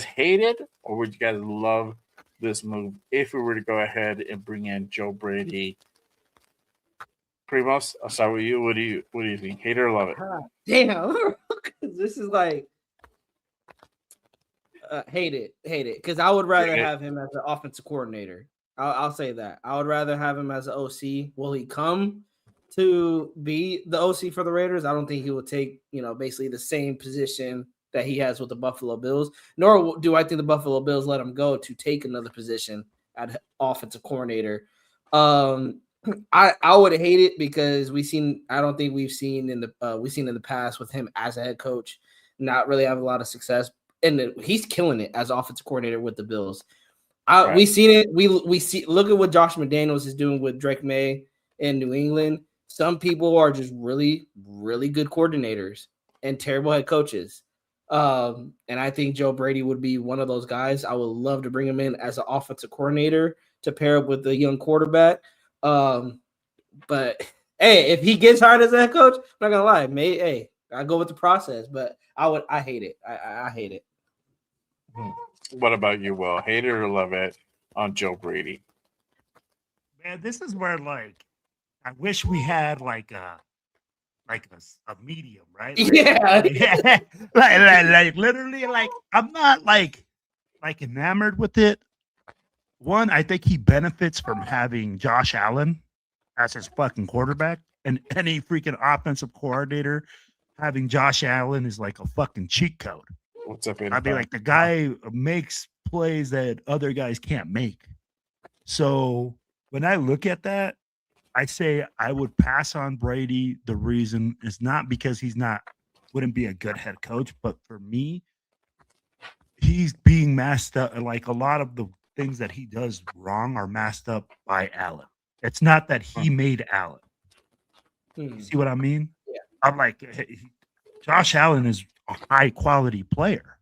hate it, or would you guys love this move if we were to go ahead and bring in Joe Brady? Primos, I'll start with you. What do you think? Hate it or love it? Damn, this is like hate it. Because I would rather have him as an offensive coordinator. I'll say that. I would rather have him as an OC. Will he come to be the OC for the Raiders? I don't think he will take, basically the same position that he has with the Buffalo Bills. Nor do I think the Buffalo Bills let him go to take another position at offensive coordinator. I would hate it because I don't think we've seen in the past with him as a head coach not really have a lot of success, and he's killing it as offensive coordinator with the Bills. Right. We've seen it. We see. Look at what Josh McDaniels is doing with Drake May in New England. Some people are just really, really good coordinators and terrible head coaches. And I think Joe Brady would be one of those guys. I would love to bring him in as an offensive coordinator to pair up with the young quarterback. But hey, if he gets hired as a head coach, I'm not gonna lie. I go with the process, but I hate it. I hate it. What about you, Will? Hate it or love it on Joe Brady? Man, this is where I wish we had a medium, right? Yeah. like literally, I'm not enamored with it. One, I think he benefits from having Josh Allen as his fucking quarterback, and any freaking offensive coordinator having Josh Allen is like a fucking cheat code. What's up? I mean, the guy makes plays that other guys can't make. So when I look at that, I say I would pass on Brady. The reason is not because he's not wouldn't be a good head coach. But for me, he's being masked up. Like a lot of the things that he does wrong are masked up by Allen. It's not that he made Allen. You see what I mean? Yeah. I'm like, Josh Allen is a high quality player.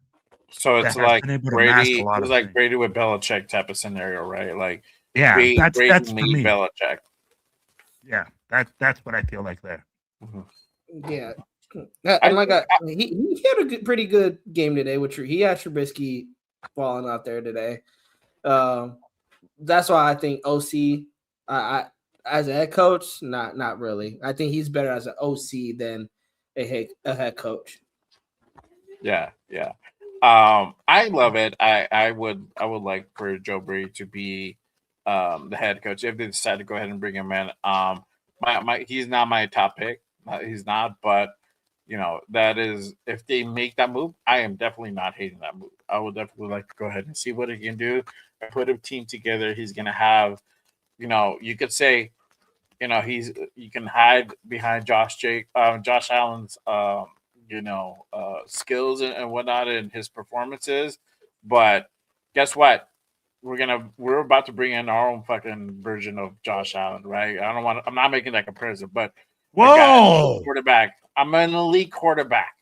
So that it's has like been able to mask a Brady. lot It's of like things. Brady with Belichick type of scenario, right? Like Yeah, Brady that's for made me. Belichick. Yeah, that's what I feel like there. Yeah. And like he had a pretty good game today. Which he had Trubisky falling out there today. That's why I think OC. I as a head coach, not really. I think he's better as an OC than a head coach. Yeah. I love it. I would like for Joe Brady to be the head coach if they decide to go ahead and bring him in. My he's not my top pick. He's not, but that is if they make that move, I am definitely not hating that move. I would definitely like to go ahead and see what he can do and put a team together. He's gonna have, you could say, you can hide behind Josh Allen's skills and whatnot and his performances, but guess what? We're about to bring in our own fucking version of Josh Allen, right? I'm not making that comparison, but Whoa! quarterback. I'm an elite quarterback.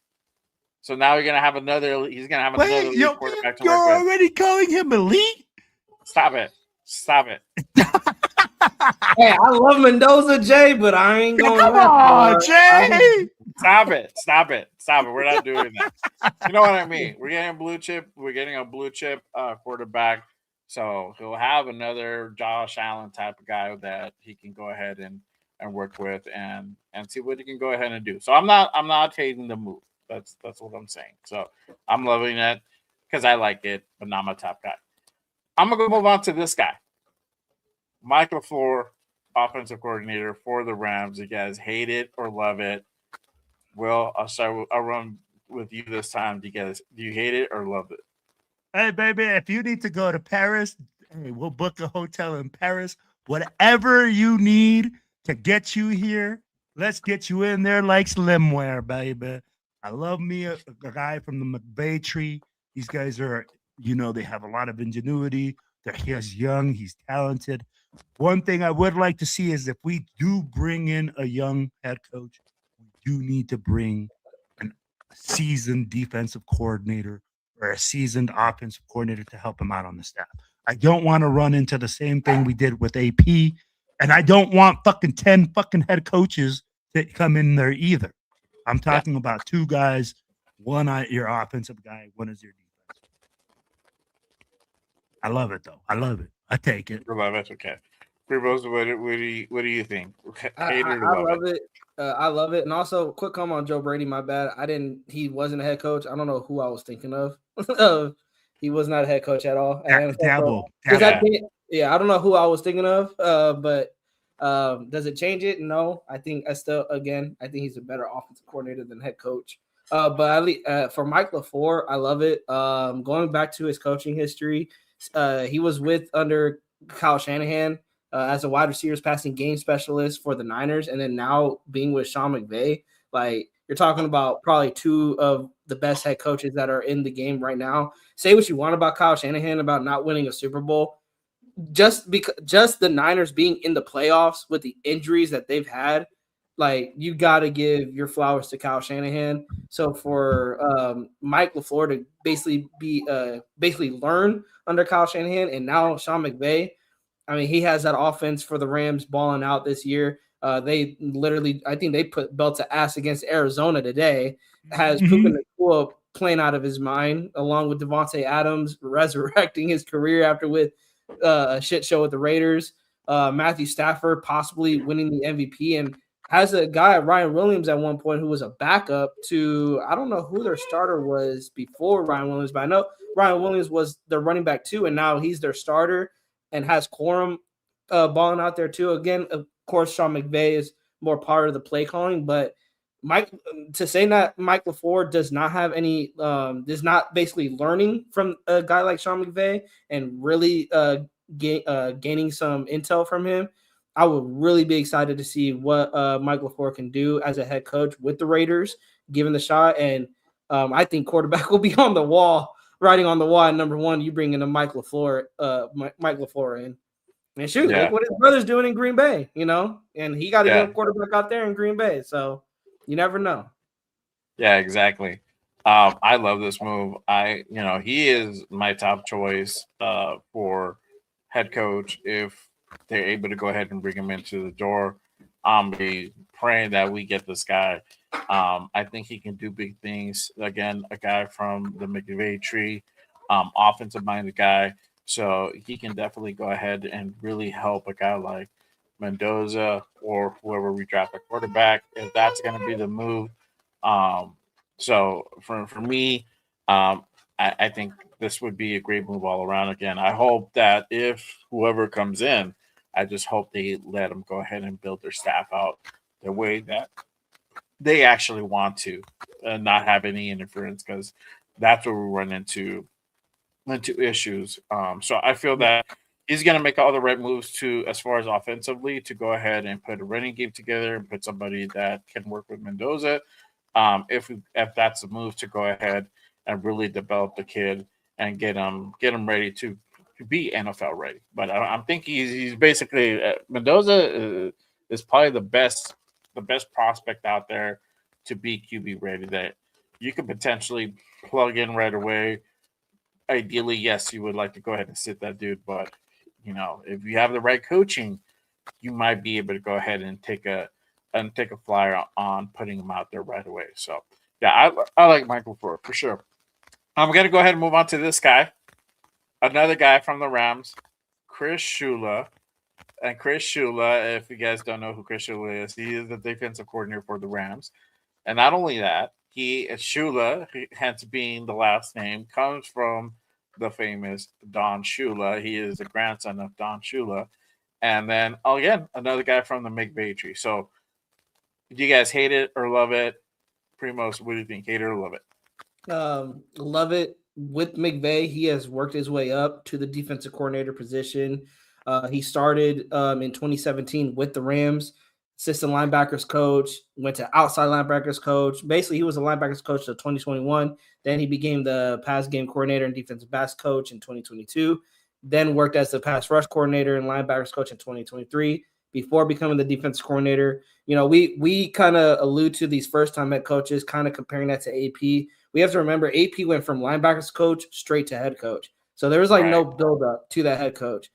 So now he's gonna have another elite quarterback to You're work with. already calling him elite? Stop it. Hey, I love Mendoza, Jay, but I ain't going. Come on, Jay. Stop it. We're not doing that. You know what I mean? We're getting a blue chip quarterback. So he'll have another Josh Allen type of guy that he can go ahead and work with and see what he can go ahead and do. So I'm not hating the move. That's what I'm saying. So I'm loving it because I like it, but not my top guy. I'm gonna move on to this guy. Mike LaFleur, offensive coordinator for the Rams. You guys hate it or love it. Well, I'll run with you this time. Do you hate it or love it? Hey, baby, if you need to go to Paris, hey, we'll book a hotel in Paris. Whatever you need to get you here, let's get you in there like slimwear, baby. I love me a guy from the McVay tree. These guys are, they have a lot of ingenuity. He's young, he's talented. One thing I would like to see is if we do bring in a young head coach, we do need to bring a seasoned defensive coordinator or a seasoned offensive coordinator to help him out on the staff. I don't want to run into the same thing we did with AP, and I don't want 10 head coaches to come in there either. I'm talking about two guys, one your offensive guy, one is your defense. I love it though. I love it. I take it. I love it. Okay. Rose, what do you think? I love it. I love it. And also, quick comment on Joe Brady. My bad. He wasn't a head coach. I don't know who I was thinking of. He was not a head coach at all. Dabble. I don't know who I was thinking of. But does it change it? No. I think he's a better offensive coordinator than head coach. But for Mike LaFleur, I love it. Going back to his coaching history, he was under Kyle Shanahan as a wide receivers passing game specialist for the Niners, and then now being with Sean McVay. Like, you're talking about probably two of the best head coaches that are in the game right now. Say what you want about Kyle Shanahan about not winning a Super Bowl. Just the Niners being in the playoffs with the injuries that they've had, like, you got to give your flowers to Kyle Shanahan. So for Mike LaFleur to basically learn under Kyle Shanahan and now Sean McVay, I mean, he has that offense for the Rams balling out this year. They literally, I think they put belt to ass against Arizona today. Has Puka Nacua playing out of his mind, along with Devontae Adams resurrecting his career after with a shit show with the Raiders. Matthew Stafford possibly winning the MVP, and has a guy, Ryan Williams, at one point who was a backup to, I don't know who their starter was before Ryan Williams, but I know Ryan Williams was their running back too, and now he's their starter and has Corum balling out there too. Again, of course, Sean McVay is more part of the play calling, but to say that Mike LaFleur does not have any, is not basically learning from a guy like Sean McVay and really gaining some intel from him, I would really be excited to see what Mike LaFleur can do as a head coach with the Raiders given the shot. And I think quarterback will be on the wall, writing on the wall. And number one, you bring in a Mike LaFleur in. And shoot, look what his brother's doing in Green Bay, and he got a young quarterback out there in Green Bay. So you never know. Yeah, exactly. I love this move. He is my top choice for head coach if they're able to go ahead and bring him into the door. I'm be praying that we get this guy. I think he can do big things. Again, a guy from the McVay tree, offensive-minded guy. So he can definitely go ahead and really help a guy like Mendoza or whoever we draft a quarterback, if that's going to be the move. So for me, I think this would be a great move all around. Again, I hope that if whoever comes in, I just hope they let them go ahead and build their staff out the way that they actually want to and not have any interference, because that's where we run into issues. So I feel that he's going to make all the right moves as far as offensively, to go ahead and put a running game together and put somebody that can work with Mendoza. If that's the move, to go ahead and really develop the kid and get him ready to be NFL ready. But I'm thinking he's basically Mendoza is probably the best prospect out there to be QB ready that you could potentially plug in right away. Ideally, yes, you would like to go ahead and sit that dude, but if you have the right coaching, you might be able to go ahead and take a flyer on putting him out there right away. So yeah, I like Michael for sure. I'm gonna go ahead and move on to this guy, another guy from the Rams, Chris Shula. And Chris Shula, if you guys don't know who Chris Shula is, he is the defensive coordinator for the Rams. And not only that, Shula, hence being the last name, comes from the famous Don Shula. He is the grandson of Don Shula. And then, again, another guy from the McVay tree. So, do you guys hate it or love it? Primos, what do you think? Hate it or love it? Love it. With McVay, he has worked his way up to the defensive coordinator position. He started in 2017 with the Rams, assistant linebackers coach, went to outside linebackers coach. Basically, he was a linebackers coach until 2021. Then he became the pass game coordinator and defensive backs coach in 2022. Then worked as the pass rush coordinator and linebackers coach in 2023 before becoming the defensive coordinator. We kind of allude to these first-time head coaches, kind of comparing that to AP. We have to remember AP went from linebackers coach straight to head coach. So there was no build-up to that head coach.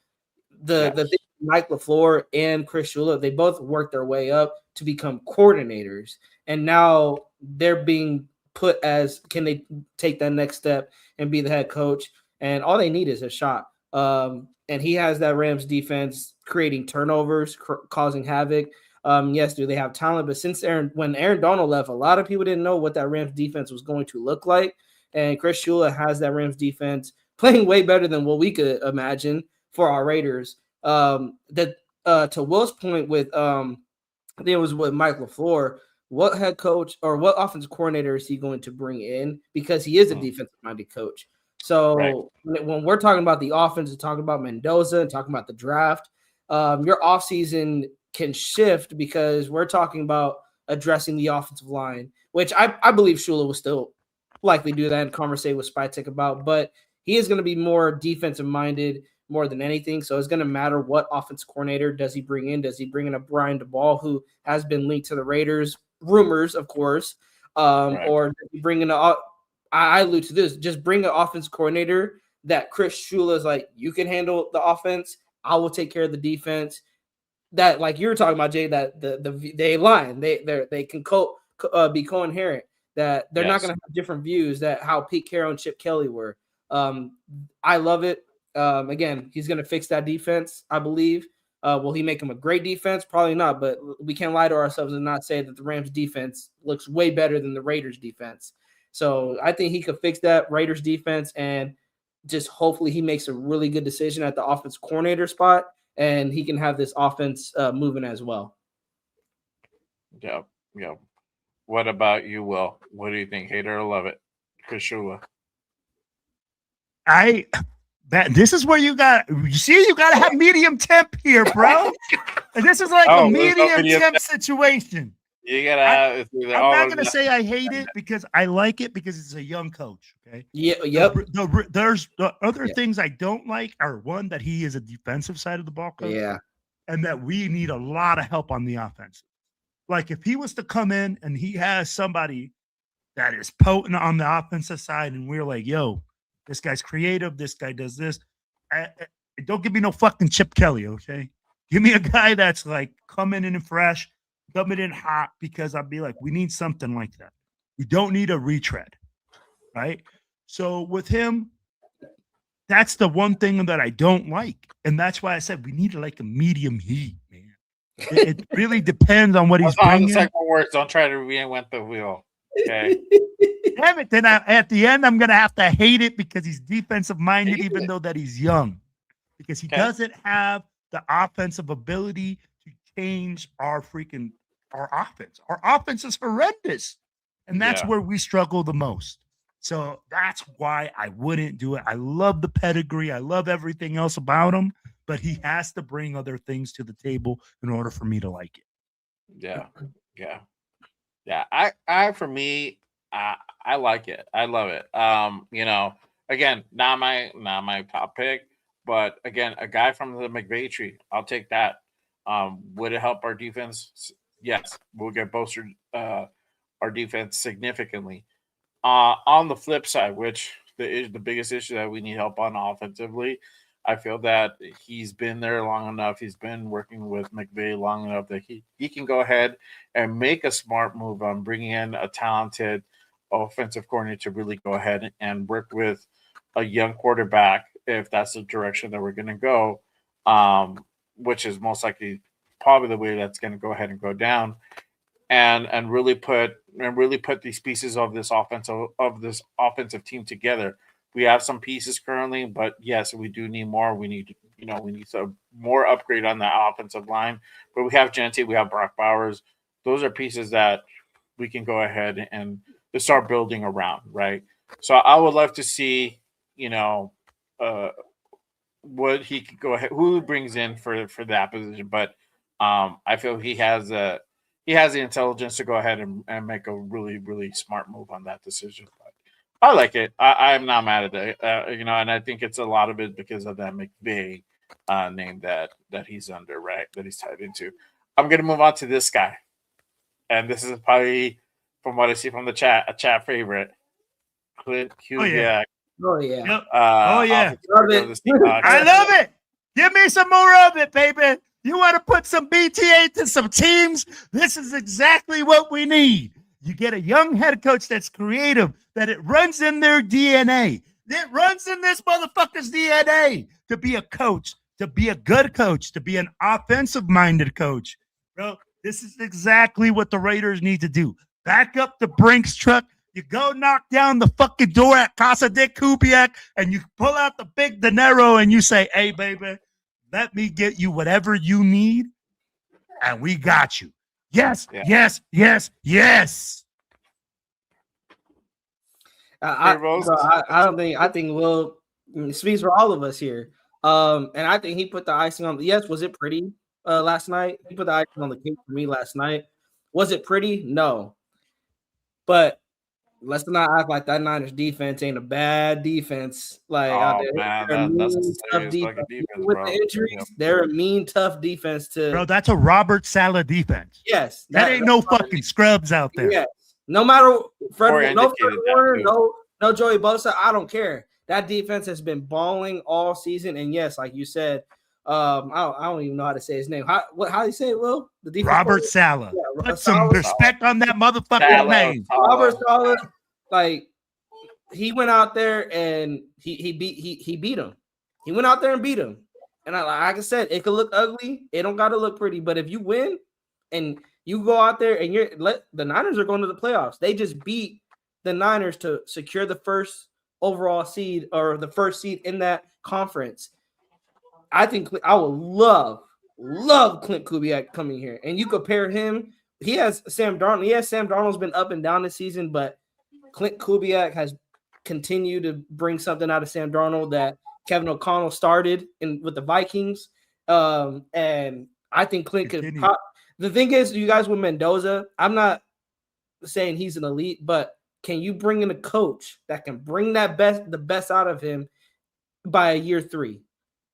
The thing, Mike LaFleur and Chris Shula, they both worked their way up to become coordinators, and now they're being put as, can they take that next step and be the head coach? And all they need is a shot. And he has that Rams defense creating turnovers, causing havoc. Yes, do they have talent? But since when Aaron Donald left, a lot of people didn't know what that Rams defense was going to look like. And Chris Shula has that Rams defense playing way better than what we could imagine for our Raiders. To Will's point with I think it was with Mike LaFleur, what head coach or what offensive coordinator is he going to bring in? Because he is a defensive-minded coach. So when we're talking about the offense and talking about Mendoza and talking about the draft, your offseason can shift because we're talking about addressing the offensive line, which I believe Shula will still likely do that and conversate with Spytek about, but he is going to be more defensive-minded more than anything. So it's going to matter what offensive coordinator does he bring in. Does he bring in a Brian DeBall, who has been linked to the Raiders, rumors, of course, or does he bring in I allude to this, just bring an offensive coordinator that Chris Shula is like, you can handle the offense, I will take care of the defense. That, like you were talking about, Jay, that they line, they can be co-inherent, that they're not going to have different views, that how Pete Carroll and Chip Kelly were. I love it. Again, he's going to fix that defense, I believe. Will he make him a great defense? Probably not, but we can't lie to ourselves and not say that the Rams defense looks way better than the Raiders defense. So I think he could fix that Raiders defense, and just hopefully he makes a really good decision at the offense coordinator spot, and he can have this offense moving as well. Yeah. What about you, Will? What do you think? Hate it or love it? Chris Shula. This is where you got to have medium temp here, bro. This is like a medium temp situation. You gotta. It's either I'm all not or going to say I hate it because I like it because it's a young coach. Okay. Yeah, yep. There's the other Yeah. things I don't like are one, that he is a defensive side of the ball coach. Yeah. And that we need a lot of help on the offense. Like if he was to come in and he has somebody that is potent on the offensive side, and we're like, yo, this guy's creative, this guy does this. Don't give me no fucking Chip Kelly, okay? Give me a guy that's like coming in fresh, coming in hot, because I'll be like, we need something like that. We don't need a retread, right? So with him, that's the one thing that I don't like. And that's why I said we need like a medium heat, man. It really depends on what he's That's how the bringing. second works. Don't try to reinvent the wheel. Okay. Damn it. Then at the end, I'm going to have to hate it because he's defensive minded, even though that he's young. Because he doesn't have the offensive ability to change our offense. Our offense is horrendous. And that's where we struggle the most. So that's why I wouldn't do it. I love the pedigree. I love everything else about him, but he has to bring other things to the table in order for me to like it. Yeah. For me, I like it. I love it. Again, not my top pick, but again, a guy from the McVay tree. I'll take that. Would it help our defense? Yes, we'll get bolstered our defense significantly. On the flip side, which the biggest issue that we need help on offensively, I feel that he's been there long enough. He's been working with McVay long enough that he can go ahead and make a smart move on bringing in a talented offensive coordinator to really go ahead and work with a young quarterback if that's the direction that we're going to go, which is most likely probably the way that's going to go ahead and go down, and really put these pieces of this offensive team together. We have some pieces currently, but yes, we do need more. We need some more upgrade on that offensive line. But we have Gentry, we have Brock Bowers. Those are pieces that we can go ahead and just start building around, right? So I would love to see, what he could go ahead, who he brings in for that position. But I feel he has the intelligence to go ahead and make a really, really smart move on that decision. But I like it. I'm not mad at it. And I think it's a lot of it because of that McVay name that he's under, right? That he's tied into. I'm gonna move on to this guy, and this is probably, from what I see from the chat, a chat favorite, Clint Kubiak. Oh yeah. Yep. Love it. I love it. Give me some more of it, baby. You want to put some BTA to some teams? This is exactly what we need. You get a young head coach that's creative, that it runs in their DNA. It runs in this motherfucker's DNA to be a coach, to be a good coach, to be an offensive-minded coach. Bro, this is exactly what the Raiders need to do. Back up the Brinks truck. You go knock down the fucking door at Casa de Kubiak, and you pull out the big dinero, and you say, hey, baby, let me get you whatever you need, and we got you. Yes, yes. I think Will speaks for all of us here. And I think he put the icing on. Yes, was it pretty last night? He put the icing on the cake for me last night. Was it pretty? No. But let's not act like that Niners defense ain't a bad defense. Like, that's a tough defense. With the injuries, they're a mean, tough defense to. Bro, that's a Robert Saleh defense. Yes, that ain't no fucking scrubs out there. Yes, no matter Fred Warner, no Joey Bosa, I don't care. That defense has been balling all season, and yes, like you said, I don't even know how to say his name. How do you say it, Will? The defense Robert Saleh. Yeah, put some respect on that motherfucking name. Robert Saleh, like, he went out there and he beat him. He went out there and beat him. And like I said, it could look ugly. It don't got to look pretty. But if you win and you go out there and the Niners are going to the playoffs. They just beat the Niners to secure the first overall seed or the first seed in that conference. I think I would love Clint Kubiak coming here. And you compare him. He has Sam Darnold. Yes, Sam Darnold's been up and down this season, but Clint Kubiak has continued to bring something out of Sam Darnold that Kevin O'Connell started with the Vikings. And I think Clint could the thing is, you guys with Mendoza, I'm not saying he's an elite, but can you bring in a coach that can bring the best out of him by year 3?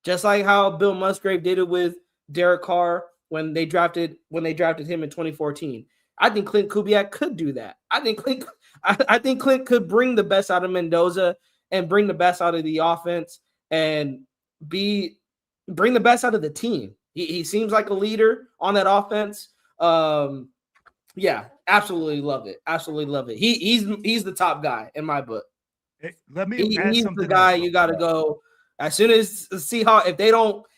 Just like how Bill Musgrave did it with Derek Carr when they drafted him in 2014. I think Clint Kubiak could do that. I think Clint could bring the best out of Mendoza and bring the best out of the offense and bring the best out of the team. He seems like a leader on that offense. Yeah, absolutely love it. Absolutely love it. He's the top guy in my book. Let me add He's something the guy else. you got to go as soon as Seahawks.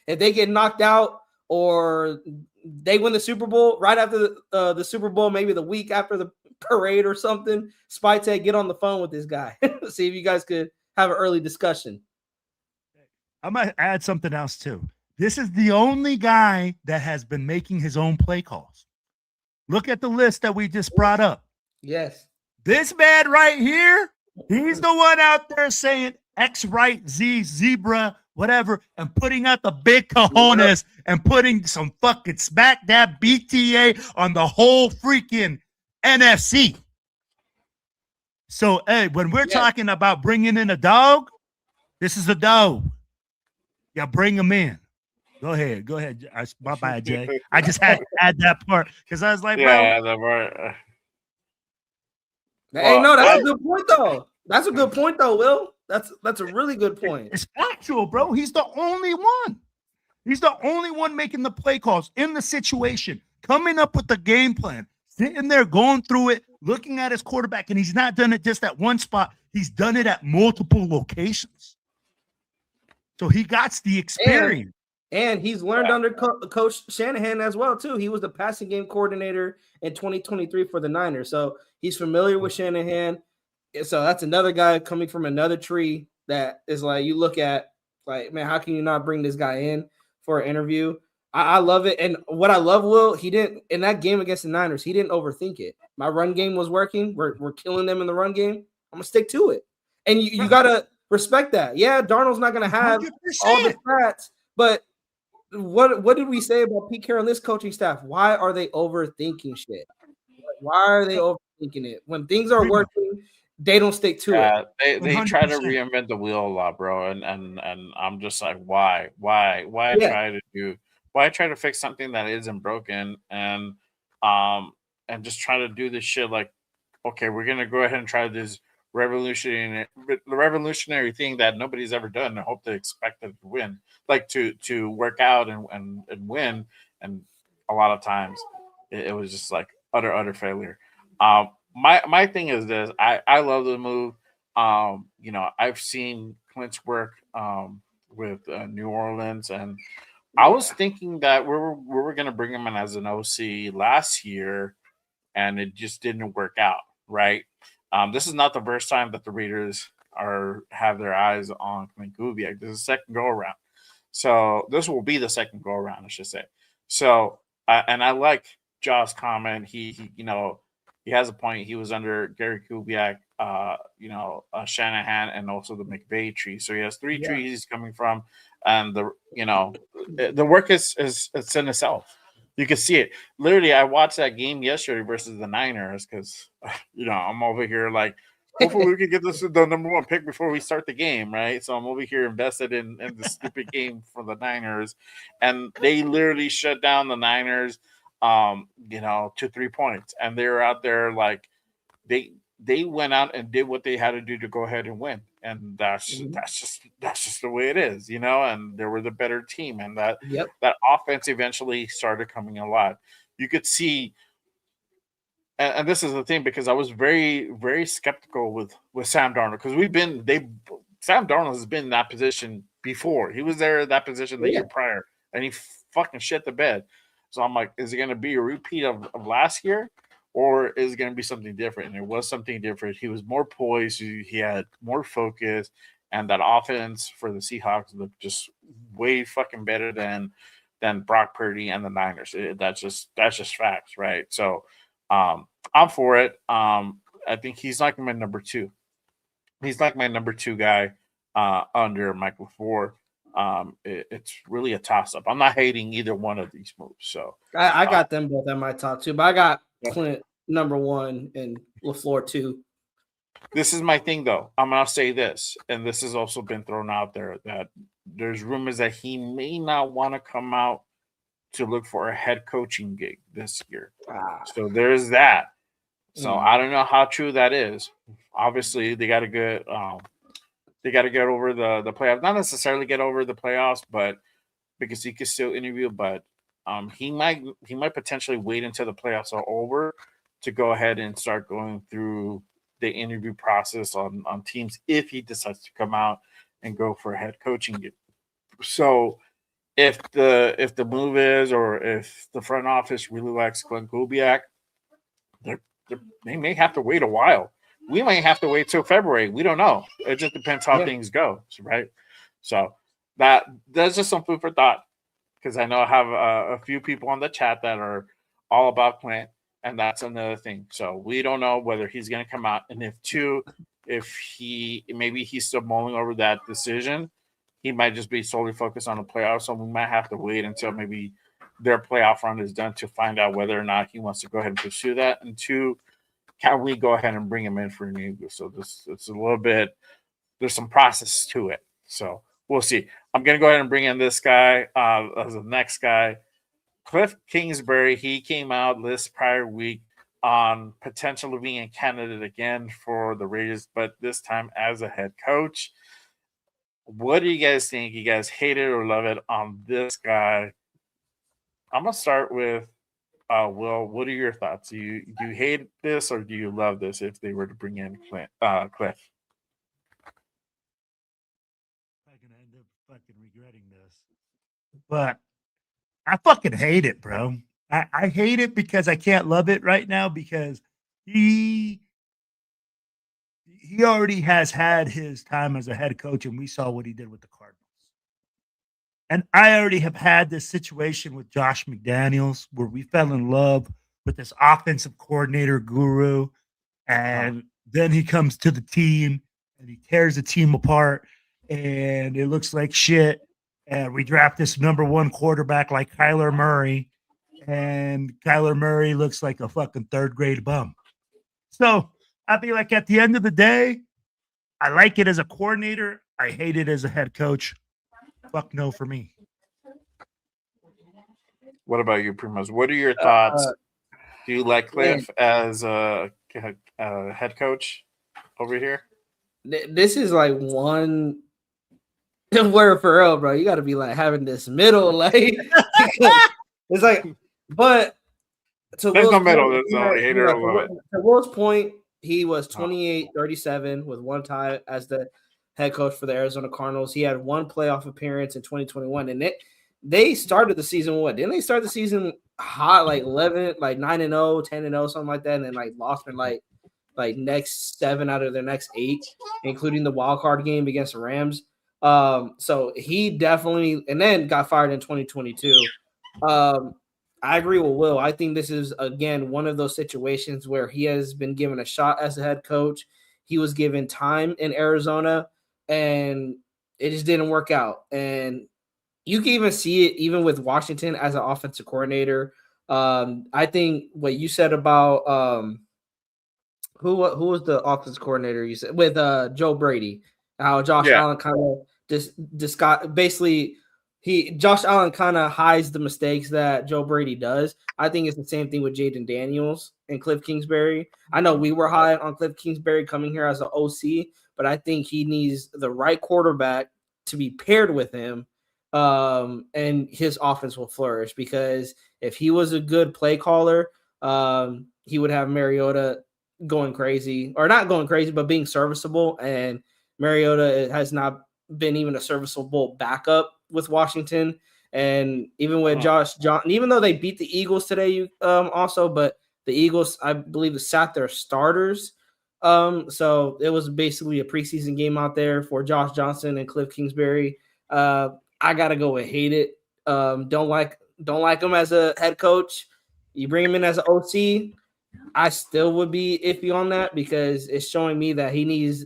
If they get knocked out or they win the Super Bowl right after the Super Bowl, maybe the week after the parade or something, Spytech, get on the phone with this guy. See if you guys could have an early discussion. I'm going to add something else too. This is the only guy that has been making his own play calls. Look at the list that we just brought up. Yes. This man right here, he's the one out there saying X, right, Z, zebra, whatever, and putting out the big cojones and putting some fucking smack that BTA on the whole freaking NFC. So, hey, when we're talking about bringing in a dog, this is a dog. Yeah, bring him in. Go ahead. My bad, Jay. I just had to add that part because I was like, Yeah, bro. the part. Hey, no, that's a good point though. That's a good point though, Will. That's a really good point. It's factual, bro. He's the only one. He's the only one making the play calls in the situation, coming up with the game plan, sitting there going through it, looking at his quarterback, and he's not done it just at one spot. He's done it at multiple locations. So he got the experience. And he's learned under Coach Shanahan as well, too. He was the passing game coordinator in 2023 for the Niners. So he's familiar with Shanahan. So that's another guy coming from another tree that is like, you look at, like, man, how can you not bring this guy in for an interview? I love it. And what I love, Will, he didn't, in that game against the Niners, he didn't overthink it. My run game was working. We're killing them in the run game. I'm going to stick to it. And you got to respect that. Yeah, Darnold's not going to have 100%. All the stats, but what did we say about Pete Carroll and this coaching staff? Why are they overthinking shit? Why are they overthinking it? When things are working, they don't stick to it. They try to reinvent the wheel a lot, bro. And I'm just like, why try to fix something that isn't broken and just try to do this shit like, okay, we're gonna go ahead and try this revolutionary thing that nobody's ever done and hope to expect it to win, like to work out and win. And a lot of times it was just like utter failure. My thing is this: I love the move. I've seen Clint's work with New Orleans, and I was thinking that we were going to bring him in as an OC last year, and it just didn't work out, right? This is not the first time that the Raiders have their eyes on Clint Kubiak. This is the second go around, so this will be the second go around, I should say. So, and I like Josh's comment. He has a point. He was under Gary Kubiak, Shanahan, and also the McVay tree. So he has three trees he's coming from, and the work is it's in itself. You can see it. Literally, I watched that game yesterday versus the Niners because, I'm over here like, hopefully we can get this the number one pick before we start the game, right? So I'm over here invested in the stupid game for the Niners, and they literally shut down the Niners, 2-3 points, and they were out there like they went out and did what they had to do to go ahead and win, and that's just the way it is, And they were the better team, and that offense eventually started coming alive. You could see, and this is the thing, because I was very, very skeptical with Sam Darnold, because Sam Darnold has been in that position before. He was there in that position the year prior, and he fucking shit the bed. So I'm like, is it going to be a repeat of last year? Or is it going to be something different? And it was something different. He was more poised. He had more focus. And that offense for the Seahawks looked just way fucking better than Brock Purdy and the Niners. That's just facts, right? So I'm for it. I think he's like my number two. He's like my number two guy under Mike LaFleur. It's really a toss up. I'm not hating either one of these moves. So I got them both at my top 2, but I got Clint number 1 and LaFleur 2. This is my thing, though. I'm gonna say this, and this has also been thrown out there that there's rumors that he may not want to come out to look for a head coaching gig this year. So there's that. So I don't know how true that is. Obviously, they got to get over the playoffs. Not necessarily get over the playoffs, but because he could still interview. But he might potentially wait until the playoffs are over to go ahead and start going through the interview process on teams if he decides to come out and go for a head coaching gig. So if the move is, or if the front office really likes Glenn Kubiak, they may have to wait a while. We might have to wait till February. We don't know. It just depends how things go, right? So that's just some food for thought, because I know I have a few people on the chat that are all about Clint, and that's another thing. So we don't know whether he's going to come out, and if he's still mulling over that decision, he might just be solely focused on the playoffs. So we might have to wait until maybe their playoff run is done to find out whether or not he wants to go ahead and pursue that. And 2, can we go ahead and bring him in for an interview? So it's a little bit, there's some process to it. So we'll see. I'm going to go ahead and bring in this guy as the next guy. Cliff Kingsbury, he came out this prior week on potentially being a candidate again for the Raiders, but this time as a head coach. What do you guys think? You guys hate it or love it on this guy? I'm going to start with Will. What are your thoughts? Do you hate this or do you love this if they were to bring in Cliff? I'm going to end up fucking regretting this. But I fucking hate it, bro. I hate it because I can't love it right now, because he already has had his time as a head coach, and we saw what he did with the Cardinals. And I already have had this situation with Josh McDaniels where we fell in love with this offensive coordinator guru, and then he comes to the team and he tears the team apart, and it looks like shit. And we draft this number 1 quarterback like Kyler Murray, and Kyler Murray looks like a fucking 3rd grade bum. So I feel like at the end of the day, I like it as a coordinator. I hate it as a head coach. Fuck no for me. What about you, Primos? What are your thoughts? Do you like Cliff as a head coach over here? This is like one word for real, bro. You got to be like having this middle, like it's like, but to there's Will's no middle. Point, There's no hater or love it. To Will's point, he was 28-37 with 1 tie as the head coach for the Arizona Cardinals. He had 1 playoff appearance in 2021, and they started the season what? Didn't they start the season hot, like 11, like 9-0, 10-0, something like that, and then like lost in like next 7 out of their next 8, including the wild card game against the Rams. So he definitely, and then got fired in 2022. I agree with Will. I think this is, again, one of those situations where he has been given a shot as a head coach. He was given time in Arizona, and it just didn't work out. And you can even see it even with Washington as an offensive coordinator. I think what you said about who was the offensive coordinator you said with Joe Brady, how Josh Allen kind of basically Josh Allen kind of hides the mistakes that Joe Brady does. I think it's the same thing with Jaden Daniels and Cliff Kingsbury. I know we were high on Cliff Kingsbury coming here as an OC, but I think he needs the right quarterback to be paired with him, and his offense will flourish. Because if he was a good play caller, he would have Mariota going crazy, or not going crazy, but being serviceable. And Mariota has not been even a serviceable backup with Washington. And even with Josh Johnson, even though they beat the Eagles today, also, but the Eagles, I believe, sat their starters. So it was basically a preseason game out there for Josh Johnson and Cliff Kingsbury. I gotta go with hate it. Don't like him as a head coach. You bring him in as an OC, I still would be iffy on that, because it's showing me that he needs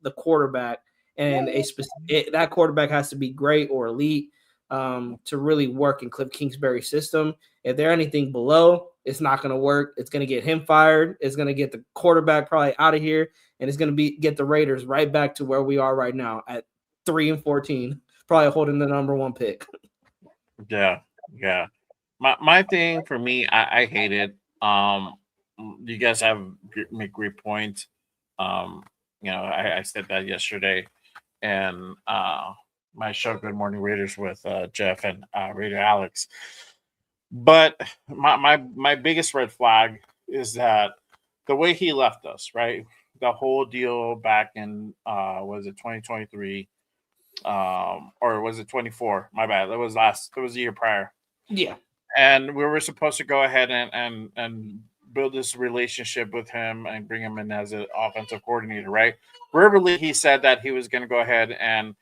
the quarterback. and that quarterback has to be great or elite to really work in Cliff Kingsbury's system. If they're anything below, it's not going to work. It's going to get him fired. It's going to get the quarterback probably out of here, and it's going to get the Raiders right back to where we are right now at 3-14, probably holding the number 1 pick. Yeah. My thing for me, I hate it. You guys make great points. I said that yesterday, and my show, Good Morning Raiders, with Jeff and Raider Alex. But my biggest red flag is that the way he left us, right? The whole deal back in was it 2023, or was it 24? My bad. It was the year prior. Yeah. And we were supposed to go ahead and build this relationship with him and bring him in as an offensive coordinator, right? Verbally, he said that he was going to go ahead and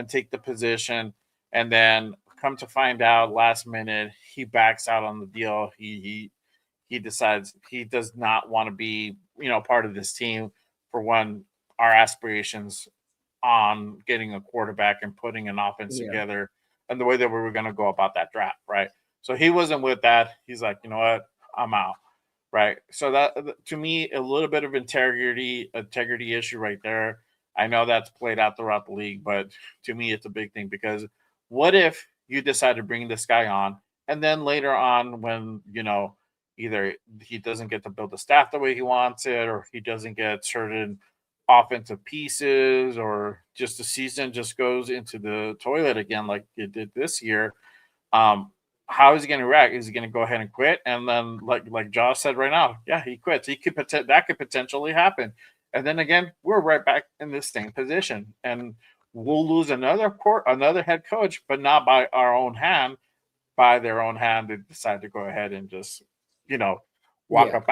take the position, and then come to find out last minute he backs out on the deal. He decides he does not want to be part of this team. For one, our aspirations on getting a quarterback and putting an offense together, and the way that we were going to go about that draft, right? So he wasn't with that. He's like, you know what, I'm out, right? So that, to me, a little bit of integrity issue right there. I know that's played out throughout the league, but to me, it's a big thing, because what if you decide to bring this guy on, and then later on, when either he doesn't get to build the staff the way he wants it, or he doesn't get certain offensive pieces, or just the season just goes into the toilet again like it did this year, how is he going to react? Is he going to go ahead and quit? And then, like Josh said right now, yeah, he quits. That could potentially happen. And then again, we're right back in the same position, and we'll lose another head coach, but not by our own hand. By their own hand, they decide to go ahead and just, walk up.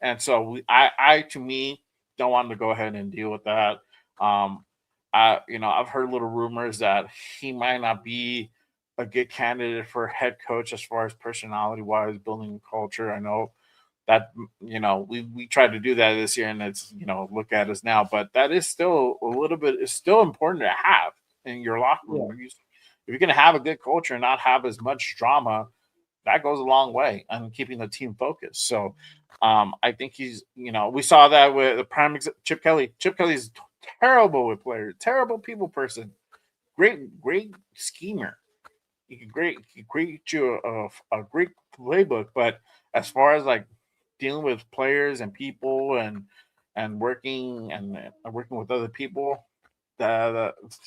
And so I to me, don't want to go ahead and deal with that. I've heard little rumors that he might not be a good candidate for head coach as far as personality wise, building culture. I know that we tried to do that this year, and it's look at us now, but that is still it's still important to have in your locker room. If you're going to have a good culture and not have as much drama, that goes a long way on keeping the team focused. So I think he's, we saw that with the prime Chip Kelly. Chip Kelly's terrible with players, terrible people person, great schemer. He could create you a great playbook, but as far as like dealing with players and people and working with other people,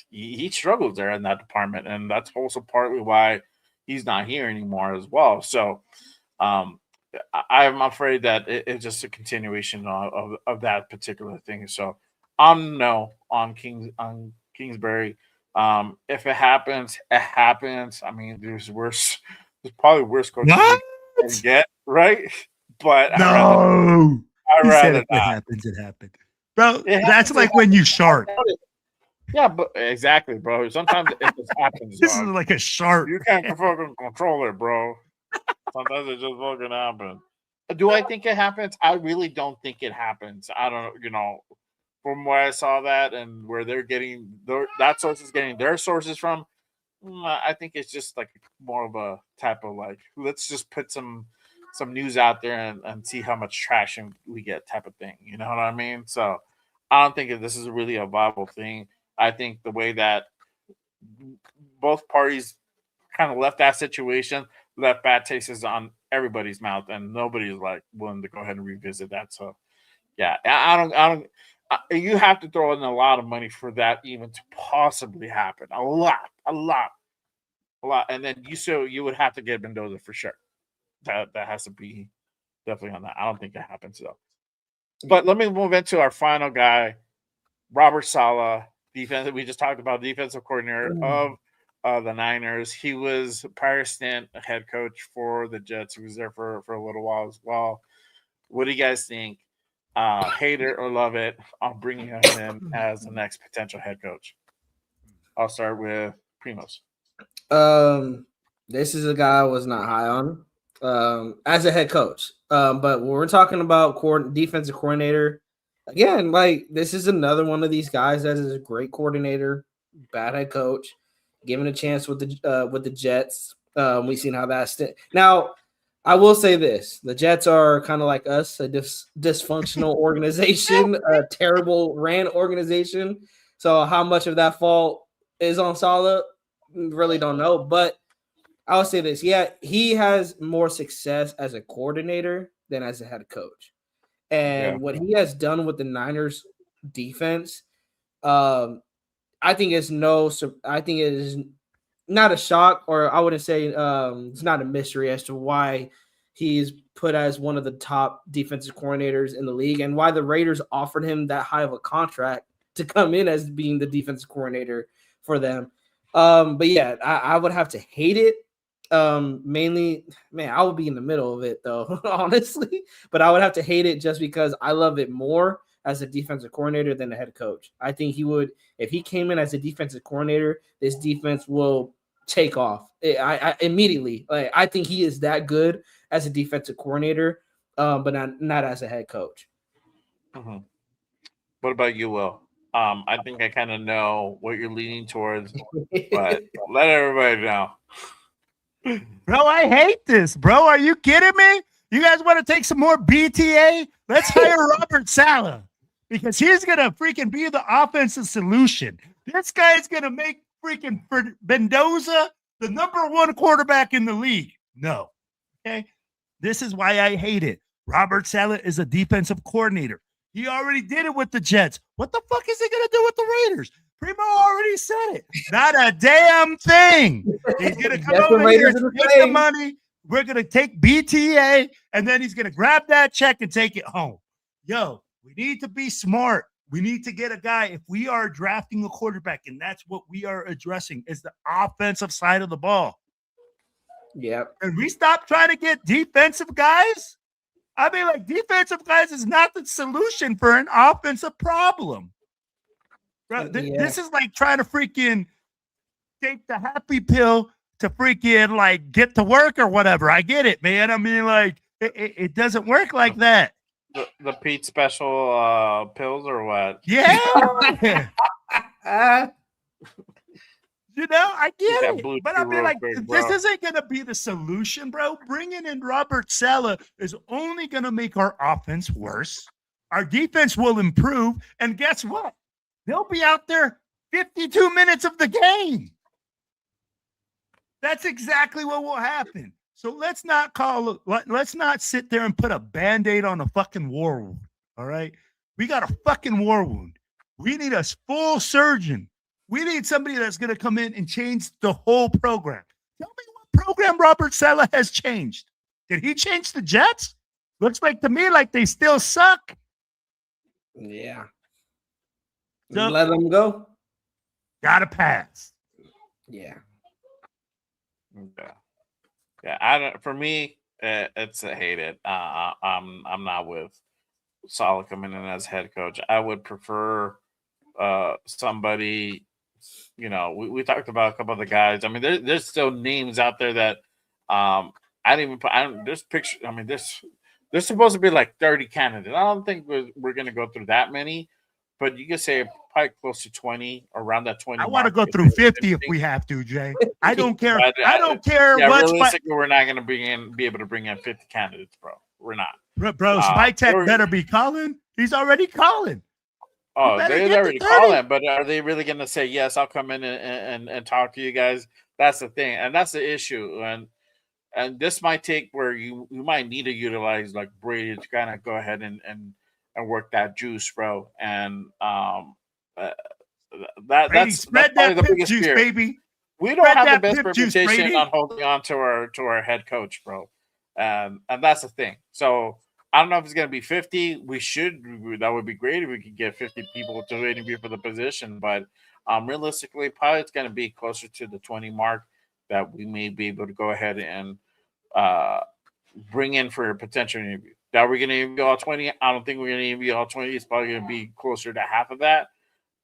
he struggles there in that department, and that's also partly why he's not here anymore as well. So I'm afraid that it's just a continuation of that particular thing. So I'm no on Kingsbury. If it happens, it happens. I mean, there's probably worse coaches you can get, right? But no, I'd rather if it happens, it happened, bro. That's like when you shark. Yeah, but exactly, bro. Sometimes it just happens. This is like a shark. You can't fucking control it, bro. Sometimes it just fucking happens. Do I think it happens? I really don't think it happens. I don't, from where I saw that and where they're getting that source is getting their sources from. I think it's just like more of a type of like, let's just put some news out there and see how much traction we get type of thing. You know what I mean? So I don't think this is really a viable thing. I think the way that both parties kind of left that situation left bad tastes on everybody's mouth, and nobody's like willing to go ahead and revisit that. So yeah, I don't. You have to throw in a lot of money for that even to possibly happen. A lot, and then you would have to get Mendoza for sure. That has to be definitely on that. I don't think it happens though. But let me move into our final guy, Robert Saleh. Defense. We just talked about defensive coordinator of the Niners. He was prior stint head coach for the Jets. He was there for a little while as well. What do you guys think? Hate it or love it on bringing him in as the next potential head coach? I'll start with Primos. This is a guy I was not high on as a head coach. But when we're talking about defensive coordinator, again, like this is another one of these guys that is a great coordinator, bad head coach, given a chance with the Jets. We've seen how that's now. I will say this: the Jets are kind of like us, a dysfunctional organization, a terrible ran organization. So how much of that fault is on Saleh, really don't know. But I will say this: yeah, he has more success as a coordinator than as a head coach. Yeah. And what he has done with the Niners defense, I think I think it is not a shock, or I wouldn't say it's not a mystery as to why he's put as one of the top defensive coordinators in the league and why the Raiders offered him that high of a contract to come in as being the defensive coordinator for them. But yeah, I would have to hate it. Mainly, man, I would be in the middle of it though, honestly. But I would have to hate it just because I love it more as a defensive coordinator than a head coach. I think he would, if he came in as a defensive coordinator, this defense will take off. I immediately, like, I think he is that good as a defensive coordinator, but not as a head coach. Mm-hmm. What about you, Will? I think I kind of know what you're leaning towards, but let everybody know. Bro, I hate this, bro. Are you kidding me? You guys want to take some more BTA? Let's hire Robert Saleh because he's going to freaking be the offensive solution. This guy's going to make freaking Mendoza the number one quarterback in the league. No. Okay. This is why I hate it. Robert Saleh is a defensive coordinator. He already did it with the Jets. What the fuck is he going to do with the Raiders? Primo already said it. Not a damn thing. He's going to come over here and take the money. We're going to take BTA, and then he's going to grab that check and take it home. Yo, we need to be smart. We need to get a guy. If we are drafting a quarterback, and that's what we are addressing, is the offensive side of the ball. Yeah. And we stop trying to get defensive guys. I mean, like, defensive guys is not the solution for an offensive problem. Bro, this is like trying to freaking take the happy pill to freaking like get to work or whatever. I get it, man. I mean, like, it doesn't work like that. The Pete special pills or what? Yeah. You know, I get it. But I mean, like, this isn't going to be the solution, bro. Bringing in Robert Saleh is only going to make our offense worse. Our defense will improve. And guess what? They'll be out there 52 minutes of the game. That's exactly what will happen. So let's not sit there and put a Band-Aid on a fucking war wound. All right. We got a fucking war wound. We need a full surgeon. We need somebody that's going to come in and change the whole program. Tell me what program Robert Saleh has changed. Did he change the Jets? Looks like to me like they still suck. Yeah. So, let them go. Gotta pass. Yeah. Yeah. I don't. For me, it's a hate it. I'm not with Saleh coming in as head coach. I would prefer somebody. You know, we talked about a couple of the guys. I mean, there's still names out there that I didn't even put. There's pictures. I mean, there's supposed to be like 30 candidates. I don't think we're going to go through that many, but you could say probably close to 20, around that 20. I want to go through 50 if we have to, Jay. I don't care. I don't care. Yeah, realistically, we're not going to be able to bring in 50 candidates, bro. We're not. Bro, Spytech better be calling. He's already calling. Oh, they're already calling, but are they really going to say, yes, I'll come in and talk to you guys? That's the thing. And that's the issue. And this might take where you might need to utilize like Brady to kind of go ahead and work that juice, bro. And that's probably the biggest fear. Baby. We don't have the best reputation on holding on to our head coach, bro. And that's the thing. So I don't know if it's going to be 50. That would be great if we could get 50 people to interview for the position. But realistically, probably it's going to be closer to the 20 mark that we may be able to go ahead and bring in for a potential interview. That we're going to interview all 20. I don't think we're going to interview all 20. It's probably going to be closer to half of that.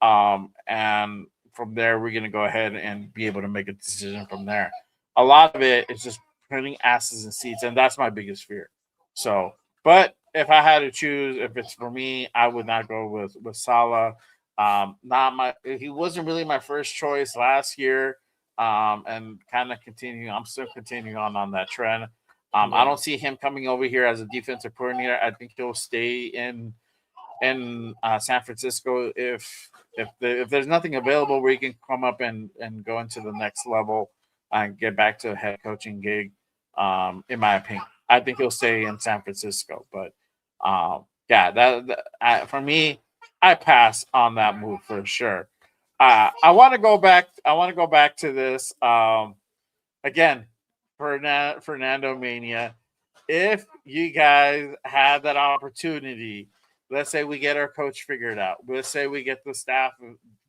And from there, we're going to go ahead and be able to make a decision from there. A lot of it is just putting asses in seats, and that's my biggest fear. So, but if I had to choose, if it's for me, I would not go with Salah. He wasn't really my first choice last year. And kind of continue. I'm still continuing on that trend. I don't see him coming over here as a defensive coordinator. I think he'll stay in San Francisco if there's nothing available where he can come up and go into the next level and get back to a head coaching gig. In my opinion, I think he'll stay in San Francisco. But for me, I pass on that move for sure. I want to go back. I want to go back to this again. Fernando Mania. If you guys had that opportunity, let's say we get our coach figured out. Let's say we get the staff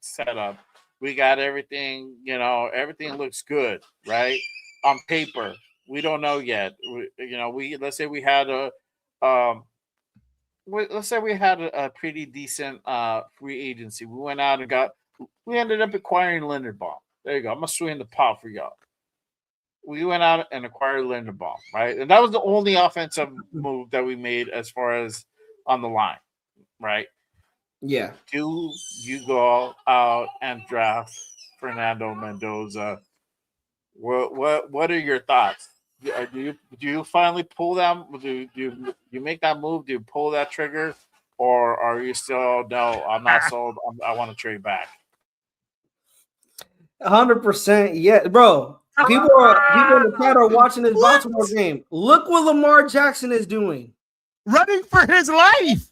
set up. We got everything. Everything looks good, right? On paper, we don't know yet. Let's say we had a pretty decent free agency. We went out and we ended up acquiring Linderbaum. There you go. I'm gonna swing the pot for y'all. We went out and acquired Linderbaum, right? And that was the only offensive move that we made as far as on the line, right? Yeah. Do you go out and draft Fernando Mendoza? What are your thoughts? Do you finally pull that? Do you make that move? Do you pull that trigger, or are you still no? I'm not sold. I want to trade back. 100%, yeah, bro. People in the chat are watching this Baltimore game. Look what Lamar Jackson is doing. Running for his life.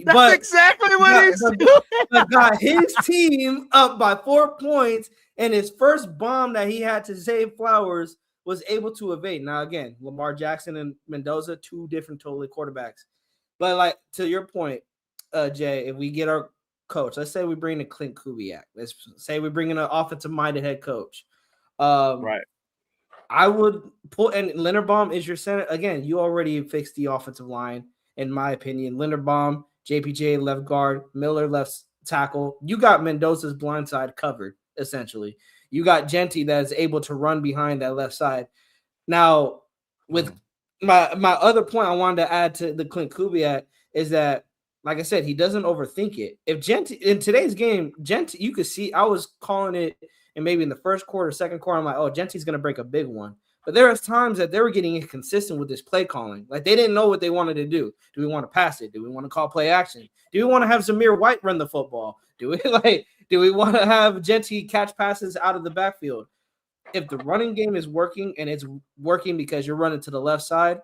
That's exactly what he's doing. Got his team up by 4 points, and his first bomb that he had to save Flowers was able to evade. Now, again, Lamar Jackson and Mendoza, two different totally quarterbacks. But like to your point, Jay, if we get our coach, let's say we bring in Clint Kubiak. Let's say we bring in an offensive-minded head coach. Right. I would pull, and Linderbaum is your center. Again, you already fixed the offensive line, in my opinion. Linderbaum, JPJ left guard, Miller left tackle. You got Mendoza's blind side covered, essentially. You got Genty that is able to run behind that left side. Now, with my other point I wanted to add to the Clint Kubiak is that, like I said, he doesn't overthink it. If Genty in today's game, Genty, you could see I was calling it, and maybe in the first quarter, second quarter, I'm like, oh, Genty's going to break a big one. But there was times that they were getting inconsistent with this play calling. Like they didn't know what they wanted to do. Do we want to pass it? Do we want to call play action? Do we want to have Zamir White run the football? Do we want to have Genty catch passes out of the backfield? If the running game is working and it's working because you're running to the left side,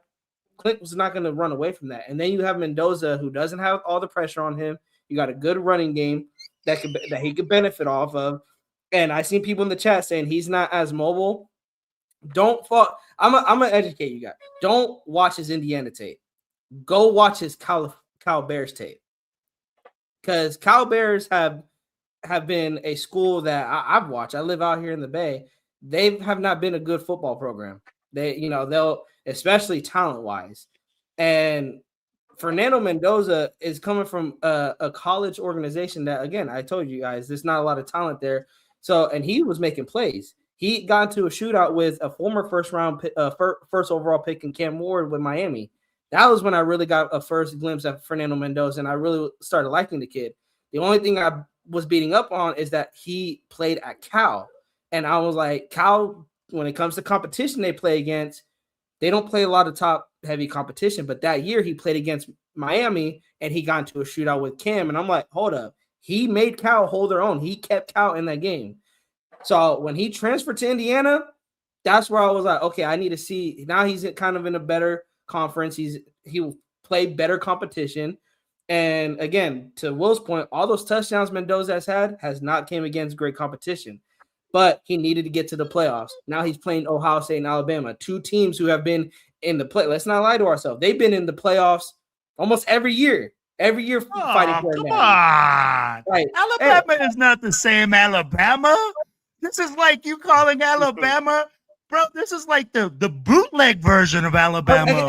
Clint was not going to run away from that. And then you have Mendoza, who doesn't have all the pressure on him. You got a good running game that he could benefit off of. And I seen people in the chat saying he's not as mobile. Don't fall. I'm gonna educate you guys. Don't watch his Indiana tape. Go watch his Cal Bears tape. Because Cal Bears have been a school that I've watched. I live out here in the Bay. They have not been a good football program. They'll especially talent-wise. And Fernando Mendoza is coming from a college organization that, again, I told you guys, there's not a lot of talent there. So, and he was making plays. He got into a shootout with a former first overall pick in Cam Ward with Miami. That was when I really got a first glimpse at Fernando Mendoza, and I really started liking the kid. The only thing I was beating up on is that he played at Cal. And I was like, Cal, when it comes to competition they play against, they don't play a lot of top-heavy competition. But that year he played against Miami, and he got into a shootout with Cam. And I'm like, hold up. He made Cal hold their own. He kept Cal in that game. So when he transferred to Indiana, that's where I was like, okay, I need to see. Now he's kind of in a better conference. He will play better competition. And again, to Will's point, all those touchdowns Mendoza has not came against great competition. But he needed to get to the playoffs. Now he's playing Ohio State and Alabama, two teams who have been in the play. Let's not lie to ourselves. They've been in the playoffs almost every year. Every year fighting for it. Come on. Right. Alabama is not the same Alabama. This is like you calling Alabama, bro. This is like the bootleg version of Alabama.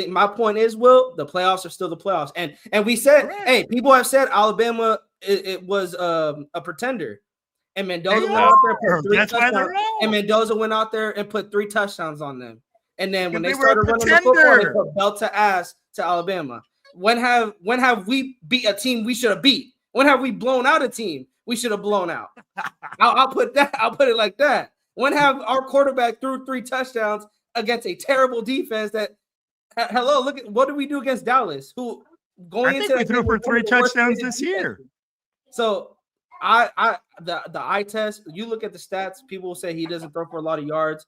My point is, Will, the playoffs are still the playoffs, and we said, hey, people have said Alabama it was a pretender, and Mendoza went out there and put 3 touchdowns, and Mendoza went out there and put 3 touchdowns on them. And then when Because they they were a started running the football, they pretender. put belt to ass to Alabama. When have we beat a team we should have beat? When have we blown out a team we should have blown out? I'll put it like that. When have our quarterback threw 3 touchdowns against a terrible defense that hello, look at what did we do against Dallas? Who going I into think we that threw game for was one 3 of the worst touchdowns rated this year. defenses. So the eye test, you look at the stats, people will say he doesn't throw for a lot of yards.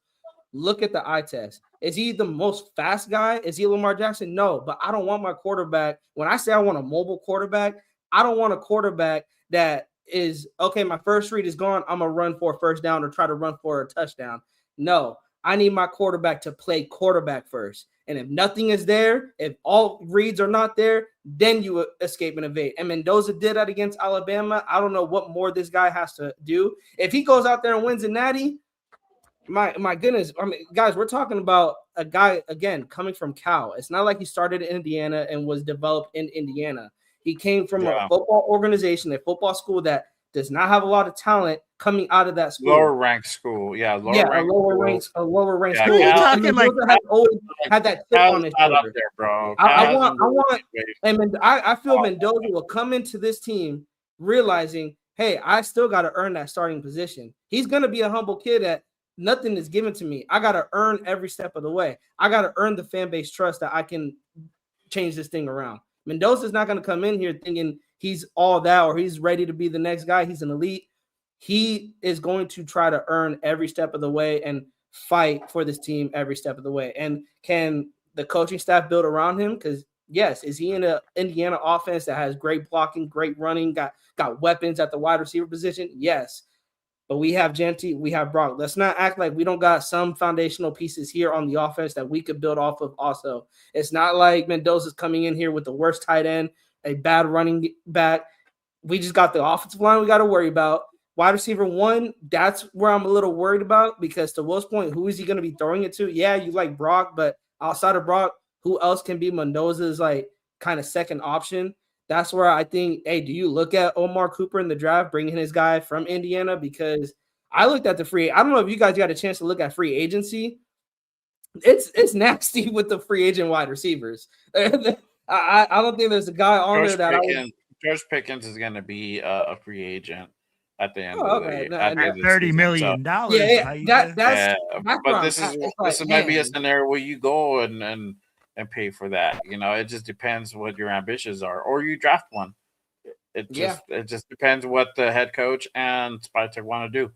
Look at the eye test. Is he the most fast guy? Is he Lamar Jackson? No, but I don't want my quarterback. When I say I want a mobile quarterback, I don't want a quarterback that is okay. My first read is gone. I'm gonna run for a first down or try to run for a touchdown. No, I need my quarterback to play quarterback first. And if nothing is there, if all reads are not there, then you escape and evade. And Mendoza did that against Alabama. I don't know what more this guy has to do. If he goes out there and wins a natty, my goodness. I mean, guys, we're talking about a guy, again, coming from Cal. It's not like he started in Indiana and was developed in Indiana. He came from a football organization, a football school that does not have a lot of talent coming out of that school. Lower ranked school. A lower ranked school. You're talking like has always had that chip on his Cal up shoulder. there, bro. I want, and I feel Mendoza will come into this team realizing, hey, I still got to earn that starting position. He's going to be a humble kid that nothing is given to me. I got to earn every step of the way. I got to earn the fan base trust that I can change this thing around. Mendoza's not going to come in here thinking he's all that or he's ready to be the next guy. He's an elite. He is going to try to earn every step of the way and fight for this team every step of the way. And can the coaching staff build around him? Because yes, is he in an Indiana offense that has great blocking, great running, got weapons at the wide receiver position? Yes. But we have Genty, we have Brock. Let's not act like we don't got some foundational pieces here on the offense that we could build off of also. It's not like Mendoza's coming in here with the worst tight end, a bad running back. We just got the offensive line we got to worry about. Wide receiver 1, that's where I'm a little worried about because to Will's point, who is he going to be throwing it to? Yeah, you like Brock, but outside of Brock, who else can be Mendoza's like kind of second option? That's where I think, hey, do you look at Omar Cooper in the draft, bringing his guy from Indiana? Because I looked at the free. I don't know if you guys got a chance to look at free agency. It's nasty with the free agent wide receivers. I don't think there's a guy on there that George Pickens is going to be a free agent at the end of the $30 million. But this might be a scenario where you go and pay for that. You know, it just depends what your ambitions are, or you draft one. It just depends what the head coach and Spytek want to do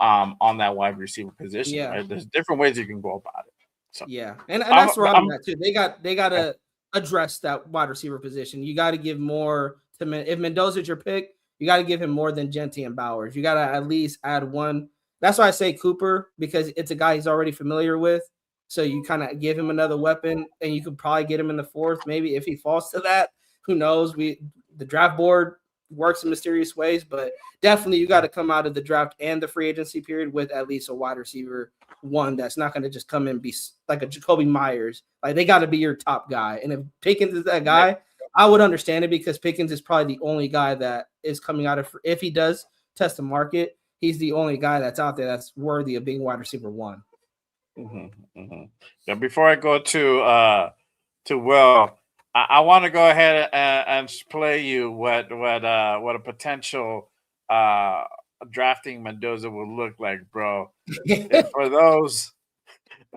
on that wide receiver position. Yeah. Right? There's different ways you can go about it. So yeah, and that's where I'm at too. They got to address that wide receiver position. You got to give more to if Mendoza's your pick, you got to give him more than Genty and Bowers. You got to at least add one. That's why I say Cooper, because it's a guy he's already familiar with. So you kind of give him another weapon, and you could probably get him in the 4th. Maybe if he falls to that, who knows? The draft board works in mysterious ways, but definitely you got to come out of the draft and the free agency period with at least a wide receiver 1 that's not going to just come and be like a Jacoby Myers. Like they got to be your top guy. And if Pickens is that guy, I would understand it because Pickens is probably the only guy that is coming out of, if he does test the market, he's the only guy that's out there that's worthy of being wide receiver 1. Yeah, before I go to Will, I want to go ahead and play you what a potential drafting Mendoza will look like, bro. For those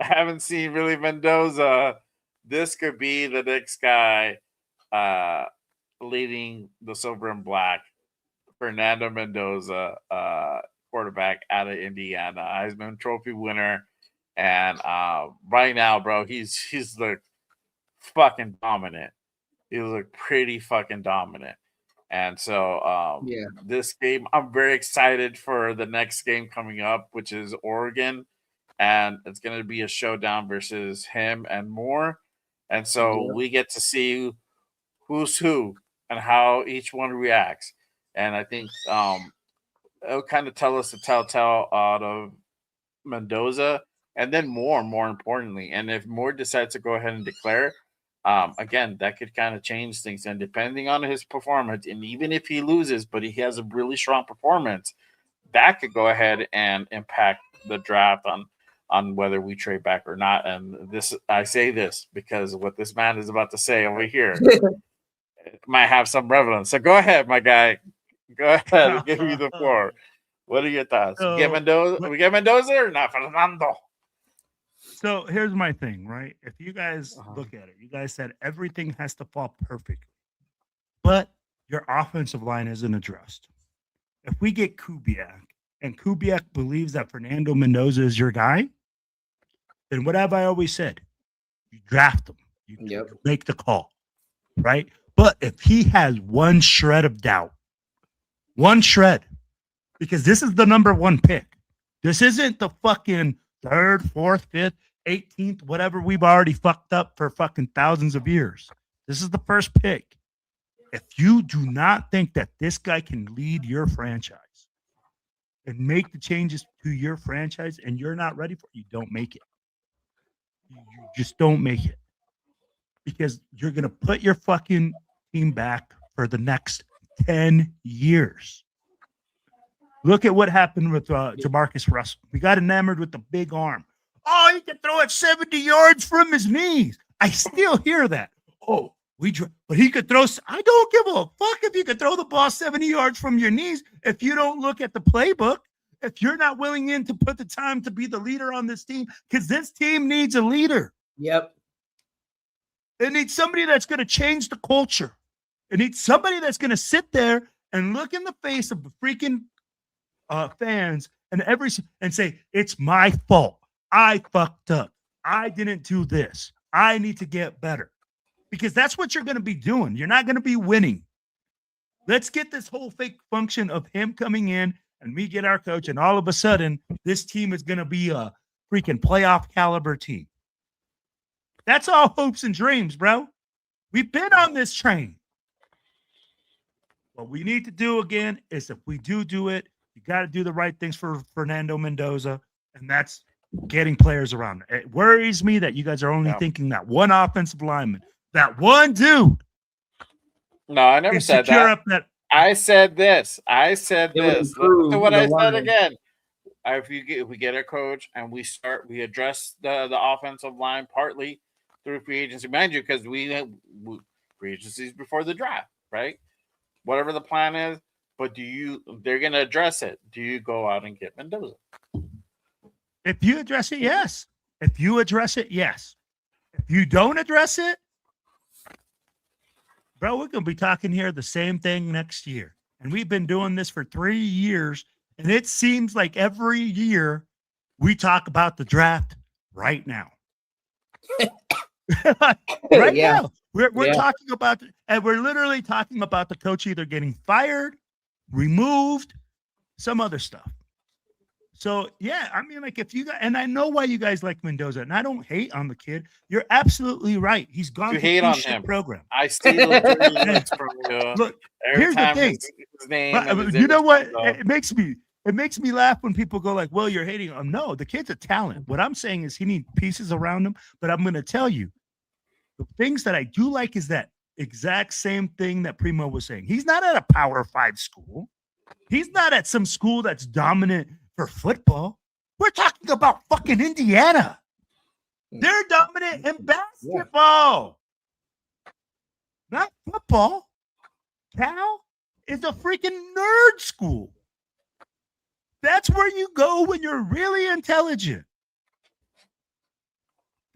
I haven't seen really Mendoza, this could be the next guy leading the silver and black. Fernando Mendoza, quarterback out of Indiana, Heisman Trophy winner. And right now, bro, he's looked fucking dominant. He looked pretty fucking dominant. And so this game, I'm very excited for the next game coming up, which is Oregon. And it's going to be a showdown versus him and Moore. And so we get to see who's who and how each one reacts. And I think it'll kind of tell us the telltale out of Mendoza. And then more importantly, and if Moore decides to go ahead and declare, again, that could kind of change things. And depending on his performance, and even if he loses, but he has a really strong performance, that could go ahead and impact the draft on on whether we trade back or not. And this, I say this because what this man is about to say over here might have some relevance. So go ahead, my guy. Go ahead. Give me the floor. What are your thoughts? So, We get Mendoza or not, Fernando? So here's my thing, right? If you guys look at it, you guys said everything has to fall perfect, but your offensive line isn't addressed. If we get Kubiak and Kubiak believes that Fernando Mendoza is your guy, then what have I always said? You draft him. You make the call, right? But if he has one shred of doubt, one shred, because this is the number one pick. This isn't the fucking 3rd, 4th, 5th, 18th, whatever we've already fucked up for fucking thousands of years. This is the first pick. If you do not think that this guy can lead your franchise and make the changes to your franchise and you're not ready for it, you don't make it. You just don't make it. Because you're going to put your fucking team back for the next 10 years. Look at what happened with Jamarcus Russell. We got enamored with the big arm. Oh, he can throw it 70 yards from his knees. I still hear that. Oh, but he could throw. I don't give a fuck if you could throw the ball 70 yards from your knees. If you don't look at the playbook, if you're not willing to put the time to be the leader on this team, because this team needs a leader. Yep. It needs somebody that's going to change the culture. It needs somebody that's going to sit there and look in the face of the freaking fans and say, it's my fault. I fucked up. I didn't do this. I need to get better. Because that's what you're going to be doing. You're not going to be winning. Let's get this whole fake function of him coming in and we get our coach, and all of a sudden, this team is going to be a freaking playoff caliber team. That's all hopes and dreams, bro. We've been on this train. What we need to do again is if we do it, you got to do the right things for Fernando Mendoza, and that's getting players around. It worries me that you guys are only thinking that one offensive lineman, that one dude. No, I never said that. I said this. Listen to what I said again. If we get a coach and we address the offensive line partly through free agency, mind you, because we free agencies before the draft, right? Whatever the plan is, but they're going to address it. Do you go out and get Mendoza? If you address it, yes. If you address it, yes. If you don't address it, bro, we're going to be talking here the same thing next year. And we've been doing this for 3 years. And it seems like every year we talk about the draft right now. Now. We're talking about, and we're literally talking about the coach either getting fired, removed, some other stuff. So, yeah, I mean, like if you guys, and I know why you guys like Mendoza, and I don't hate on the kid. You're absolutely right. He's gone to hate on him. Program. I steal from you. Look, every here's time the thing. His name you know what? It makes me laugh when people go like, well, you're hating him. No, the kid's a talent. What I'm saying is he needs pieces around him. But I'm going to tell you, the things that I do like is that exact same thing that Primo was saying. He's not at a Power 5 school. He's not at some school that's dominant for football. We're talking about fucking Indiana. They're dominant in basketball, not football. Cal is a freaking nerd school. That's where you go when you're really intelligent.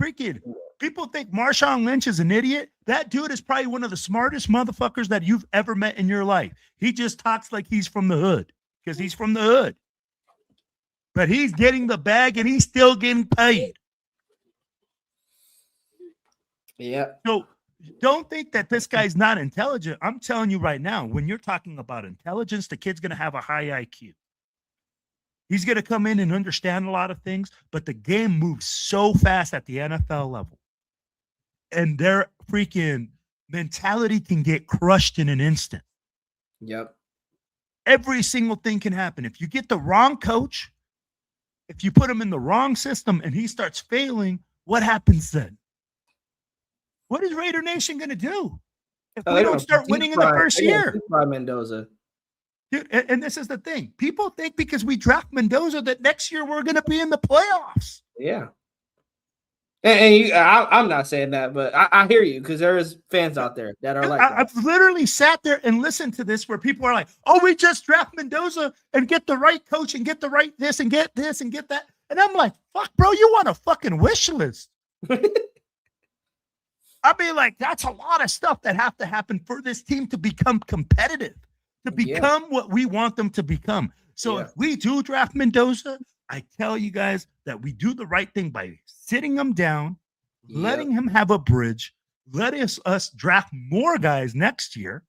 Freaking people think Marshawn Lynch is an idiot. That dude is probably one of the smartest motherfuckers that you've ever met in your life. He just talks like he's from the hood because he's from the hood. But he's getting the bag and he's still getting paid. Yeah. So don't think that this guy's not intelligent. I'm telling you right now, when you're talking about intelligence, the kid's going to have a high IQ. He's going to come in and understand a lot of things, but the game moves so fast at the NFL level. And their freaking mentality can get crushed in an instant. Yep. Every single thing can happen. If you get the wrong coach, if you put him in the wrong system and he starts failing, what happens then? What is Raider Nation going to do if we don't start winning in the first year? Mendoza. Dude, and this is the thing. People think because we draft Mendoza that next year we're going to be in the playoffs. Yeah. And I'm not saying that, but I hear you because there is fans out there that are like that. I've literally sat there and listened to this where people are like, oh, we just draft Mendoza and get the right coach and get the right this and get this and get that. And I'm like, fuck, bro, you want a fucking wish list. I mean, like, that's a lot of stuff that have to happen for this team to become competitive, to become what we want them to become. So if we do draft Mendoza, I tell you guys that we do the right thing by sitting him down, letting him have a bridge, letting us draft more guys next year.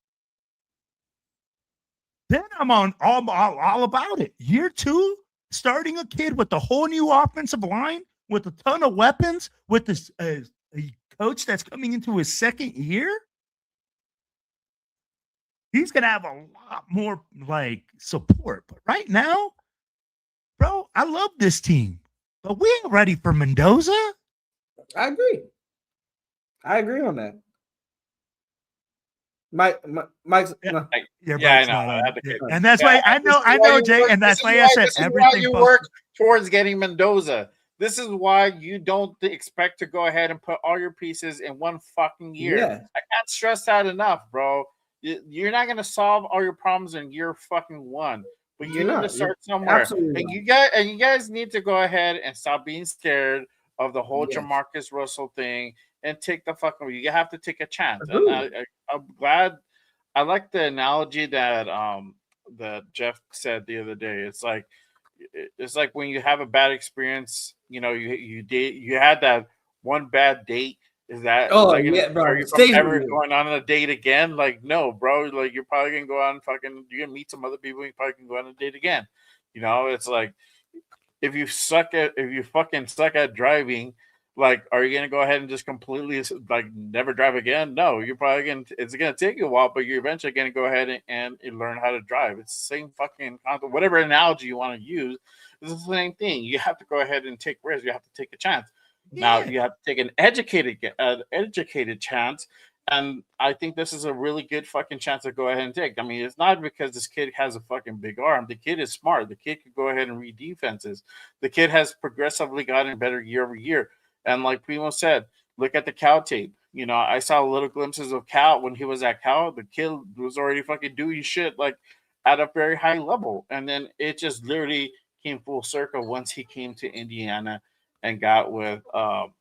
Then I'm on all about it. Year 2, starting a kid with a whole new offensive line, with a ton of weapons, with this a coach that's coming into his second year. He's going to have a lot more like support. But right now, bro, I love this team, but we ain't ready for Mendoza. I agree on that. Mike's no. I know. And that's why I know, Jay, and that's why I said everything. You work towards getting Mendoza. This is why you don't expect to go ahead and put all your pieces in one fucking year. Yeah. I can't stress that enough, bro. You're not going to solve all your problems in year fucking 1, but you need to start somewhere. Absolutely. And you guys need to go ahead and stop being scared of the whole Jamarcus Russell thing and take the fucking. You have to take a chance. And I'm glad. I like the analogy that that Jeff said the other day. It's like when you have a bad experience. You know, you had that one bad date. Is that bro? Are you ever going on a date again? Like, no, bro. Like, you're probably gonna go on you're gonna meet some other people. You probably can go on a date again. You know, it's like if you fucking suck at driving, like, are you gonna go ahead and just completely like never drive again? No, you're probably it's gonna take you a while, but you're eventually gonna go ahead and learn how to drive. It's the same fucking concept. Whatever analogy you want to use, it's the same thing. You have to go ahead and take risks. You have to take a chance. Now you have to take an educated chance, and I think this is a really good fucking chance to go ahead and take. I mean, it's not because this kid has a fucking big arm. The kid is smart. The kid could go ahead and read defenses. The kid has progressively gotten better year over year. And like Primo said, look at the Cal tape. You know, I saw little glimpses of Cal when he was at Cal. The kid was already fucking doing shit like at a very high level, and then it just literally came full circle once he came to Indiana and got with the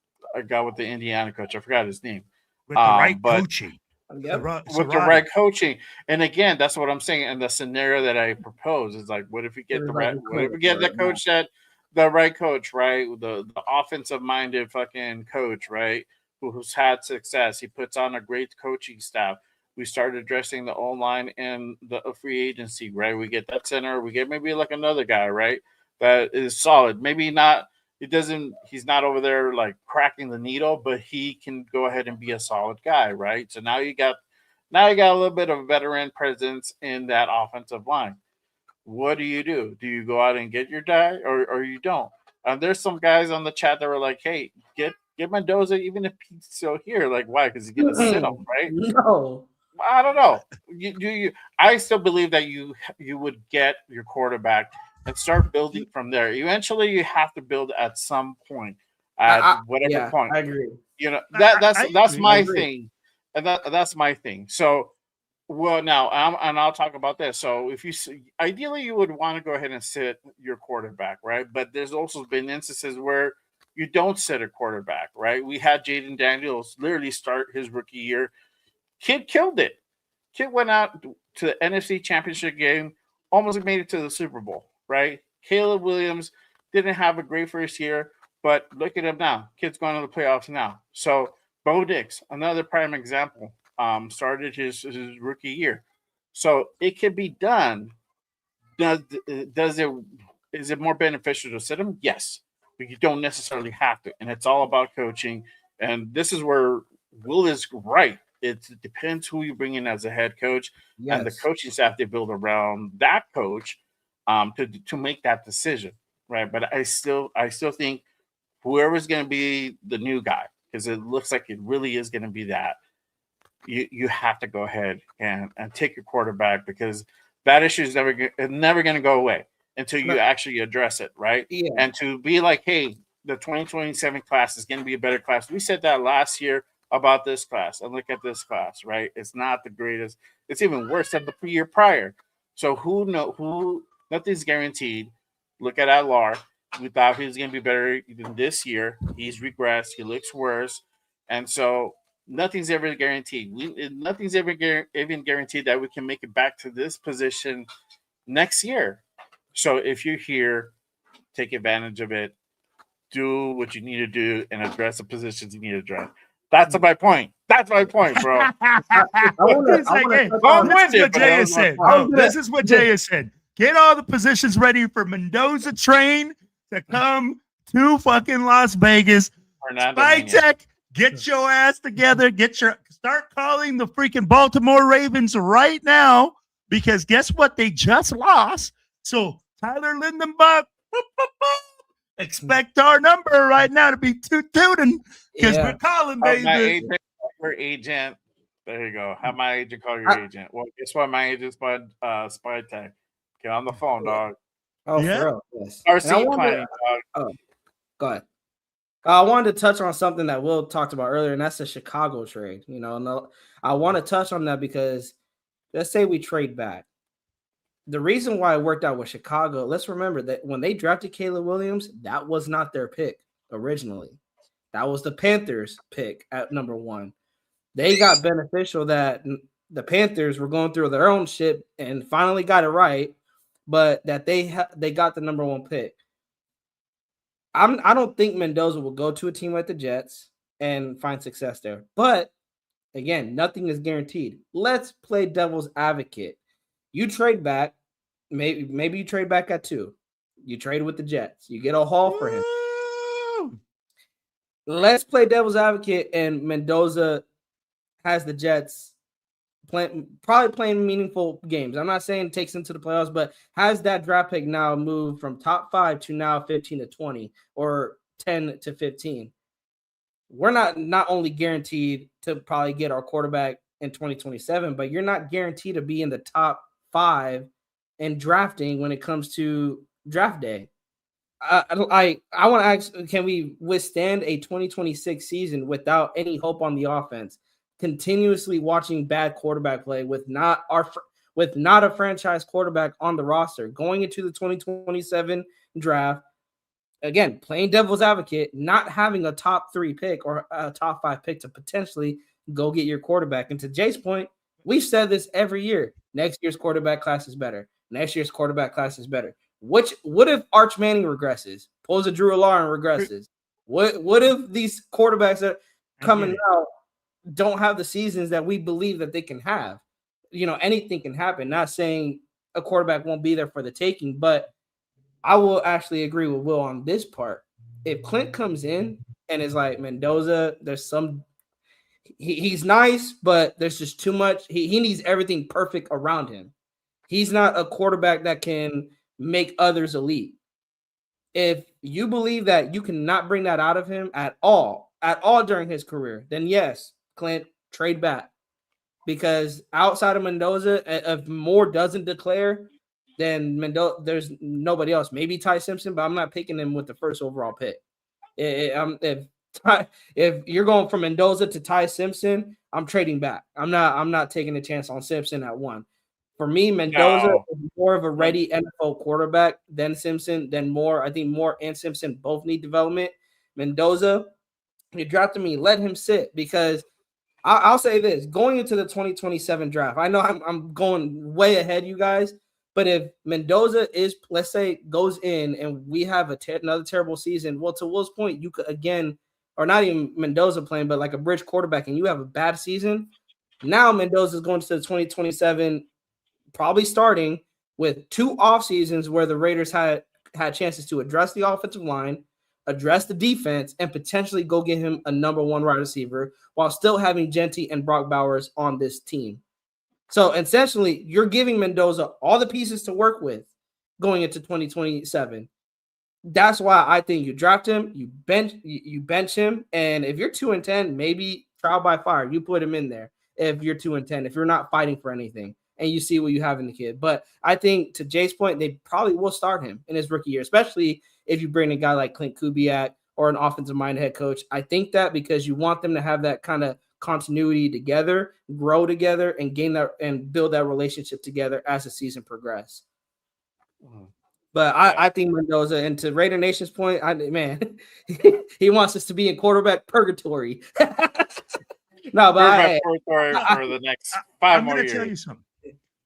Indiana coach. I forgot his name. With the right coaching. With the right coaching. And again, that's what I'm saying. And the scenario that I propose is like, what if we get the right coach, right? The offensive minded fucking coach, right? Who's had success. He puts on a great coaching staff. We start addressing the O-line and the free agency, right? We get that center. We get maybe like another guy, right? That is solid. Maybe not. He's not over there like cracking the needle, but he can go ahead and be a solid guy, right? So now you got a little bit of veteran presence in that offensive line. What do? Do you go out and get your guy or you don't? There's some guys on the chat that were like, hey, get Mendoza even if he's still here. Like, why? Because he's gonna sit him, right? No. I don't know. I still believe that you would get your quarterback and start building from there. Eventually, you have to build at some point, whatever point. I agree. You know, that's my thing, and that's my thing. So, well, now I'll talk about this. So, if you ideally you would want to go ahead and sit your quarterback, right? But there's also been instances where you don't sit a quarterback, right? We had Jaden Daniels literally start his rookie year. Kid killed it. Kid went out to the NFC Championship game, almost made it to the Super Bowl. Right? Caleb Williams didn't have a great first year, but look at him now. Kid's going to the playoffs now. So Bo Nix, another prime example, started his rookie year. So it can be done. Is it more beneficial to sit him? Yes, but you don't necessarily have to. And it's all about coaching. And this is where Will is right. It depends who you bring in as a head coach and the coaching staff they build around that coach. To make that decision, right? But I still think whoever's going to be the new guy, because it looks like it really is going to be that, you have to go ahead and take your quarterback, because that issue is never going to go away until you actually address it, right? Yeah. And to be like, hey, the 2027 class is going to be a better class. We said that last year about this class, and look at this class, right? It's not the greatest. It's even worse than the year prior. So nothing's guaranteed. Look at Adlar. We thought he was going to be better even this year. He's regressed. He looks worse. And so nothing's ever guaranteed. Nothing's ever even guaranteed that we can make it back to this position next year. So if you're here, take advantage of it. Do what you need to do and address the positions you need to address. That's my point. That's my point, bro. This is what Jay has said. Get all the positions ready for Mendoza train to come to fucking Las Vegas. Spy Tech, get your ass together. Start calling the freaking Baltimore Ravens right now, because guess what? They just lost. So Tyler Lindenbach, expect our number right now to be tooting, because we're calling, baby. Your agent. There you go. Have my agent call your agent. Well, guess what? My agent's Spy Tech. Get on the phone, dog. Oh, yeah. For real. Yes. RC planning, dog. Oh, go ahead. I wanted to touch on something that Will talked about earlier, and that's the Chicago trade. I want to touch on that because let's say we trade back. The reason why it worked out with Chicago, let's remember that when they drafted Caleb Williams, that was not their pick originally. That was the Panthers' pick at number 1. They got beneficial that the Panthers were going through their own shit and finally got it right, but that they got the number 1 pick. I don't think Mendoza will go to a team like the Jets and find success there. But again, nothing is guaranteed. Let's play devil's advocate. You trade back, maybe you trade back at 2. You trade with the Jets. You get a haul for him. Let's play devil's advocate, and Mendoza has the Jets probably playing meaningful games. I'm not saying takes them to the playoffs, but has that draft pick now moved from top 5 to now 15 to 20 or 10 to 15. We're not only guaranteed to probably get our quarterback in 2027, but you're not guaranteed to be in the top 5 in drafting when it comes to draft day. I want to ask, can we withstand a 2026 season without any hope on the offense? Continuously watching bad quarterback play with not a franchise quarterback on the roster going into the 2027 draft. Again, playing devil's advocate, not having a top 3 pick or a top 5 pick to potentially go get your quarterback. And to Jay's point, we've said this every year. Next year's quarterback class is better. Next year's quarterback class is better. What if Arch Manning regresses? Pulls a Drew Alar and regresses? What if these quarterbacks that are coming out don't have the seasons that we believe that they can have? Anything can happen. Not saying a quarterback won't be there for the taking, but I will actually agree with Will on this part. If Clint comes in and is like, Mendoza, he's nice, but there's just too much. He needs everything perfect around him. He's not a quarterback that can make others elite. If you believe that you cannot bring that out of him at all during his career, then yes, Clint, trade back. Because outside of Mendoza, if Moore doesn't declare, then Mendoza, there's nobody else. Maybe Ty Simpson, but I'm not picking him with the first overall pick. If you're going from Mendoza to Ty Simpson, I'm trading back. I'm not taking a chance on Simpson at 1. For me, Mendoza is more of a ready NFL quarterback than Simpson, than Moore. I think Moore and Simpson both need development. Mendoza, you drafted me, let him sit, because I'll say this, going into the 2027 draft, I know I'm going way ahead, you guys, but if Mendoza let's say, goes in and we have another terrible season, well, to Will's point, you could again, or not even Mendoza playing, but like a bridge quarterback, and you have a bad season, now Mendoza is going to the 2027 probably starting with 2 off seasons where the Raiders had chances to address the offensive line, address the defense, and potentially go get him a number 1 wide receiver while still having Genty and Brock Bowers on this team. So essentially, you're giving Mendoza all the pieces to work with going into 2027. That's why I think you draft him, you bench him, and if you're 2-10, maybe trial by fire, you put him in there if you're 2-10, if you're not fighting for anything. and you see what you have in the kid. But I think to Jay's point, they probably will start him in his rookie year, especially if you bring a guy like Clint Kubiak or an offensive-minded head coach. I think that because you want them to have that kind of continuity together, grow together, and gain that and build that relationship together as the season progresses. But I think Mendoza, and to Raider Nation's point, he wants us to be in quarterback purgatory. No, but for the next 5 more years. Tell you something.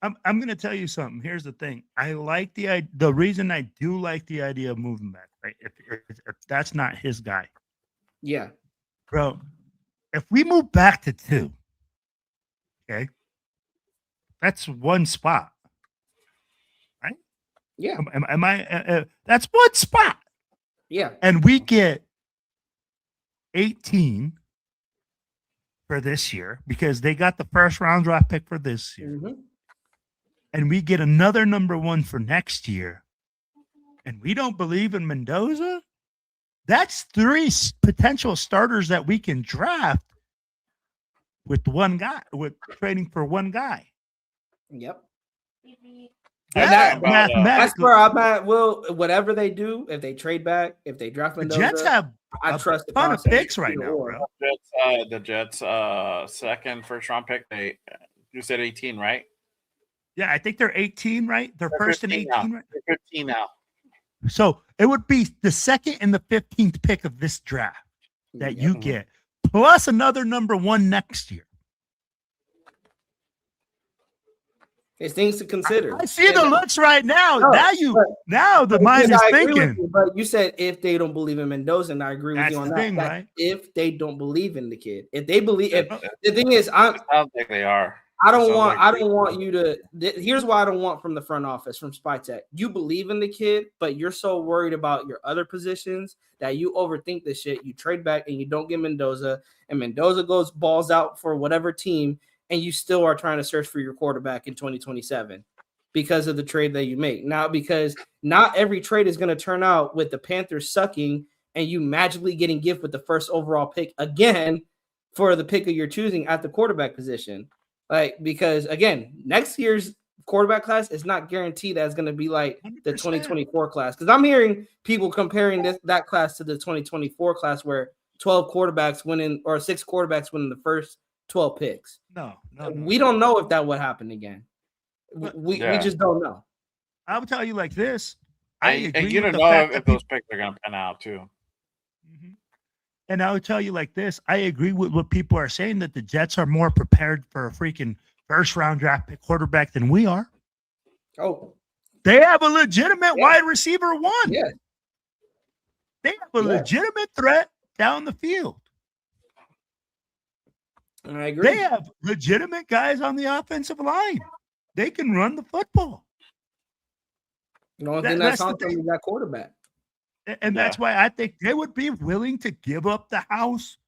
I'm going to tell you something. Here's the thing. I like the reason I do like the idea of moving back. Right? If that's not his guy, yeah, bro. If we move back to 2, okay, that's 1 spot. Yeah. Am I? That's 1 spot. Yeah. And we get 18 for this year because they got the first round draft pick for this year. Mm-hmm. And we get another number 1 for next year. And we don't believe in Mendoza. That's 3 potential starters that we can draft with 1 guy, with trading for 1 guy. Yep. Yeah, that's where I'm at. Will whatever they do, if they trade back, if they draft Mendoza, the Jets have I trust a ton of picks right now, bro. The Jets, second first round pick. You said 18, right? Yeah, I think they're 18, right? They're first and 18, right? They're 15 now. So it would be the 2nd and the 15th pick of this draft that you get, plus another number 1 next year. It's things to consider. I see the looks right now. Now the mind is thinking. You, but you said if they don't believe in Mendoza, and I agree with you on that. Right? If they don't believe in the kid, if they believe, the thing is, I don't think they are. I don't want you to. Here's why I don't want from the front office, from SpyTech. You believe in the kid, but you're so worried about your other positions that you overthink this shit. You trade back and you don't get Mendoza, and Mendoza goes balls out for whatever team, and you still are trying to search for your quarterback in 2027 because of the trade that you make. Now, because not every trade is going to turn out with the Panthers sucking and you magically getting gift with the first overall pick again for the pick of your choosing at the quarterback position. Like, because again, next year's quarterback class is not guaranteed that it's going to be like the 2024 class. Because I'm hearing people comparing that class to the 2024 class where 12 quarterbacks winning or 6 quarterbacks winning the first 12 picks. No. We don't know if that would happen again. We just don't know. I will tell you like this. And you don't know if those picks are going to pan out too. Mm-hmm. And I would tell you like this. I agree with what people are saying that the Jets are more prepared for a freaking first round draft pick quarterback than we are. Oh, they have a legitimate wide receiver 1. Yeah. They have a legitimate threat down the field. And I agree. They have legitimate guys on the offensive line. They can run the football. The only thing that's on them is that quarterback. And that's why I think they would be willing to give up the house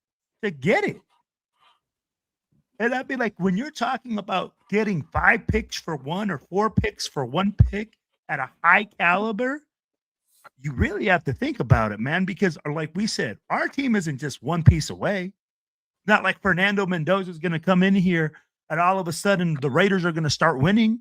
to get it. And that'd be like when you're talking about getting 5 picks for 1 or 4 picks for 1 pick at a high caliber, you really have to think about it, man, because like we said, our team isn't just 1 piece away. Not like Fernando Mendoza is going to come in here and all of a sudden the Raiders are going to start winning.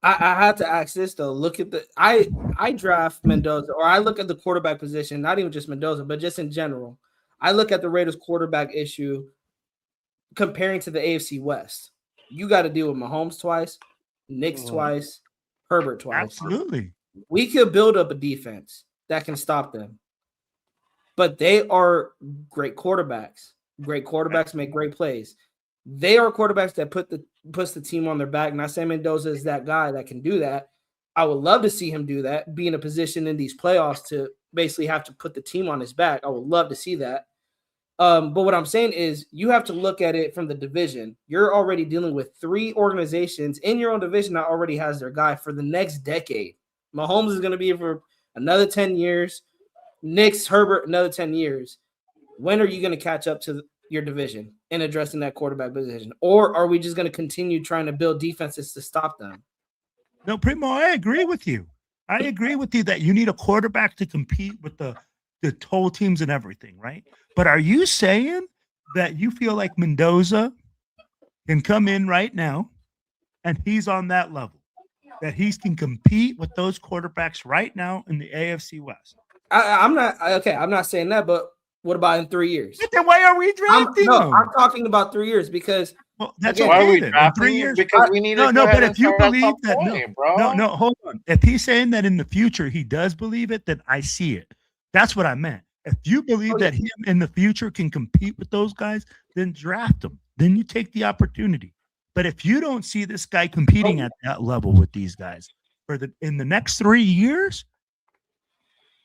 I had to ask this though. Look at I draft Mendoza, or I look at the quarterback position, not even just Mendoza, but just in general. I look at the Raiders quarterback issue comparing to the AFC West. You got to deal with Mahomes twice, Knicks twice, Herbert twice. Absolutely. We could build up a defense that can stop them. But they are great quarterbacks. Great quarterbacks make great plays. They are quarterbacks that puts the team on their back. Not saying Mendoza is that guy that can do that. I would love to see him do that, be in a position in these playoffs to basically have to put the team on his back. I would love to see that. But what I'm saying is you have to look at it from the division. You're already dealing with 3 organizations in your own division that already has their guy for the next decade. Mahomes is going to be here for another 10 years. Knicks, Herbert, another 10 years. When are you going to catch up to your division in addressing that quarterback position? Or are we just going to continue trying to build defenses to stop them? No, Primo, I agree with you. I agree with you that you need a quarterback to compete with the whole teams and everything, right? But are you saying that you feel like Mendoza can come in right now, and he's on that level that he can compete with those quarterbacks right now in the AFC West. I'm not saying that, but what about in 3 years? But then why are we drafting him? I'm talking about 3 years because that's again, why are okay we then. In drafting 3 him? years, Because we need to go ahead but and if you start at believe some that, point, bro. no, hold on. If he's saying that in the future he does believe it, then I see it. That's what I meant. If you believe that him in the future can compete with those guys, then draft him. Then you take the opportunity. But if you don't see this guy competing at that level with these guys in the next 3 years,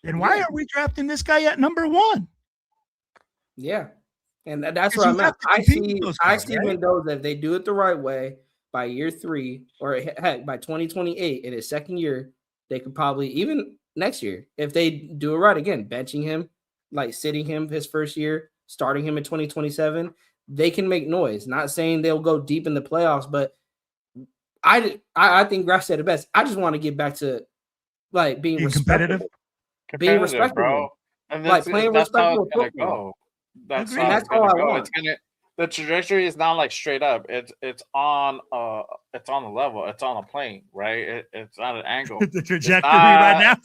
then why are we drafting this guy at number 1? Yeah. And that's where I'm at. I see Mendoza, if they do it the right way, by year 3, or heck, by 2028, in his second year, they could probably, even next year, if they do it right, again, benching him, like sitting him his first year, starting him in 2027, they can make noise. Not saying they'll go deep in the playoffs, but I think Graf said it best. I just want to get back to like being competitive, being respectable, bro. And like playing respectable football. That's how it's gonna go. It's gonna, the trajectory is not like straight up. It's on a level. It's on a plane, right? It's not an angle. The trajectory right now.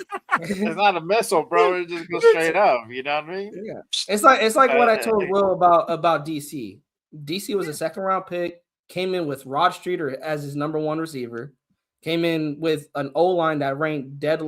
It's not a missile, bro. It just goes straight up. You know what I mean? Yeah. It's like what I told Will about DC. DC was a second round pick, came in with Rod Streeter as his number 1 receiver, came in with an O-line that ranked dead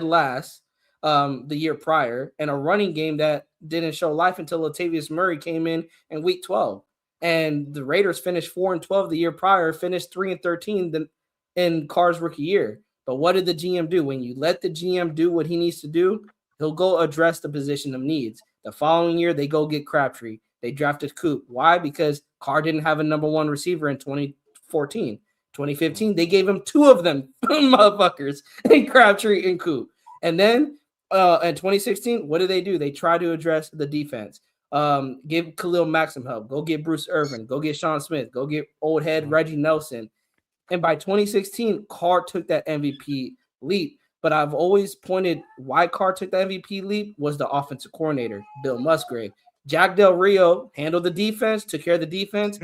last the year prior, and a running game that didn't show life until Latavius Murray came in week 12. And the Raiders finished 4-12 the year prior, finished 3-13 in Carr's rookie year. But what did the GM do? When you let the GM do what he needs to do, he'll go address the position of needs. The following year, they go get Crabtree. They drafted Coop. Why? Because Carr didn't have a number 1 receiver in 2014. 2015, they gave him 2 of them motherfuckers, in Crabtree and Coop. And then in 2016, what do? They try to address the defense. Give Khalil Mack some help. Go get Bruce Irvin. Go get Sean Smith. Go get old head Reggie Nelson. And by 2016, Carr took that MVP leap. But I've always pointed why Carr took the MVP leap was the offensive coordinator, Bill Musgrave. Jack Del Rio handled the defense, took care of the defense.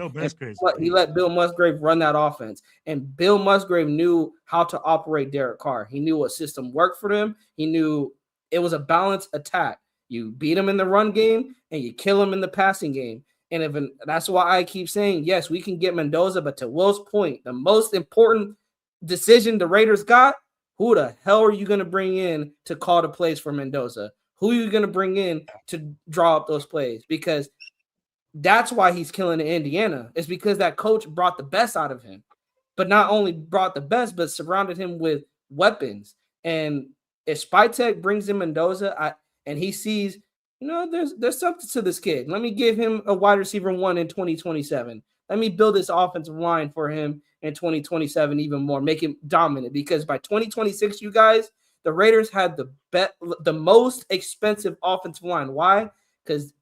He let Bill Musgrave run that offense. And Bill Musgrave knew how to operate Derek Carr. He knew what system worked for them. He knew it was a balanced attack. You beat him in the run game and you kill him in the passing game. And that's why I keep saying, yes, we can get Mendoza. But to Will's point, the most important decision the Raiders got, who the hell are you going to bring in to call the plays for Mendoza? Who are you going to bring in to draw up those plays? Because that's why he's killing in Indiana. It's because that coach brought the best out of him. But not only brought the best, but surrounded him with weapons. And if Spytek brings in Mendoza and he sees, there's something to this kid. Let me give him a wide receiver 1 in 2027. Let me build this offensive line for him in 2027 even more. Make him dominant. Because by 2026, you guys, the Raiders had the most expensive offensive line. Why? Because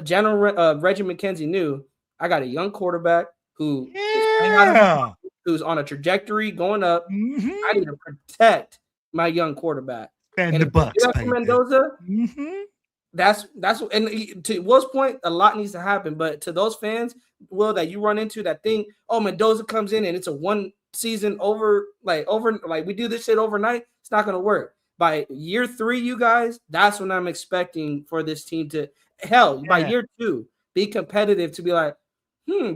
General Reggie McKenzie knew I got a young quarterback who's on a trajectory going up. Mm-hmm. I need to protect my young quarterback. And the Bucks, Mendoza. That's and to Will's point, a lot needs to happen. But to those fans, Will, that you run into that think, oh, Mendoza comes in and it's a one season like we do this shit overnight. It's not gonna work. By year 3, you guys, that's when I'm expecting for this team to by year 2 be competitive, to be like,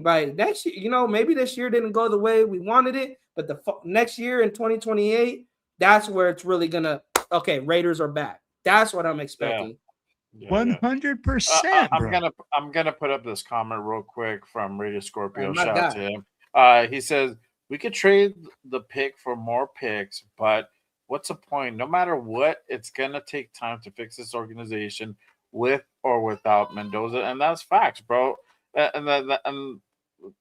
by next year, maybe this year didn't go the way we wanted it, but the next year in 2028, that's where it's really gonna Raiders are back. That's what I'm expecting. 100%. I'm gonna put up this comment real quick from Radio Scorpio. Shout out to him. He says we could trade the pick for more picks, but what's the point? No matter what, it's gonna take time to fix this organization with or without Mendoza, and that's facts, bro. And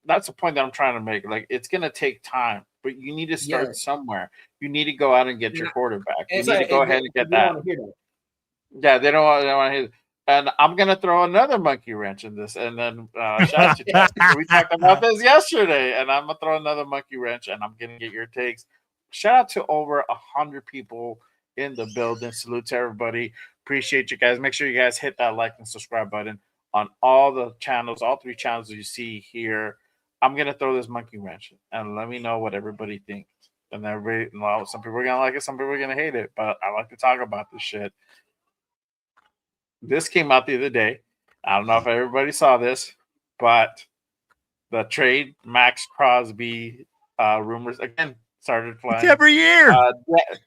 that's the point that I'm trying to make. Like, it's gonna take time, but you need to start somewhere. You need to go out and get your quarterback. You need to go ahead and get that. Yeah, they don't want to hear. And I'm gonna throw another monkey wrench in this. And then shout out to Justin. We talked about this yesterday, and I'm gonna throw another monkey wrench, and I'm gonna get your takes. Shout out to over 100 people in the building. Salute to everybody. Appreciate you guys. Make sure you guys hit that like and subscribe button on all the channels, all 3 channels you see here. I'm gonna throw this monkey wrench and let me know what everybody thinks. And everybody, well, some people are gonna like it, some people are gonna hate it, but I like to talk about this shit. This came out the other day. I don't know if everybody saw this, but the trade Max Crosby rumors again started flying. It's every year.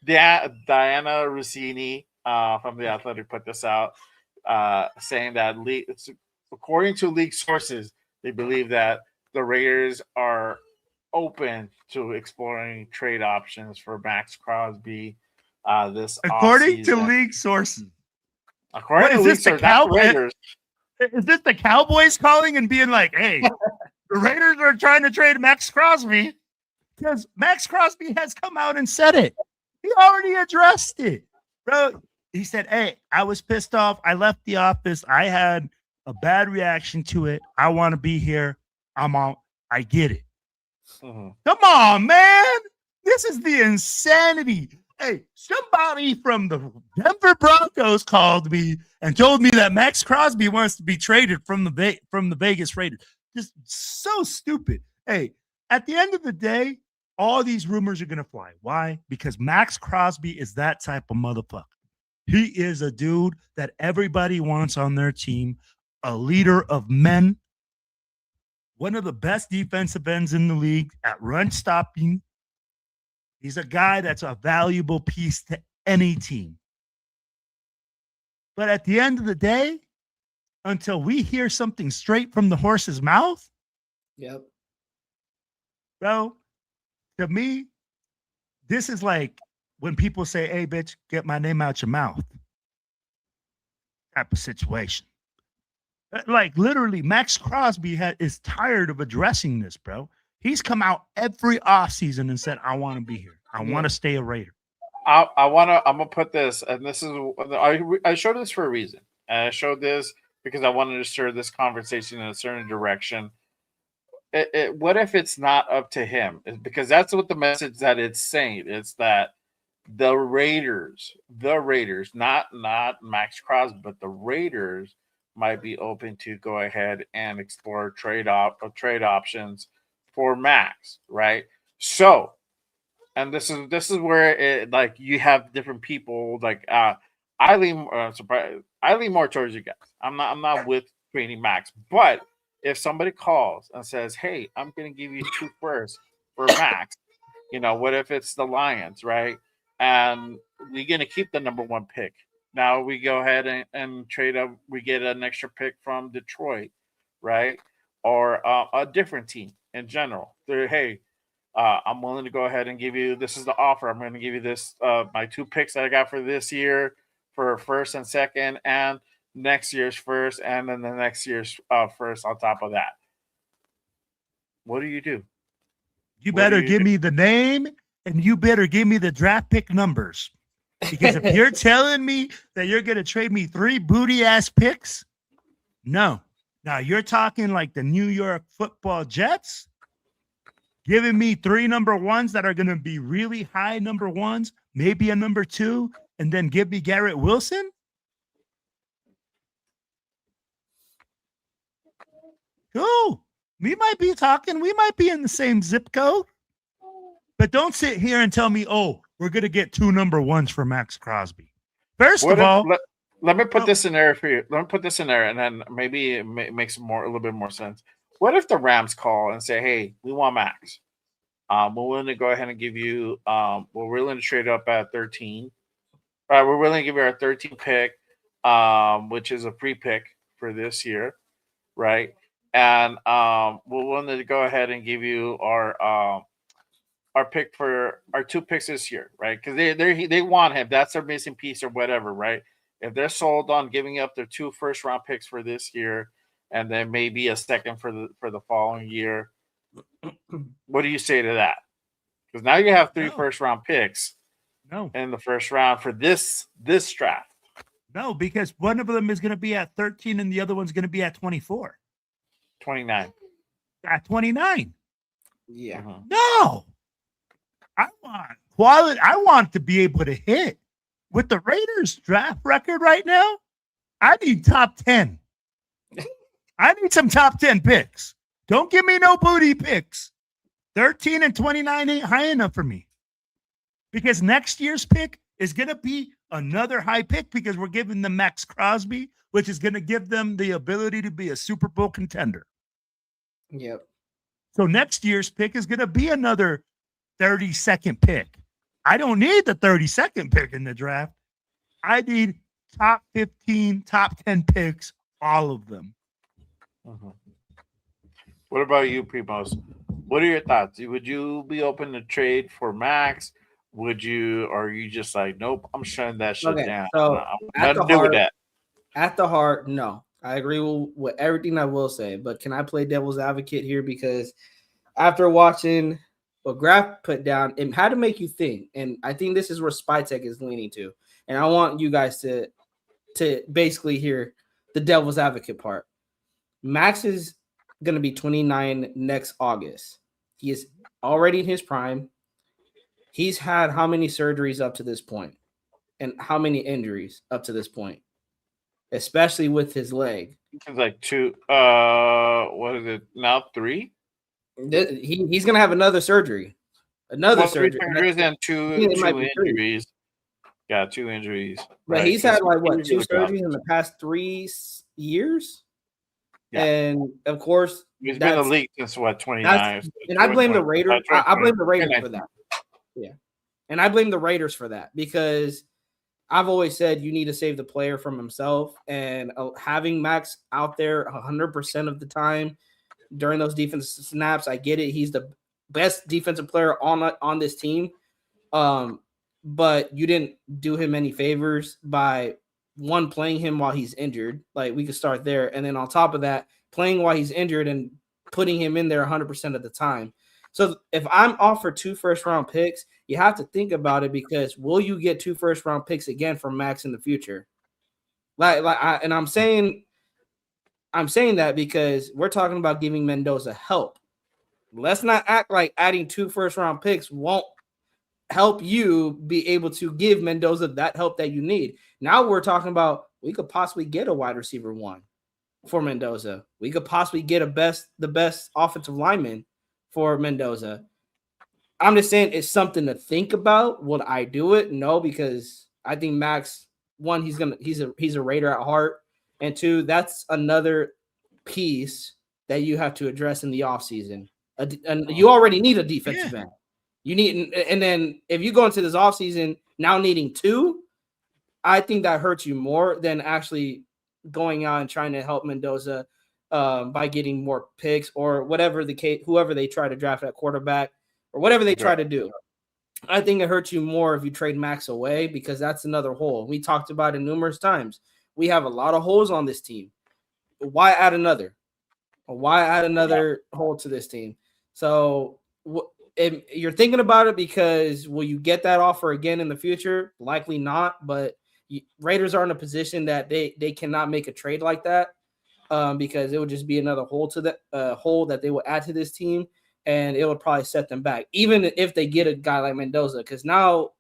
Diana Rossini from The Athletic put this out, saying that according to league sources, they believe that the Raiders are open to exploring trade options for Max Crosby this According to offseason. league sources. According What to is league this, the sources, not the Raiders. Is this the Cowboys calling and being like, hey, the Raiders are trying to trade Max Crosby? Because Max Crosby has come out and said it. He already addressed it. Bro, he said, hey, I was pissed off. I left the office. I had a bad reaction to it. I want to be here. I'm out. I get it. Mm-hmm. Come on, man. This is the insanity. Hey, somebody from the Denver Broncos called me and told me that Max Crosby wants to be traded from the Vegas Raiders. Just so stupid. Hey, at the end of the day, all these rumors are going to fly. Why? Because Max Crosby is that type of motherfucker. He is a dude that everybody wants on their team, a leader of men, one of the best defensive ends in the league at run stopping. He's a guy that's a valuable piece to any team. But at the end of the day, until we hear something straight from the horse's mouth, Yep. bro, to me, this is like when people say, hey, bitch, get my name out your mouth. Type of situation. Like literally, Max Crosby is tired of addressing this, bro. He's come out every offseason and said, I want to be here. I want to stay a Raider. I'm gonna put this, and this is I showed this for a reason. And I showed this because I wanted to steer this conversation in a certain direction. What if it's not up to him? Because that's what the message that it's saying. It's that the Raiders, not Max Crosby, but the Raiders might be open to go ahead and explore trade options for Max, right? So, and this is where it, like, you have different people. Like I lean more towards you guys. I'm not with trading Max, but if somebody calls and says, "Hey, I'm going to give you 2 firsts for Max," what if it's the Lions, right? And we're going to keep the number 1 pick. Now we go ahead and trade up. We get an extra pick from Detroit, right? Or a different team in general. Hey, I'm willing to go ahead and give you, this is the offer. I'm going to give you this, my 2 picks that I got for this year for first and second, and next year's first, and then the next year's first on top of that. What do? You better give me the name, and you better give me the draft pick numbers. Because if you're telling me that you're going to trade me 3 booty-ass picks, no. Now, you're talking like the New York Football Jets, giving me 3 number 1s that are going to be really high number 1s, maybe a number 2, and then give me Garrett Wilson? Cool. We might be in the same zip code. But don't sit here and tell me, oh, we're going to get 2 number 1s for Max Crosby. First of all, let me put this in there for you. Let me put this in there, and then maybe it makes a little bit more sense. What if the Rams call and say, "Hey, we want Max. We're willing to go ahead and give you. We're willing to trade up at 13. Right, we're willing to give you our 13th pick, which is a free pick for this year, right? And we're willing to go ahead and give you our pick for our 2 picks this year, right? Because they want him. That's their missing piece or whatever, right? If they're sold on giving up their 2 first-round picks for this year, and then maybe a second for the following year, what do you say to that? Because now you have 3 first-round picks in the first round for this draft. No, because one of them is going to be at 13 and the other one's going to be at 24. 29. At 29. Yeah. Mm-hmm. No. I want quality. I want to be able to hit. With the Raiders draft record right now, I need top 10. I need some top 10 picks. Don't give me no booty picks. 13 and 29 ain't high enough for me. Because next year's pick is going to be another high pick because we're giving them Max Crosby, which is going to give them the ability to be a Super Bowl contender. Yep. So next year's pick is going to be another 32nd pick. I don't need the 32nd pick in the draft. I need top 15, top 10 picks, all of them. Mhm. What about you, Primos? What are your thoughts? Would you be open to trade for Max? Would you, or are you just like, nope, I'm shutting that shit down. So I'm at nothing the to do with heart, that. at the heart, no. I agree with everything I will say, but can I play devil's advocate here? Because after watching what Graf put down, it had to make you think. And I think this is where Spytech is leaning to. And I want you guys to basically hear the devil's advocate part. Max is going to be 29 next August. He is already in his prime. He's had how many surgeries up to this point? And how many injuries up to this point? Especially with his leg. It's like 2, what is it now, 3? He's going to have another surgery. Another surgery. 3 surgeries and two injuries. Yeah, 2 injuries. Right. He's had like what, 2 surgeries in the past 3 years? Yeah. And of course, he's been in the league since what, 29. And I blame the Raiders. I blame the Raiders for that. Yeah. And I blame the Raiders for that because I've always said you need to save the player from himself, and having Max out there 100% of the time during those defensive snaps, I get it. He's the best defensive player on this team, but you didn't do him any favors by playing him while he's injured. Like we could start there, and then on top of that, playing while he's injured and putting him in there 100% of the time. So if I'm offered 2 first-round picks, you have to think about it because will you get 2 first-round picks again from Max in the future? I'm saying that because we're talking about giving Mendoza help. Let's not act like adding 2 first-round picks won't help you be able to give Mendoza that help that you need. Now we're talking about we could possibly get a wide receiver 1 for Mendoza. We could possibly get the best offensive lineman for Mendoza. I'm just saying it's something to think about. Would I do it? No, because I think Max, 1, he's a Raider at heart, and 2, that's another piece that you have to address in the offseason. And you already need a defensive end. You need, and then if you go into this offseason now needing 2, I think that hurts you more than actually going out and trying to help Mendoza by getting more picks or whatever the case, whoever they try to draft at quarterback or whatever they try to do. I think it hurts you more if you trade Max away because that's another hole. We talked about it numerous times. We have a lot of holes on this team. Why add another? Why add another hole to this team? So you're thinking about it because will you get that offer again in the future? Likely not, but Raiders are in a position that they cannot make a trade like that. Because it would just be another hole to the hole that they will add to this team, and it would probably set them back, even if they get a guy like Mendoza. Because now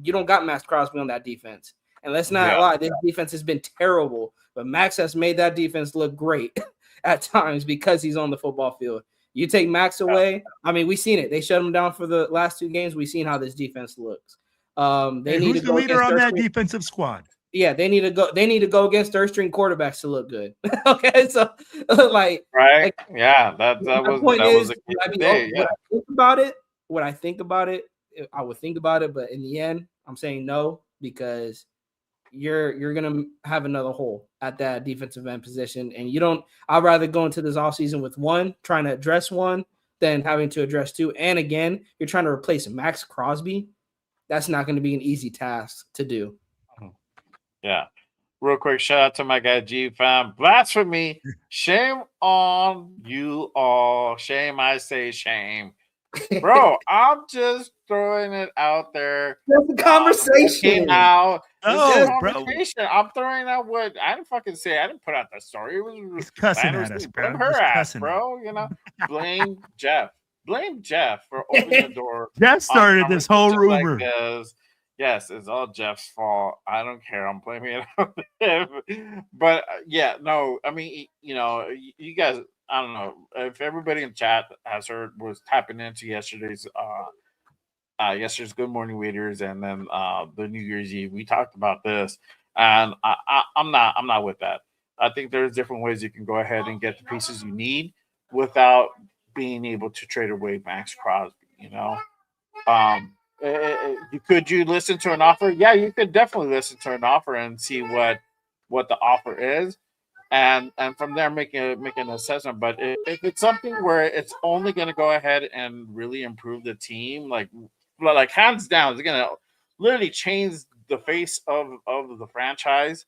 you don't got Max Crosby on that defense, and let's not lie, this defense has been terrible, but Max has made that defense look great at times because he's on the football field. You take Max away, I mean, we've seen it. They shut him down for the last 2 games. We've seen how this defense looks. Who's the leader on that defensive squad? Yeah, they need to go. They need to go against third-string quarterbacks to look good. Okay, so like, right? Yeah, that was a good day. Yeah. When I think about it, I would think about it, but in the end, I'm saying no because you're gonna have another hole at that defensive end position, and you don't. I'd rather go into this offseason with 1, trying to address 1, than having to address 2. And again, you're trying to replace Max Crosby. That's not going to be an easy task to do. Yeah. Real quick, shout out to my guy G-Fam. Blasphemy. Shame on you all. Shame, I say shame. Bro, I'm just throwing it out there. That's the conversation. I'm throwing out what I didn't fucking say. I didn't put out the story. It was cussing at us, bro. Blame her ass, bro. You know, blame Jeff. Blame Jeff for opening the door. Jeff started this whole rumor. Like yes, it's all Jeff's fault. I don't care. I'm blaming it on him. But no, I mean, you know, you guys I don't know if everybody in chat has heard was tapping into yesterday's Good Morning Waiters, and then the New Year's Eve. We talked about this, and I'm not with that. I think there's different ways you can go ahead and get the pieces you need without being able to trade away Max Crosby. Could you listen to an offer? Yeah, you could definitely listen to an offer and see what the offer is, and from there make an assessment. But if it's something where it's only going to go ahead and really improve the team, like hands down, it's going to literally change the face of the franchise,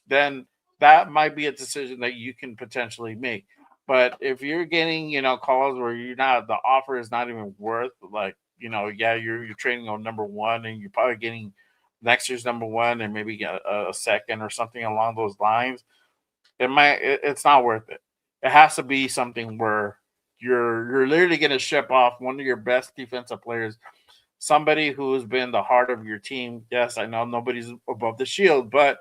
then that might be a decision that you can potentially make. But if you're getting, calls where the offer is not even worth, like, yeah, you're trading on number one and you're probably getting next year's number one and maybe a second or something along those lines, it's not worth it. It has to be something where you're literally going to ship off one of your best defensive players, somebody who's been the heart of your team. Yes, I know nobody's above the shield, but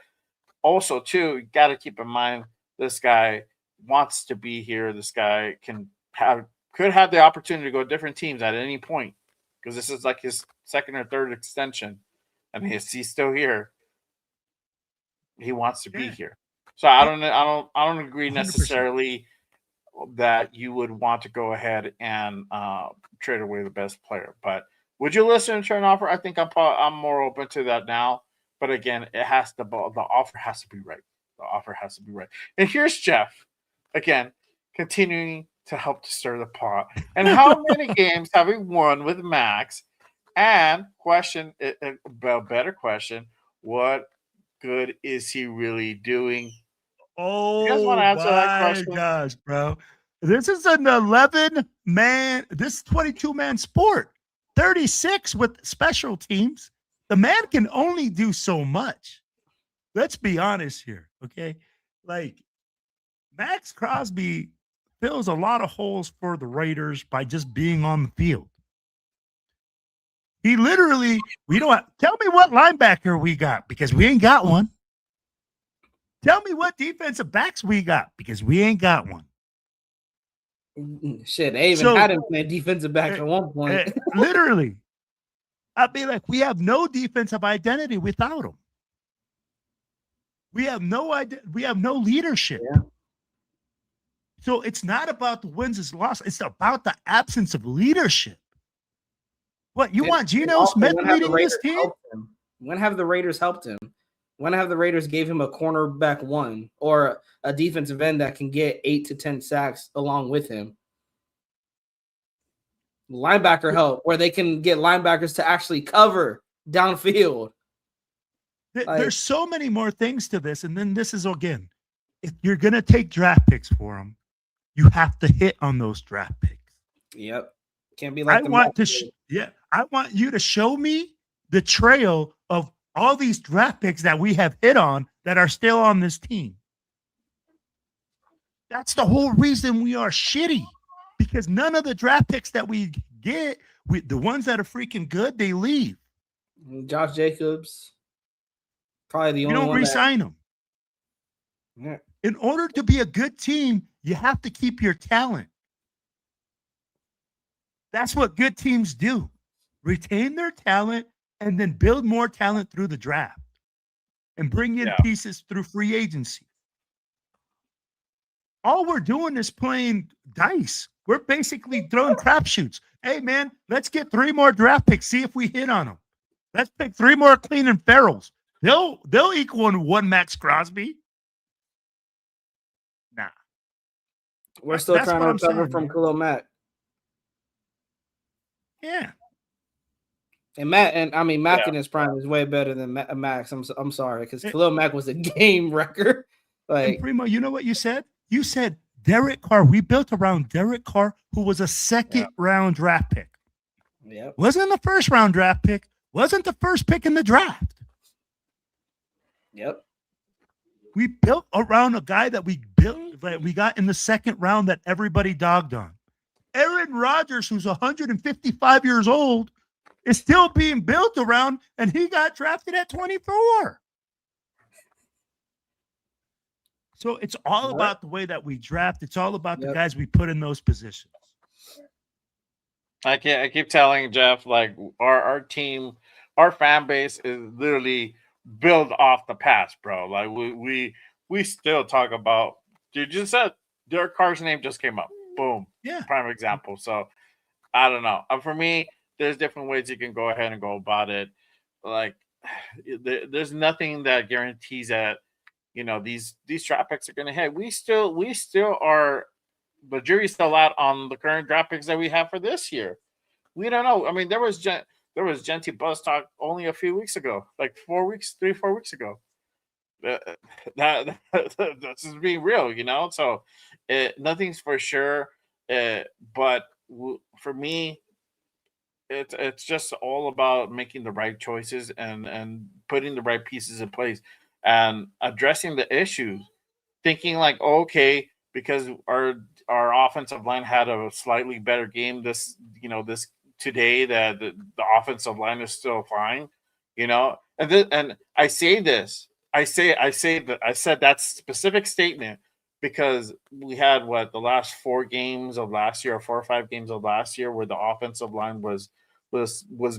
also too, you got to keep in mind this guy wants to be here. This guy could have the opportunity to go to different teams at any point, because this is like his second or third extension, and he's still here. He wants to be here. So I don't agree 100%. necessarily that you would want to go ahead and trade away the best player. But would you listen to an offer? I think I'm more open to that now. But again, the offer has to be right. The offer has to be right. And here's Jeff again, continuing to help to stir the pot. And how many games have we won with Max? And better question: what good is he really doing? Oh, You guys want to answer that my question? gosh, bro. This is an 11-man, this 22-man sport. 36 with special teams. The man can only do so much. Let's be honest here, okay? Like, Max Crosby fills a lot of holes for the Raiders by just being on the field. He literally, tell me what linebacker we got, because we ain't got one. Tell me what defensive backs we got, because we ain't got one. Shit, they even had him playing defensive back at one point. Literally. I'd be like, we have no defensive identity without him. We have no leadership. Yeah. So it's not about the wins and losses. It's about the absence of leadership. What, you want Geno Smith leading this team? When have the Raiders helped him? When have the Raiders gave him a cornerback one or a defensive end that can get 8 to 10 sacks along with him? Linebacker help, where they can get linebackers to actually cover downfield. There's so many more things to this. And then this is, again, if you're going to take draft picks for them, you have to hit on those draft picks. Yep. Can't be like I want you to show me the trail of all these draft picks that we have hit on that are still on this team. That's the whole reason we are shitty, because none of the draft picks that we get, the ones that are freaking good, they leave. Josh Jacobs, probably the only one. You don't re-sign them. Yeah. In order to be a good team, you have to keep your talent. That's what good teams do. Retain their talent and then build more talent through the draft and bring in pieces through free agency. All we're doing is playing dice. We're basically throwing crapshoots. Hey, man, let's get 3 more draft picks, see if we hit on them. Let's pick 3 more Cleveland Farrells. They'll equal one Max Crosby. Nah. We're still trying to recover from Khalil Mack. Yeah. And Mac in his prime is way better than Max. I'm sorry, because Khalil Mack was a game wrecker. Like, Primo, you know what you said? You said Derek Carr. We built around Derek Carr, who was a second-round draft pick. Yep. Wasn't the first-round draft pick. Wasn't the first pick in the draft. Yep. We built around a guy that we got in the second round that everybody dogged on. Aaron Rodgers, who's 155 years old, is still being built around, and he got drafted at 24. So it's all What? about the way that we draft. It's all about the Yep. guys we put in those positions. I keep telling Jeff, like our team, our fan base is literally built off the past, bro. Like we still talk about, dude, just said Derek Carr's name just came up. Boom. Yeah. Prime example. So I don't know. For me, there's different ways you can go ahead and go about it. Like there's nothing that guarantees that these draft picks are going to hit. We still are. The jury's still out on the current draft picks that we have for this year. We don't know. I mean, there was Genty Buzz talk only a few weeks ago, like 4 weeks, 3-4 weeks ago. This is being real, So nothing's for sure. But for me, it's just all about making the right choices and putting the right pieces in place and addressing the issues. Thinking like, okay, because our offensive line had a slightly better game this today, that the offensive line is still fine, and I say this, I said that specific statement because we had the last 4 games of last year, or 4 or 5 games of last year, where the offensive line was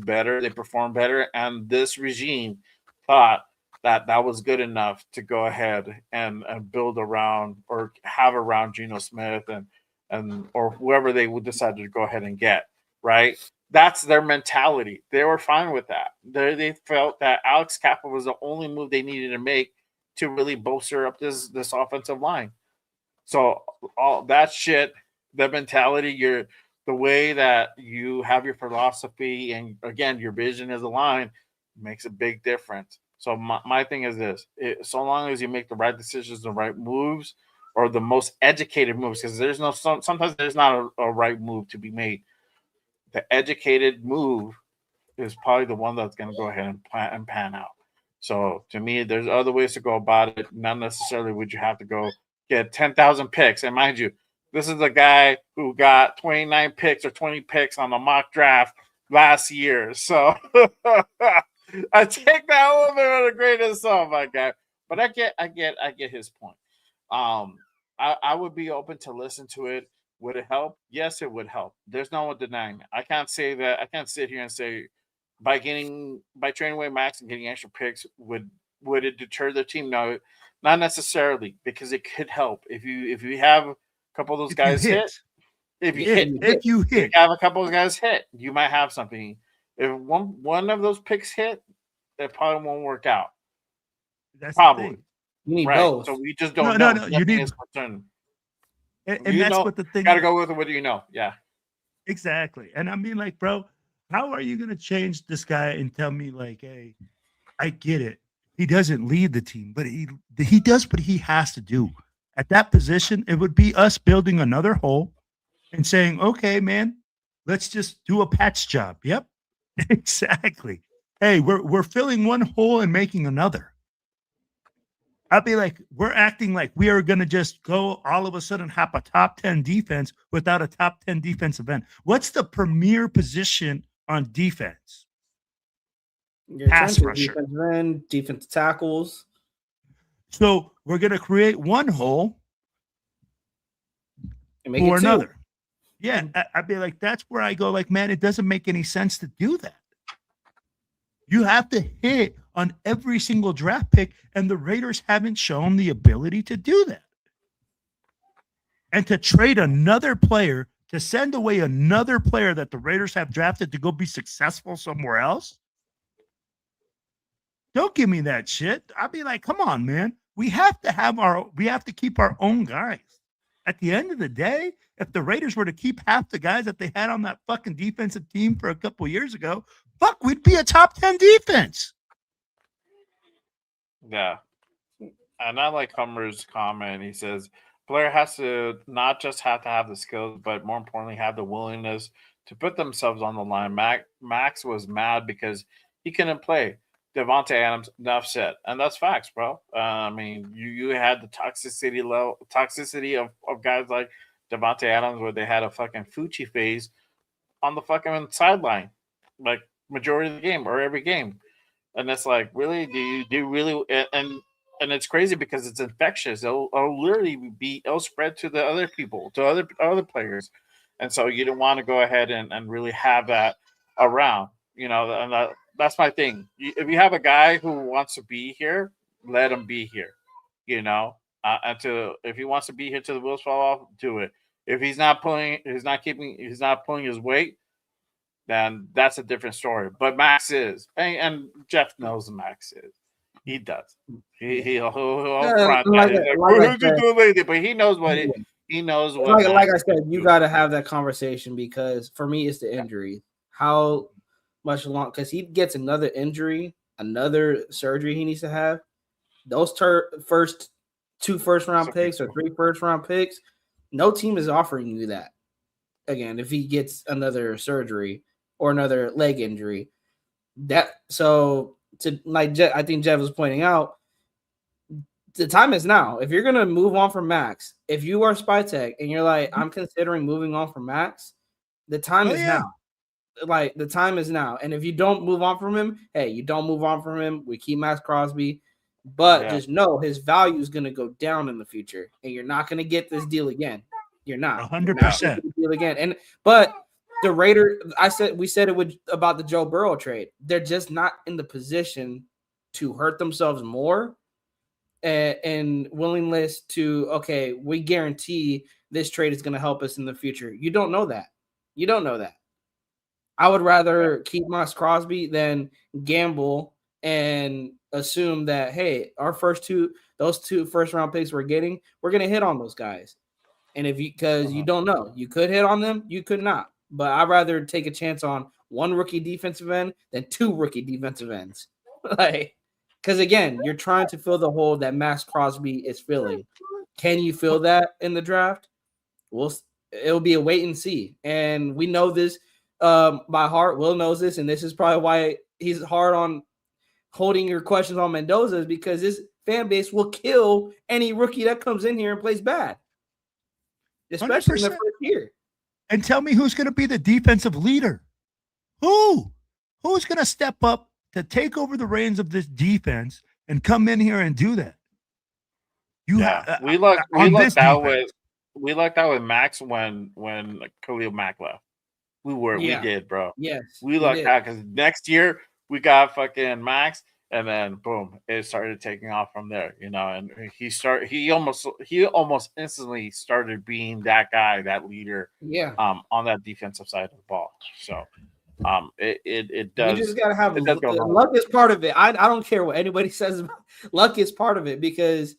better, they performed better, and this regime thought that was good enough to go ahead and build around or have around Geno Smith and or whoever they would decide to go ahead and get, right? That's their mentality. They were fine with that. They felt that Alex Kappa was the only move they needed to make to really bolster up this offensive line. So all that shit, the mentality, the way that you have your philosophy and again your vision as a line makes a big difference. So my thing is this: so long as you make the right decisions, the right moves, or the most educated moves, because sometimes there's not a right move to be made. The educated move is probably the one that's going to go ahead and pan out. So to me, there's other ways to go about it. Not necessarily would you have to go get 10,000 picks. And mind you, this is a guy who got 29 picks or 20 picks on the mock draft last year. So I take that a little bit with a grain of salt, my guy. But I get his point. I would be open to listen to it. Would it help? Yes, it would help. There's no one denying it. I can't say that. I can't sit here and say by trading away Max and getting extra picks would it deter the team? No, not necessarily, because it could help if you have a couple of those guys hit. If you have a couple of guys hit, you might have something. If one of those picks hit, it probably won't work out. That's probably. The thing. You need right. both. So we just don't know. No. You need. And that's what the thing. Got to go with what do you know? Yeah. Exactly. And I mean, like, bro, how are you gonna change this guy and tell me like, hey, I get it. He doesn't lead the team, but he does what he has to do. At that position, it would be us building another hole and saying, okay, man, let's just do a patch job. Yep. Exactly. Hey, we're filling one hole and making another. I'd be like, we're acting like we are going to just go all of a sudden have a top 10 defense without a top 10 defensive end. What's the premier position on defense? Pass rusher. Defensive tackles. So we're going to create one hole for another. Yeah, I'd be like, that's where I go like, man, it doesn't make any sense to do that. You have to hit on every single draft pick, and the Raiders haven't shown the ability to do that. And to trade another player, to send away another player that the Raiders have drafted to go be successful somewhere else, don't give me that shit. I'd be like, come on, man. We have to keep our own guys. At the end of the day, if the Raiders were to keep half the guys that they had on that fucking defensive team for a couple years ago, fuck, we'd be a top 10 defense. Yeah. And I like Hummer's comment. He says, player has to not just have to have the skills, but more importantly, have the willingness to put themselves on the line. Max was mad because he couldn't play. Devontae Adams, enough said. And that's facts, bro. I mean, you had the toxicity of guys like Devontae Adams where they had a fucking Fucci phase on the fucking sideline, like majority of the game or every game. And it's like, really? Do you really? And and it's crazy because it's infectious. It'll literally it'll spread to the other people, to other players, and so you don't want to go ahead and really have that around. And that's my thing. If you have a guy who wants to be here, let him be here. If he wants to be here till the wheels fall off, do it. If he's not pulling his weight, then that's a different story. But Max is, and Jeff knows Max is. He does. He'll front that. But he knows what he knows what. Like I said, you got to have that conversation because for me, it's the injury. How much long? Because he gets another injury, another surgery he needs to have. Those first 2 first-round picks or 3 first-round picks, no team is offering you that. Again, if he gets another surgery or another leg injury, I think Jeff was pointing out, the time is now. If you're gonna move on from Max, if you are Spytech and you're like, I'm considering moving on from Max, the time is now. Like the time is now. And if you don't move on from him, hey, you don't move on from him. We keep Max Crosby, but just know his value is gonna go down in the future, and you're not gonna get this deal again. You're not 100% deal again. But the Raiders, we said it about the Joe Burrow trade. They're just not in the position to hurt themselves more and willingness to, okay, we guarantee this trade is going to help us in the future. You don't know that. I would rather keep Max Crosby than gamble and assume that, hey, those 2 first-round picks we're going to hit on those guys. And because you don't know, you could hit on them, you could not. But I'd rather take a chance on 1 rookie defensive end than 2 rookie defensive ends. Because again, you're trying to fill the hole that Max Crosby is filling. Can you fill that in the draft? It'll be a wait and see. And we know this by heart. Will knows this, and this is probably why he's hard on holding your questions on Mendoza, is because this fan base will kill any rookie that comes in here and plays bad, especially 100%. In the first year. And tell me who's going to be the defensive leader. Who's going to step up to take over the reins of this defense and come in here and do that? We lucked out with Max when Khalil Mack left. We did, bro. Yes, we lucked out because next year we got fucking Max, and then boom, it started taking off from there. And he almost instantly started being that guy, that leader. Yeah. On that defensive side of the ball. So. It does. You just gotta have luck is part of it. I don't care what anybody says. Luck is part of it because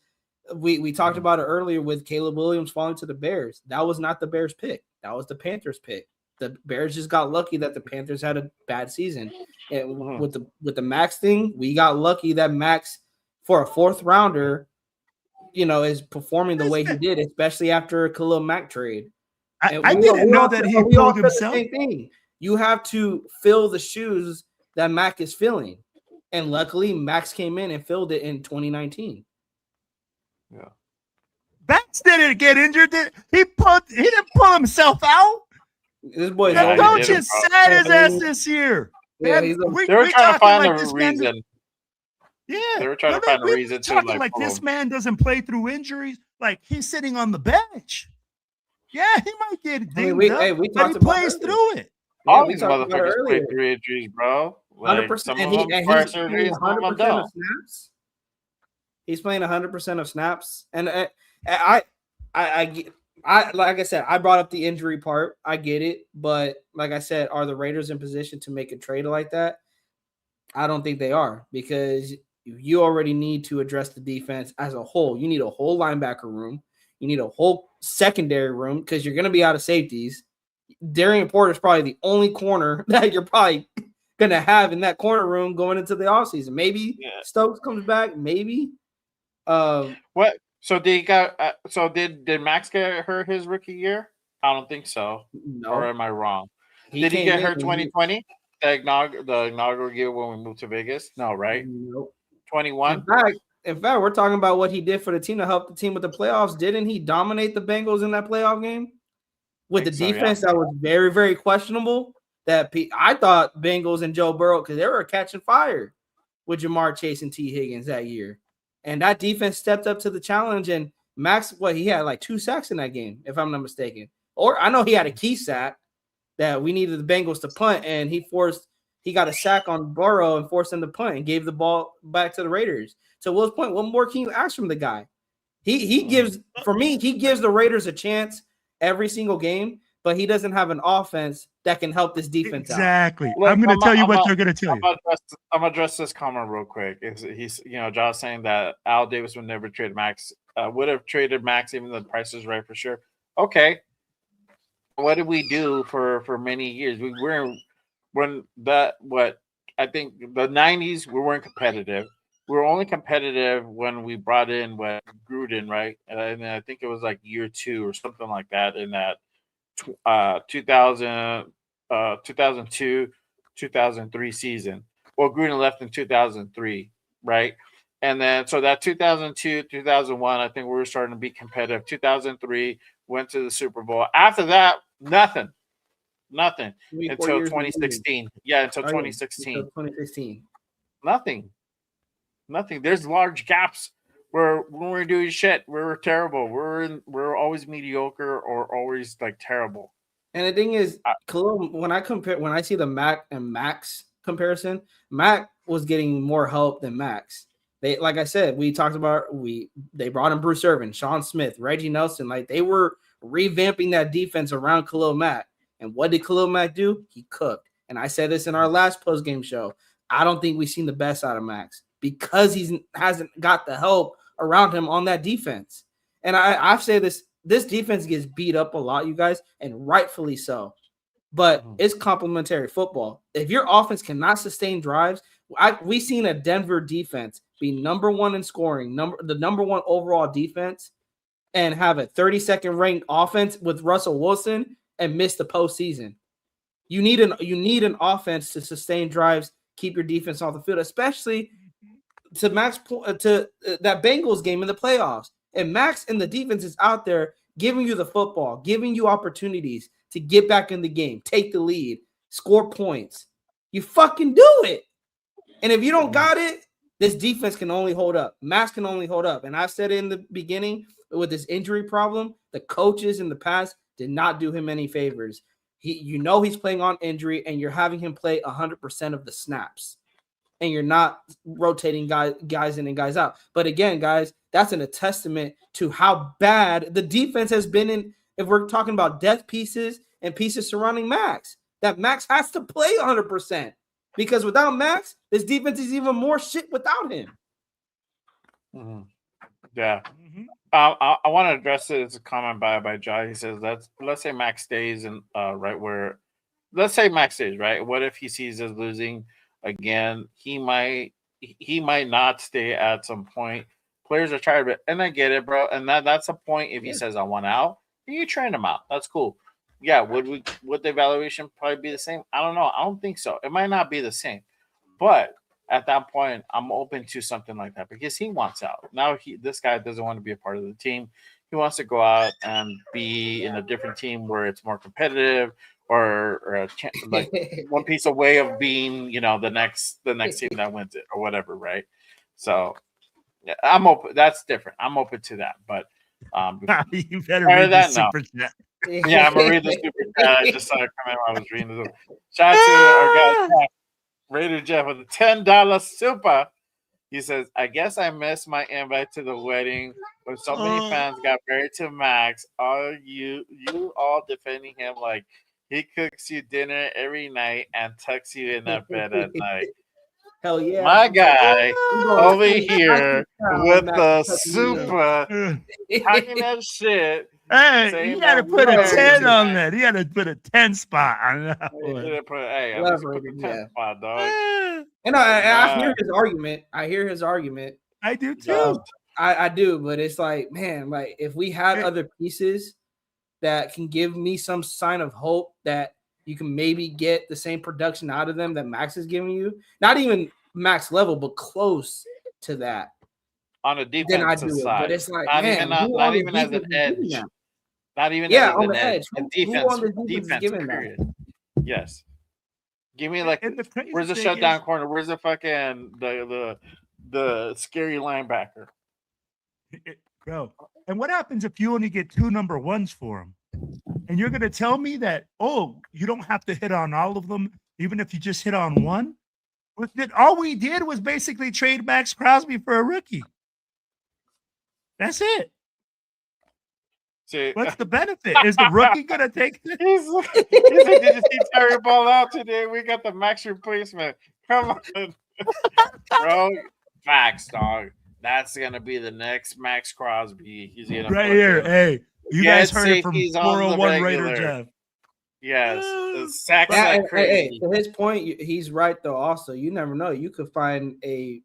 we talked about it earlier with Caleb Williams falling to the Bears. That was not the Bears pick. That was the Panthers pick. The Bears just got lucky that the Panthers had a bad season. And with the Max thing, we got lucky that Max, for a 4th rounder, is performing the way he did, especially after a Khalil Mack trade. I didn't know that he pulled himself. Same thing. You have to fill the shoes that Mac is filling. And luckily, Max came in and filled it in 2019. Yeah. Max didn't get injured. He didn't pull himself out. This boy the coach has sat his ass this year. Yeah, they were trying to find a reason. They were trying to find a reason to this man doesn't play through injuries. Like he's sitting on the bench. Yeah, he might get dinged up, but he plays through it. All these motherfuckers play through injuries, bro. 100%. Some of them require surgery, some of them don't. He's playing 100% of snaps, and I like I said, I brought up the injury part. I get it, but like I said, are the Raiders in position to make a trade like that? I don't think they are, because you already need to address the defense as a whole. You need a whole linebacker room. You need a whole secondary room because you're going to be out of safeties. Darian Porter is probably the only corner that you're probably going to have in that corner room going into the offseason. Maybe Stokes comes back. Maybe. What? So did Max get hurt his rookie year? I don't think so. No. Or am I wrong? Did he get hurt 2020? The inaugural year when we moved to Vegas? No, right? Nope. 21? In fact, we're talking about what he did for the team to help the team with the playoffs. Didn't he dominate the Bengals in that playoff game? With the defense that was very, very questionable. That I thought Bengals and Joe Burrow, because they were catching fire with Jamar Chase and T. Higgins that year. And that defense stepped up to the challenge. And Max, he had like 2 sacks in that game, if I'm not mistaken. Or I know he had a key sack that we needed the Bengals to punt, and he got a sack on Burrow and forced him to punt and gave the ball back to the Raiders. So Will's point, what more can you ask from the guy? He gives the Raiders a chance every single game, but he doesn't have an offense that can help this defense out. Exactly. I'm going to tell you what they're going to tell you. I'm going to address this comment real quick. He's Josh saying that Al Davis would never trade Max. Would have traded Max even though the price is right for sure. Okay. What did we do for many years? I think the 90s, we weren't competitive. We were only competitive when we brought in Gruden, right? And I think it was like year 2 or something like that in that 2002, 2003 season. Well, Gruden left in 2003, right? And then so that 2002, 2001, I think we were starting to be competitive. 2003 went to the Super Bowl. After that, nothing until 2016. Yeah, until 2016. 2016. Nothing. There's large gaps where when we're doing shit, we're terrible. We're always mediocre or always like terrible. And the thing is, when I see the Mac and Max comparison, Mac was getting more help than Max. They, like I said, we talked about they brought in Bruce Irvin, Sean Smith, Reggie Nelson. Like they were revamping that defense around Khalil Mack. And what did Khalil Mack do? He cooked. And I said this in our last post-game show. I don't think we've seen the best out of Max because he hasn't got the help around him on that defense. And I've said this defense gets beat up a lot, you guys, and rightfully so. But it's complementary football. If your offense cannot sustain drives, we've seen a Denver defense be number 1 in scoring, the number 1 overall defense, and have a 32nd ranked offense with Russell Wilson and miss the postseason. You need an offense to sustain drives, keep your defense off the field, especially to Max to that Bengals game in the playoffs. And Max and the defense is out there giving you the football, giving you opportunities to get back in the game, take the lead, score points. You fucking do it. And if you don't got it, this defense can only hold up. Max can only hold up. And I said it in the beginning with this injury problem, the coaches in the past did not do him any favors. He's playing on injury, and you're having him play 100% of the snaps, and you're not rotating guys in and guys out. But again, guys, that's a testament to how bad the defense has been in. If we're talking about depth pieces and pieces surrounding Max, that Max has to play 100% because without Max, this defense is even more shit without him. Mm-hmm. Yeah. Mm-hmm. I want to address it as a comment by Jai. He says, let's say Max stays in right where, let's say Max stays, right? What if he sees us losing again? He might not stay at some point. Players are tired of it, and I get it, bro. And that's a point. If he says I want out, then you train him out. That's cool. Yeah, would the evaluation probably be the same? I don't know. I don't think so. It might not be the same, but at that point, I'm open to something like that because he wants out. Now this guy doesn't want to be a part of the team. He wants to go out and be in a different team where it's more competitive or like one piece away of being, the next team that wins it or whatever, right? So yeah, I'm open. That's different. I'm open to that. But you better read the super chat. Yeah, I'm gonna read the super chat. I just saw it come in while I was reading this. Shout out to our guy Raider Jeff with a $10 super. He says, I guess I missed my invite to the wedding when so many fans got married to Max. Are you all defending him like he cooks you dinner every night and tucks you in that bed at night? Hell yeah. My guy over here with the super talking that shit. Hey, you got to put a 10 on that. You got to put a 10 spot on that one. Put a 10 spot, dog. And I hear his argument. I do too. I do, but it's like, man, like if we had other pieces that can give me some sign of hope that you can maybe get the same production out of them that Max is giving you, not even Max level, but close to that. On a defensive side, but it's like, not even as an edge. Not even on the edge. Defense, period. That? Yes. Give me like, where's the shutdown corner? Where's the fucking the the scary linebacker. Bro, and what happens if you only get 2 number ones for him? And you're going to tell me that, oh, you don't have to hit on all of them, even if you just hit on one? All we did was basically trade Max Crosby for a rookie. That's it. See, what's the benefit? Is the rookie going to take this? he's like, did you see Terry Ball out today? We got the Max replacement. Come on. Bro, facts, dog. That's going to be the next Max Crosby. He's going to right here. Hey, you guys heard it from safeties on the 401 Raider regular. Jeff. Yes. Sacks Yeah, like hey, crazy. to his point, he's right though. Also, you never know. You could find a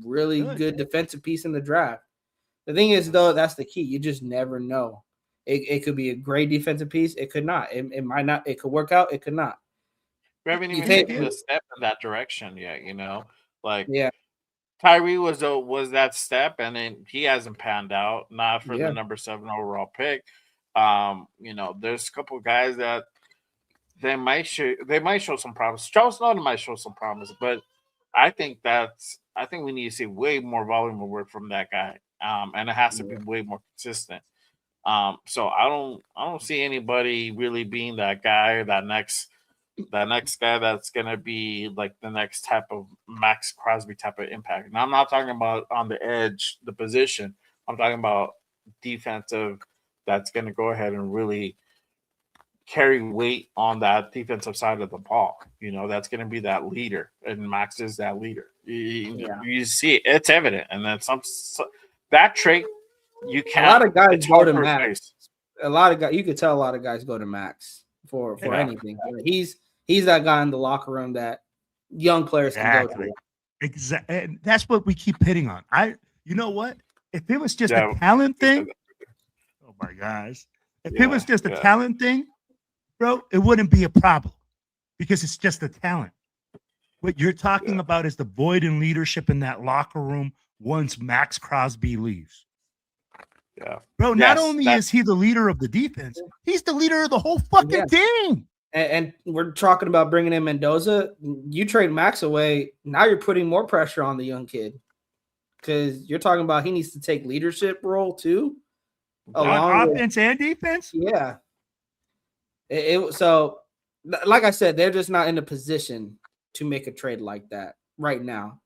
really good defensive piece in the draft. The thing is, though, that's the key. You just never know. It could be a great defensive piece. It could not. It might not. It could work out. It could not. We haven't even taken a step in that direction yet, you know? Like, Yeah. Tyree was that step, and then he hasn't panned out. Not for the number 7 overall pick. You know, there's a couple guys that they might show some promise. Charles Snowden might show some promise, but I think we need to see way more volume of work from that guy. And it has to be way more consistent. So I don't see anybody really being that guy, that next guy that's gonna be like the next type of Max Crosby type of impact. And I'm not talking about on the edge, the position. I'm talking about defensive that's gonna go ahead and really carry weight on that defensive side of the ball. You know, that's gonna be that leader, and Max is that leader. You see it's evident, and then that trait you can't. A lot of guys go to to Max. replace. A lot of guys, you could tell a lot of guys go to Max for anything. He's that guy in the locker room that young players can go to. Exactly. And that's what we keep hitting on. You know what? If it was just a talent thing, oh my gosh. If it was just a talent thing, bro, it wouldn't be a problem because it's just a talent. What you're talking about is the void in leadership in that locker room once Max Crosby leaves. Yeah. Bro, not only is he the leader of the defense, he's the leader of the whole fucking team. And we're talking about bringing in Mendoza. You trade Max away. Now you're putting more pressure on the young kid because you're talking about he needs to take leadership role too. On offense and defense? Yeah. So, like I said, they're just not in a position to make a trade like that right now.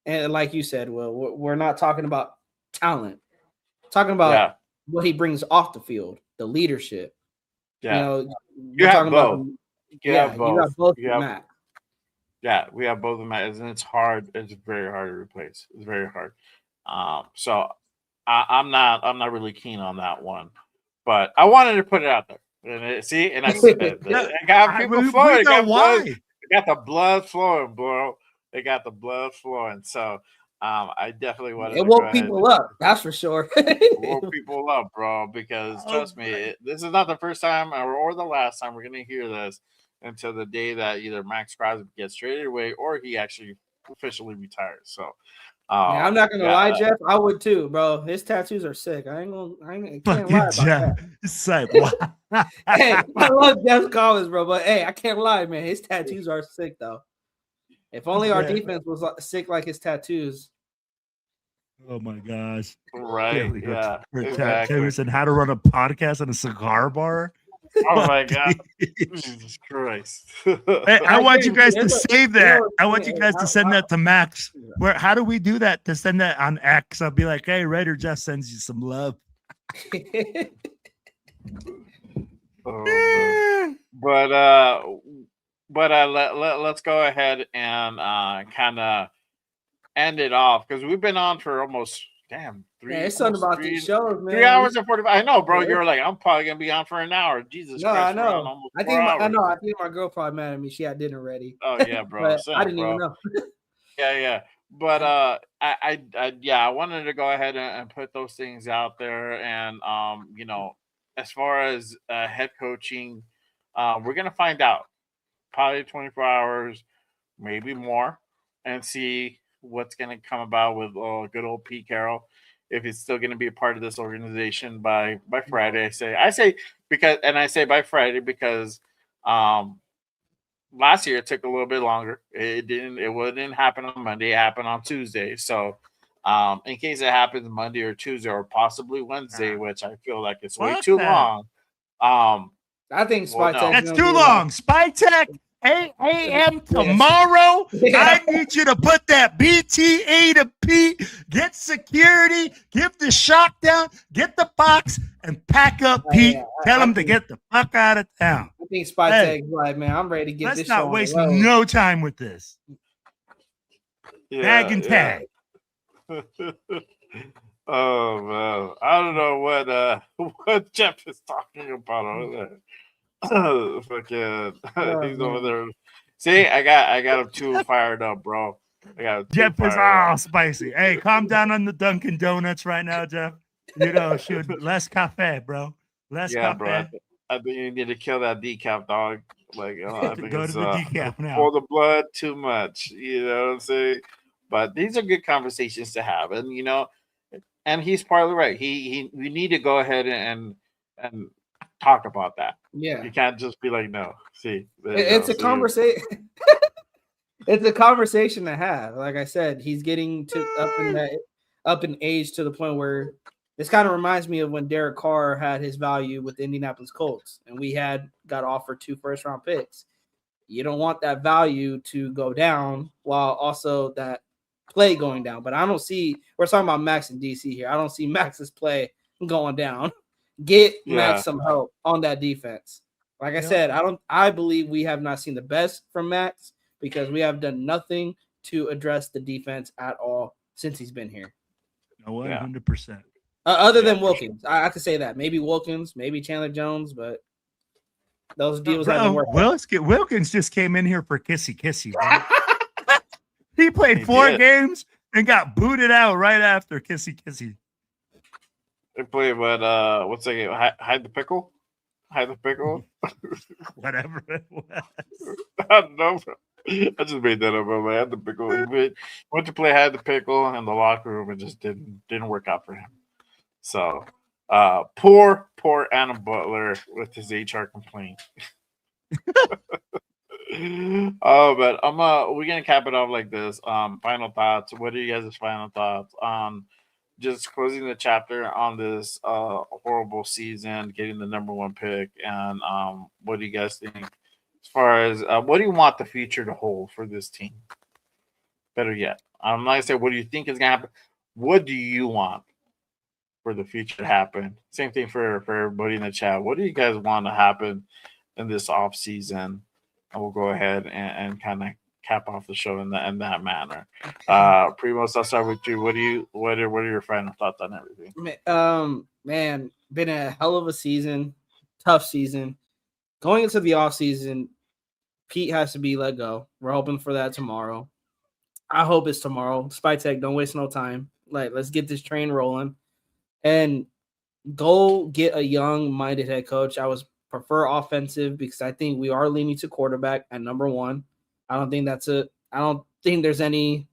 And like you said, Will, we're not talking about talent. We're talking about what he brings off the field, the leadership. Yeah. You know, you have both. You have both. Matt. Yeah, we have both of them, and it's hard. It's very hard to replace. It's very hard. So I'm not really keen on that one, but I wanted to put it out there. And I said it. I got people flowing. It got the blood flowing, bro. They got the blood flowing. So I definitely wanted. It woke people up. That's for sure. It woke people up, bro. Because trust me, this is not the first time or the last time we're gonna hear this until the day that either Max Crosby gets traded away or he actually officially retires. So. I'm not gonna lie, Jeff. I would too, bro. His tattoos are sick. I can't lie about that. It's like, wow. Hey, I love Jeff Collins, bro, but hey, I can't lie, man. His tattoos are sick, though. If only our defense was sick like his tattoos. Oh my gosh! Right? Yeah. Tattoos and how to run a podcast in a cigar bar. Oh my God! Jesus Christ! Hey, I want you guys to save that. I want you guys to send that to Max. How do we do that? To send that on X? I'll be like, hey, Raider Jeff sends you some love. Let's go ahead and kind of end it off because we've been on for almost 3. It's something about these shows, man. 3 hours and 45. I know, bro. Yeah. You're like, I'm probably gonna be on for an hour. Jesus Christ! I know. I think my girl probably mad at me. She had dinner ready. Oh yeah, bro. I didn't even know. Yeah. But I wanted to go ahead and put those things out there, and you know, as far as head coaching, we're gonna find out probably 24 hours, maybe more, and see what's going to come about with good old Pete Carroll, if he's still going to be a part of this organization by Friday. I say by Friday because last year it took a little bit longer. It didn't happen on Monday. It happened on Tuesday. So In case it happens Monday or Tuesday or possibly Wednesday, which I feel like it's way Fuck too that. long. I think Well, Spy no. Tech's That's gonna too be long. Spy Tech, 8 a.m. tomorrow. Yeah. I need you to put that BTA to Pete, get security, give the shock down, get the box, and pack up Pete. Tell him to get the fuck out of town. I think Spy Hey, Tech's like, man, I'm ready to get Let's this show not on waste the road. no time with this. Tag and tag. Oh man, I don't know what Jeff is talking about over there. Fucking, he's over there. See, I got him too fired up, bro. I got him too Jeff is fired all up. spicy. Hey, calm down on the Dunkin' Donuts right now, Jeff. You know, should less cafe, bro. Less Yeah, cafe. bro. I think you need to kill that decaf, dog. Like, I think Go to it's the decaf now. for the blood too much. You know what I'm saying? But these are good conversations to have, and and he's partly right. We need to go ahead and talk about that. Yeah, You can't just be like, no. See, it's a conversation. It's a conversation to have. Like I said, he's getting up in age to the point where this kind of reminds me of when Derek Carr had his value with the Indianapolis Colts, and we got offered 2 first-round picks. You don't want that value to go down while also that play going down. But I don't see. We're talking about Max and DC here. I don't see Max's play going down. Get Max some help on that defense. Like I said, I believe we have not seen the best from Max because we have done nothing to address the defense at all since he's been here. 100%. Other than Wilkins. Sure. I could say that. Maybe Wilkins, maybe Chandler Jones, but those deals haven't worked. Wilkins just came in here for kissy. Right? He played 4 games and got booted out right after kissy. They play what's that game? Hide the pickle? Hide the pickle? Whatever it was. I don't know. I just made that up. I had the pickle. He went to play hide the pickle in the locker room and just didn't work out for him. So poor Adam Butler with his HR complaint. But we're gonna cap it off like this. Final thoughts. What are you guys' final thoughts on just closing the chapter on this horrible season, getting the number 1 pick, and what do you guys think as far as what do you want the future to hold for this team? Better yet, I'm not gonna say what do you think is gonna happen. What do you want for the future to happen? Same thing for everybody in the chat. What do you guys want to happen in this off season? And we'll go ahead and kind of cap off the show in that manner. Primos, I'll start with you. What are your final thoughts on everything? Man, been a hell of a season, tough season. Going into the off season, Pete has to be let go. We're hoping for that tomorrow. I hope it's tomorrow. Spy Tech, don't waste no time. Like, let's get this train rolling and go get a young-minded head coach. I was prefer offensive because I think we are leaning to quarterback at number 1. I don't think there's any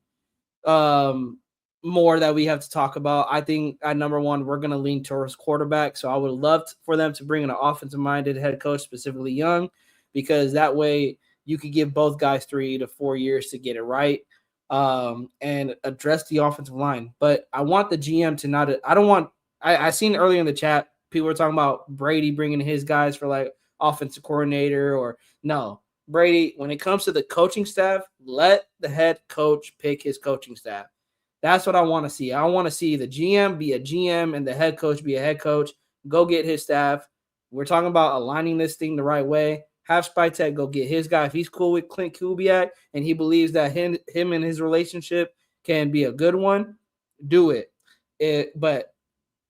more that we have to talk about. I think at number 1, we're going to lean towards quarterback. So I would love for them to bring in an offensive-minded head coach, specifically young, because that way you could give both guys 3 to 4 years to get it right and address the offensive line. But I want the GM to not – I seen earlier in the chat, people were talking about Brady bringing his guys for like offensive coordinator or no. Brady, when it comes to the coaching staff, let the head coach pick his coaching staff. That's what I want to see. I want to see the GM be a GM and the head coach be a head coach. Go get his staff. We're talking about aligning this thing the right way. Have Spy Tech go get his guy. If he's cool with Clint Kubiak and he believes that him and his relationship can be a good one, do it. But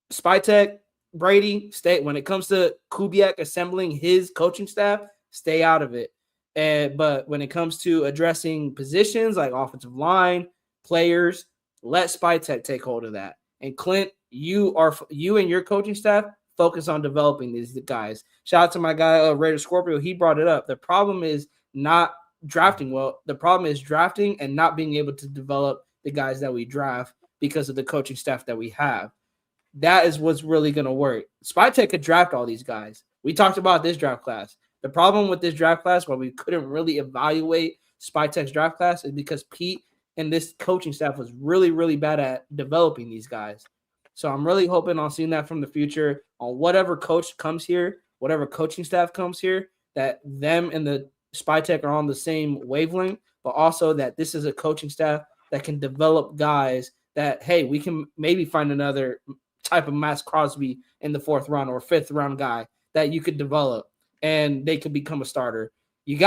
Spy Tech, Brady, stay. When it comes to Kubiak assembling his coaching staff, stay out of it. But when it comes to addressing positions like offensive line, players, let Spy Tech take hold of that. And Clint, you and your coaching staff focus on developing these guys. Shout out to my guy, Raider Scorpio. He brought it up. The problem is not drafting well. The problem is drafting and not being able to develop the guys that we draft because of the coaching staff that we have. That is what's really going to work. Spy Tech could draft all these guys. We talked about this draft class. The problem with this draft class, why we couldn't really evaluate Spy Tech's draft class, is because Pete and this coaching staff was really, really bad at developing these guys. So I'm really hoping on seeing that from the future on whatever coach comes here, whatever coaching staff comes here, that them and the Spy Tech are on the same wavelength, but also that this is a coaching staff that can develop guys that, hey, we can maybe find another type of Max Crosby in the 4th round or 5th round guy that you could develop and they could become a starter. We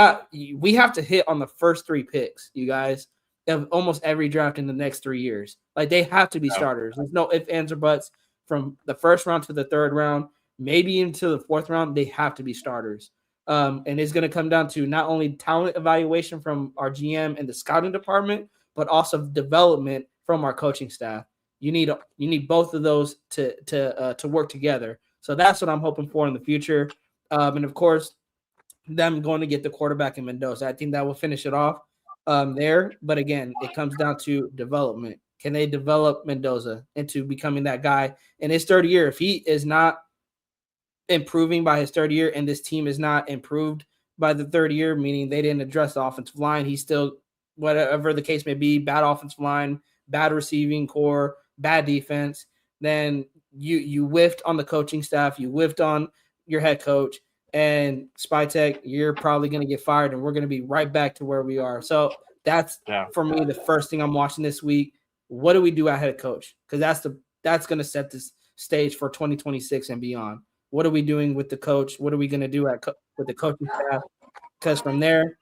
have to hit on the first 3 picks, you guys, of almost every draft in the next 3 years. Like, they have to be starters. There's no ifs, ands, or buts. From the 1st round to the 3rd round, maybe into the 4th round, they have to be starters. And it's going to come down to not only talent evaluation from our GM and the scouting department, but also development from our coaching staff. You need both of those to work together. So that's what I'm hoping for in the future. And of course, them going to get the quarterback in Mendoza. I think that will finish it off there. But again, it comes down to development. Can they develop Mendoza into becoming that guy in his 3rd year? If he is not improving by his 3rd year and this team is not improved by the 3rd year, meaning they didn't address the offensive line, he's still, whatever the case may be, bad offensive line, bad receiving core, bad defense, then you whiffed on the coaching staff, you whiffed on your head coach, and Spy Tech, you're probably going to get fired, and we're going to be right back to where we are. So that's, for me, the first thing I'm watching this week. What do we do at head coach? Because that's going to set this stage for 2026 and beyond. What are we doing with the coach? What are we going to do with the coaching staff? Because from there,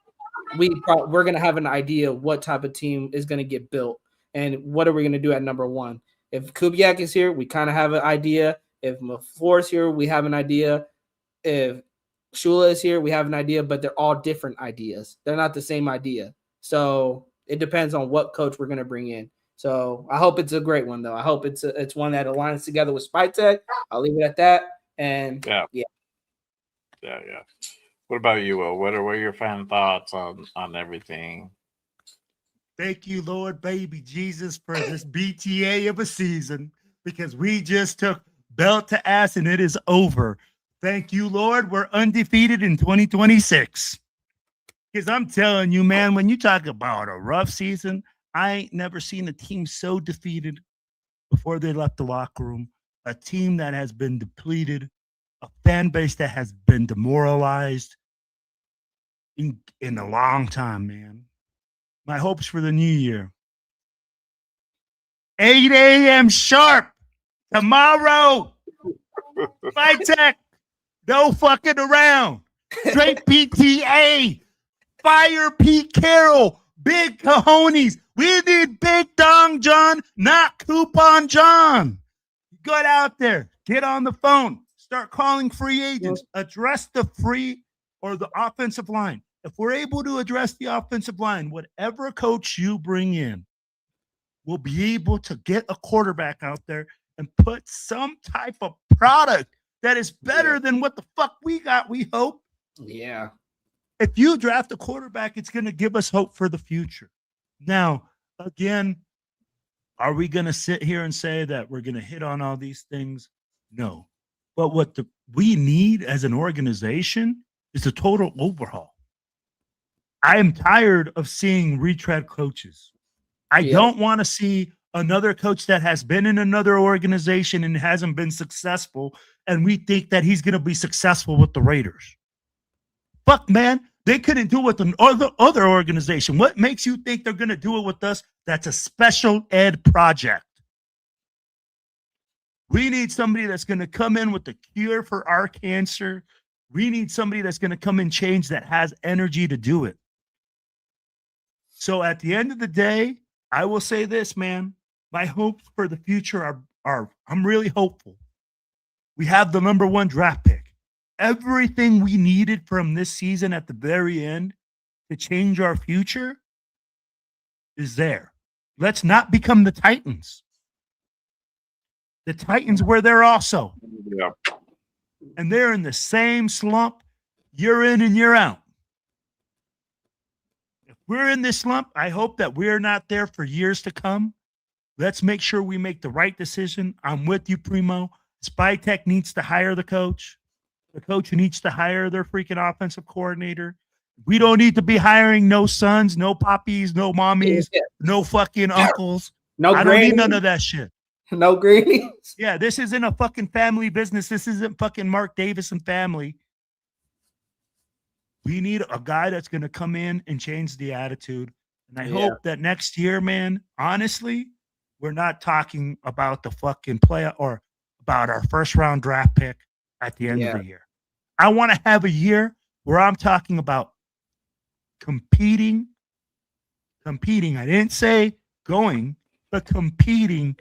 we're going to have an idea what type of team is going to get built and what are we going to do at number 1. If Kubiak is here, we kind of have an idea. If LaFleur is here, we have an idea. If Shula is here, we have an idea, but they're all different ideas. They're not the same idea. So it depends on what coach we're going to bring in. So I hope it's a great one, though. I hope it's one that aligns together with Spy Tech. I'll leave it at that. And yeah. What about you, Will? What are your fan thoughts on everything? Thank you, Lord, baby Jesus, for this BTA of a season, because we just took belt to ass and it is over. Thank you, Lord. We're undefeated in 2026. Because I'm telling you, man, when you talk about a rough season, I ain't never seen a team so defeated before they left the locker room. A team that has been depleted, a fan base that has been demoralized in a long time, man. My hopes for the new year. 8 a.m. sharp tomorrow. Spy Tech. No fucking around. Straight PTA. Fire Pete Carroll. Big cojones. We need Big Dong John, not Coupon John. Get out there. Get on the phone. Start calling free agents. Address the free or the offensive line. If we're able to address the offensive line, whatever coach you bring in will be able to get a quarterback out there and put some type of product that is better than what the fuck we got, we hope. Yeah. If you draft a quarterback, it's going to give us hope for the future. Now, again, are we going to sit here and say that we're going to hit on all these things? No. But what we need as an organization is a total overhaul. I am tired of seeing retread coaches. I don't want to see another coach that has been in another organization and hasn't been successful, and we think that he's going to be successful with the Raiders. Fuck, man. They couldn't do it with another other organization. What makes you think they're going to do it with us? That's a special ed project. We need somebody that's going to come in with the cure for our cancer. We need somebody that's going to come and change that has energy to do it. So at the end of the day, I will say this, man. My hopes for the future are I'm really hopeful. We have the number 1 draft pick. Everything we needed from this season at the very end to change our future is there. Let's not become the Titans. The Titans were there also. Yeah. And they're in the same slump year in and year out. If we're in this slump, I hope that we're not there for years to come. Let's make sure we make the right decision. I'm with you, Primo. Spy Tech needs to hire the coach. The coach needs to hire their freaking offensive coordinator. We don't need to be hiring no sons, no poppies, no mommies, no fucking uncles. No I don't need grannies. none of that shit. No grannies. Yeah, this isn't a fucking family business. This isn't fucking Mark Davis and family. We need a guy that's going to come in and change the attitude. And I hope that next year, man, honestly, we're not talking about the fucking play or about our first round draft pick at the end of the year. I want to have a year where I'm talking about competing. I didn't say going, but competing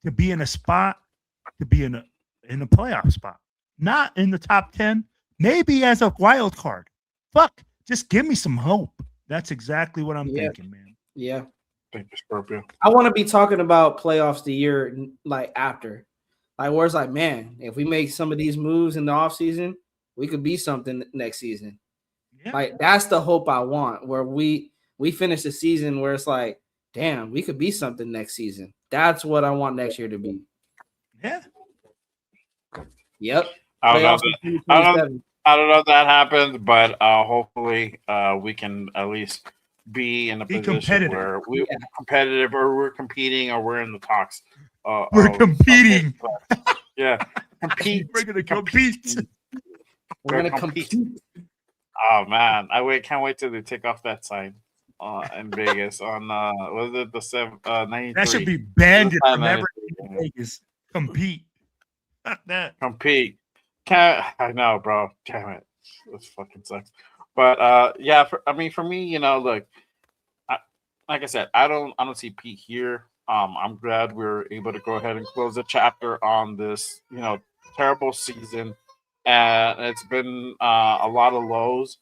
to be in a spot, to be in a playoff spot, not in the top 10, maybe as a wild card. Fuck, just give me some hope. That's exactly what I'm thinking, man. Yeah. Thank you, Scorpio. I want to be talking about playoffs the year like after. Like where it's like, man, if we make some of these moves in the offseason, we could be something next season. Yeah. Like that's the hope I want, where we finish the season where it's like, damn, we could be something next season. That's what I want next year to be. Yeah. Yep. I don't know if that happens, but hopefully we can at least be in a position where we're competitive, or we're competing, or we're in the talks. We're competing. Yeah, compete. We're gonna compete. We're gonna compete. Oh man, can't wait till they take off that sign in Vegas on was it the 93? That should be banned from ever in Vegas. Compete. Not that. Compete. I know, bro. Damn it. This fucking sucks. But yeah, for me, you know, look, like I said, I don't see Pete here. I'm glad we were able to go ahead and close the chapter on this, you know, terrible season. And it's been a lot of lows,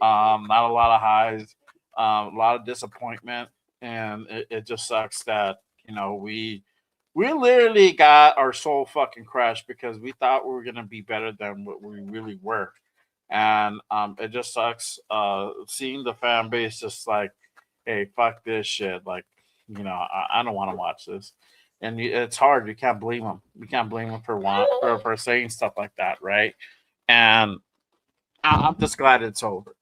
not a lot of highs, a lot of disappointment, and it just sucks that, you know, we literally got our soul fucking crushed because we thought we were gonna be better than what we really were, and it just sucks seeing the fan base just like, hey, fuck this shit, like, you know, I don't want to watch this. And it's hard. You can't blame them. We can't blame them for saying stuff like that, right? And I'm just glad it's over.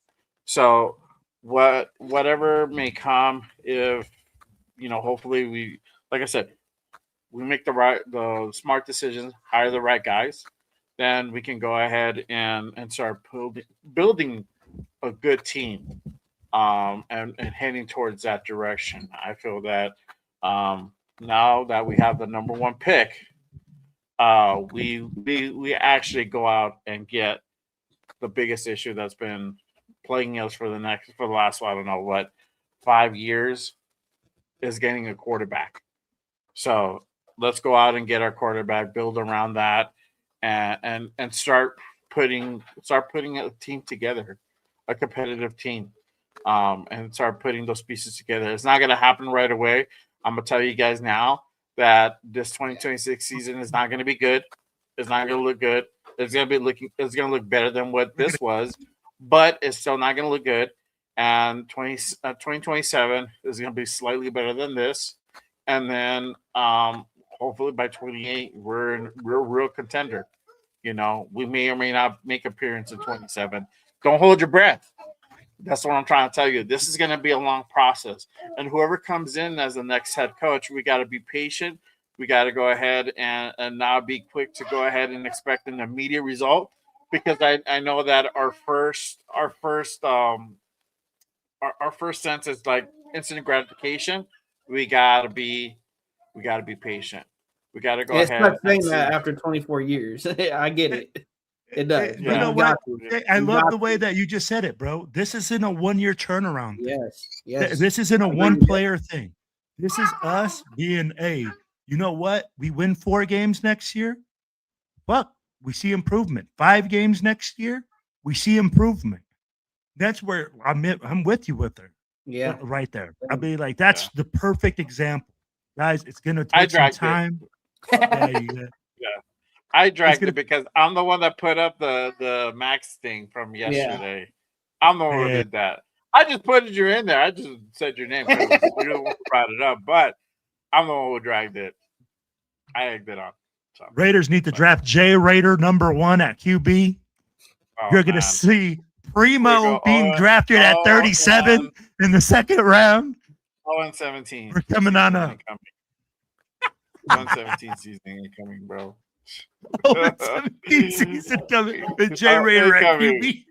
So whatever may come, if you know, hopefully we, like I said, we make the smart decisions, hire the right guys, then we can go ahead and start building a good team, and heading towards that direction. I feel that now that we have the number one pick, we actually go out and get the biggest issue that's been plaguing us for the last, I don't know what, 5 years, is getting a quarterback. So let's go out and get our quarterback, build around that, and start putting a team together, a competitive team, and start putting those pieces together. It's not going to happen right away. I'm going to tell you guys now that this 2026 season is not going to be good. It's not going to look good. It's going to look better than what this was, but it's still not going to look good. And 2027 is going to be slightly better than this. And then hopefully by 28, we're a real contender. You know, we may or may not make appearance in 27. Don't hold your breath. That's what I'm trying to tell you. This is going to be a long process. And whoever comes in as the next head coach, we got to be patient. We got to go ahead and not be quick to go ahead and expect an immediate result, because I know that our first sense is like instant gratification. We gotta be patient. We gotta go ahead. It's saying that after 24 years. I get it. It does. You know what? I love the way that you just said it, bro. This isn't a 1 year turnaround. Yes. This isn't a one player thing. This is us being you know what? We win 4 games next year. Fuck, we see improvement. 5 games next year, we see improvement. That's where I'm with you with her. Yeah. Right there. I mean, like, that's the perfect example. Guys, it's gonna take some time. Yeah. I dragged it because I'm the one that put up the Max thing from yesterday. Yeah. I'm the one who did that. I just put you in there. I just said your name. You're the one who brought it up, but I'm the one who dragged it. I egged it on. So. Raiders need to draft Jay Raider #1 at QB. You're going to see Primo being drafted at 37 in the second round. 0-17. We're coming on up. 117 season incoming, bro. 0-17 season coming with Jay Raider at QB.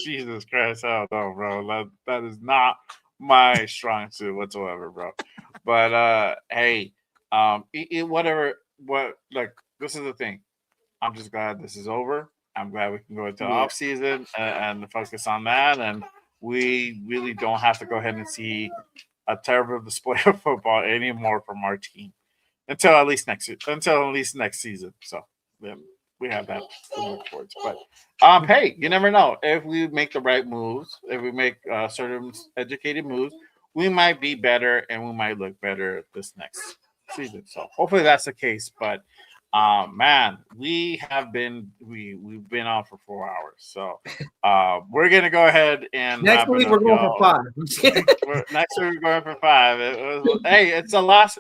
Jesus Christ, hell no, bro. That is not my strong suit whatsoever, bro. But hey, whatever. Like, this is the thing. I'm just glad this is over. I'm glad we can go into off season and focus on that, and we really don't have to go ahead and see a terrible display of football anymore from our team until at least next season. So we have that to look forward to. But hey, you never know. If we make the right moves, if we make certain educated moves, we might be better and we might look better this next season. So hopefully that's the case. But man, we've been on for 4 hours. So we're gonna go ahead and next week we're going for 5. Next week we're going for 5. Hey, it's the last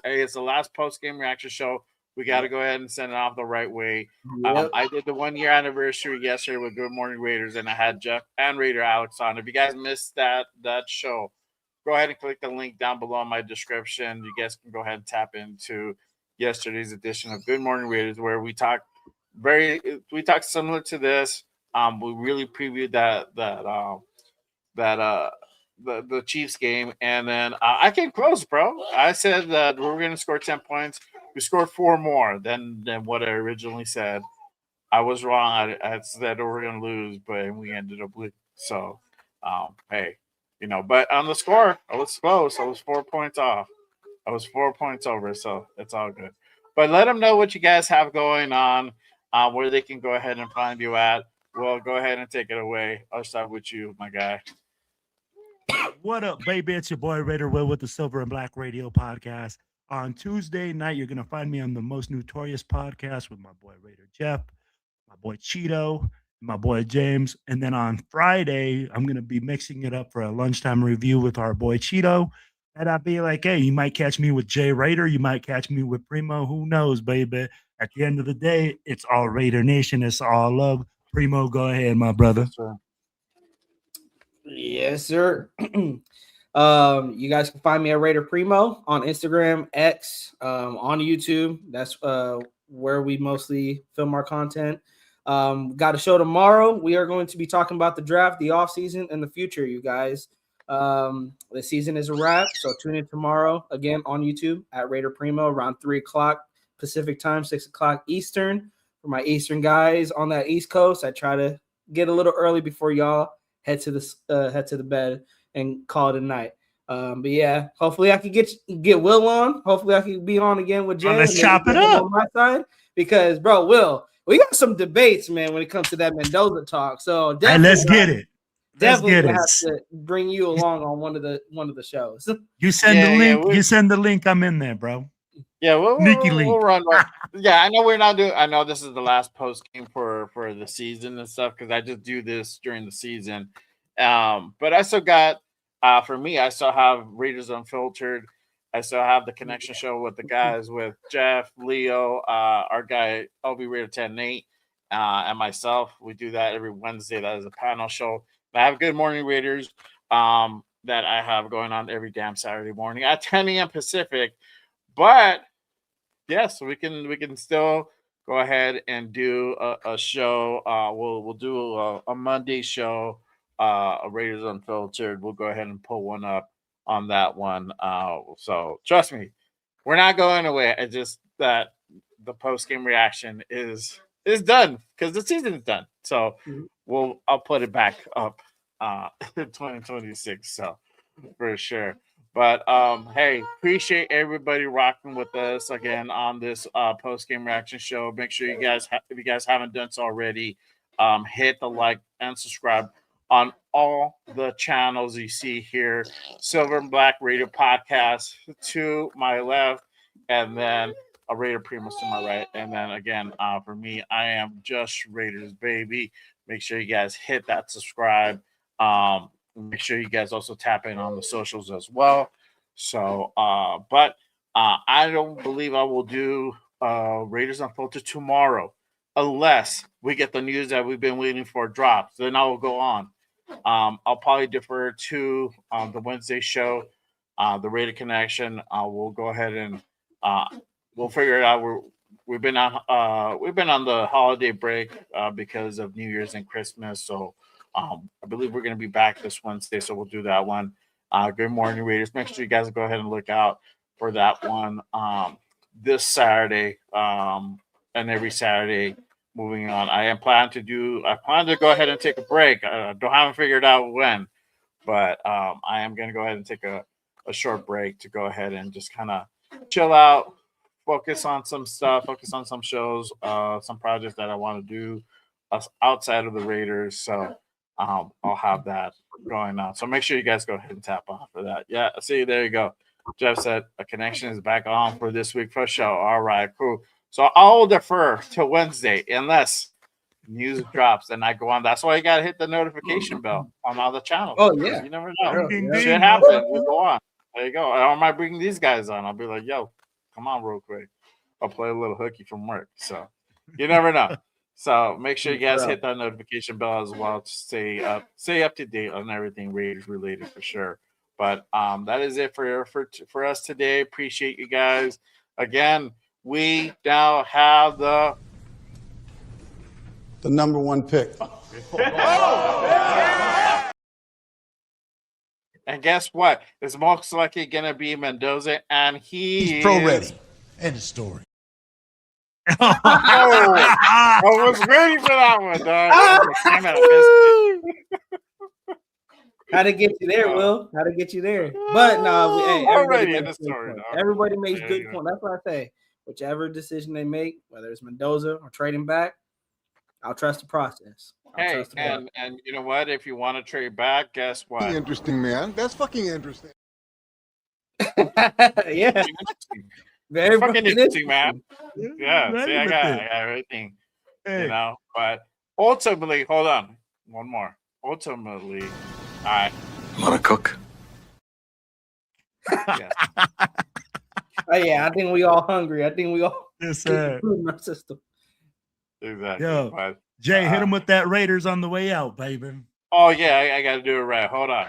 post game reaction show. We got to go ahead and send it off the right way. Yep. I did the 1 year anniversary yesterday with Good Morning Raiders, and I had Jeff and Raider Alex on. If you guys missed that show, go ahead and click the link down below in my description. You guys can go ahead and tap into yesterday's edition of Good Morning Raiders, where we talk similar to this. We really previewed the Chiefs game, and then I came close, bro. I said that we were going to score 10 points. We scored 4 more than what I originally said. I was wrong. I said we were going to lose, but we ended up losing. So, hey, but on the score, I was close. I was 4 points off. I was 4 points over, so it's all good. But let them know what you guys have going on, where they can go ahead and find you at. Well, go ahead and take it away. I'll start with you, my guy. What up, baby? It's your boy Raider Will with the Silver and Black Radio Podcast. On Tuesday night, you're going to find me on the Most Notorious Podcast with my boy Raider Jeff, my boy Cheeto, my boy James. And then on Friday, I'm going to be mixing it up for a lunchtime review with our boy Cheeto. And I'll be like, hey, you might catch me with Jay Raider. You might catch me with Primo. Who knows, baby? At the end of the day, it's all Raider Nation. It's all love. Primo, go ahead, my brother. Yes, sir. You guys can find me at Raider Primo on Instagram, X, on YouTube. That's where we mostly film our content. Got a show tomorrow. We are going to be talking about the draft, the offseason, and the future, you guys. The season is a wrap, so tune in tomorrow again on YouTube at Raider Primo around 3 o'clock Pacific time, 6 o'clock Eastern. For my Eastern guys on that East Coast, I try to get a little early before y'all head to the bed and call it a night. But yeah, hopefully I can get Will on. Hopefully I can be on again with Jay. Let's chop it up on my side, because bro, Will, we got some debates, man, when it comes to that Mendoza talk. So definitely, let's get it. Definitely have to bring you along on one of the shows. You send the link. You send the link. I'm in there, bro. Yeah, we'll run. Yeah, I know we're not doing. I know this is the last post game for the season and stuff, because I just do this during the season. But I still got, for me, I still have Raiders Unfiltered. I still have the connection show with the guys, with Jeff, Leo, our guy LB Raider 10-8, and myself. We do that every Wednesday. That is a panel show. I have Good Morning Raiders that I have going on every damn Saturday morning at 10 a.m. Pacific. But yes, we can still go ahead and do a show. We'll do a Monday show, a Raiders Unfiltered. We'll go ahead and pull one up on that one. So trust me, we're not going away. It's just that the post game reaction is done, because the season is done. So I'll put it back up in 2026. So for sure. But hey, appreciate everybody rocking with us again on this post game reaction show. Make sure you guys, if you guys haven't done so already, hit the like and subscribe on all the channels you see here. Silver and Black Radio Podcast to my left, and then a Raider Primus to my right. And then again, for me, I am just Raiders, baby. Make sure you guys hit that subscribe. Make sure you guys also tap in on the socials as well. So, but I don't believe I will do Raiders Unfiltered tomorrow, unless we get the news that we've been waiting for drops. Then I will go on. I'll probably defer to the Wednesday show, the Raider Connection. We'll go ahead and we'll figure it out. We've been on the holiday break because of New Year's and Christmas. So I believe we're going to be back this Wednesday. So we'll do that one. Good morning, Raiders. Make sure you guys go ahead and look out for that one this Saturday and every Saturday moving on. I plan to go ahead and take a break. I haven't figured out when, but I am going to go ahead and take a short break to go ahead and just kind of chill out, focus on some stuff, focus on some shows, some projects that I want to do outside of the Raiders. So I'll have that going on. So make sure you guys go ahead and tap on for that. Yeah, see, there you go. Jeff said a connection is back on for this week for show. All right, cool. So I'll defer till Wednesday unless news drops and I go on. That's why you gotta hit the notification bell on all the channels. Oh yeah, you never know. Yeah. Shit happens. We go on. There you go. Or I might bring these guys on. I'll be like, yo, come on real quick. I'll play a little hooky from work. So you never know. So make sure you guys hit that notification bell as well to stay up to date on everything Raiders related for sure. But that is it for us today. Appreciate you guys. Again, we now have the number one pick. And guess what? It's most likely gonna be Mendoza, and he's pro ready. End of story. I was waiting for that one, dog. Damn it, I missed it. How to get you there, Will? How to get you there? But no, hey, already in the story. Everybody makes good points. That's what I say. Whichever decision they make, whether it's Mendoza or trading back, I'll trust the process. And you know what? If you want to trade back, guess what? Interesting, man. That's fucking interesting. Yeah. Very fucking interesting, man. Yeah. Right See, I got everything. Hey. You know, but ultimately, hold on. One more. Ultimately, Want to cook? yeah. Oh, yeah, I think we all hungry. I think we all Yes, sir. food in our system. Exactly. Yo. But, Jay, hit him with that Raiders on the way out, baby. oh yeah, I got to do it right. Hold on.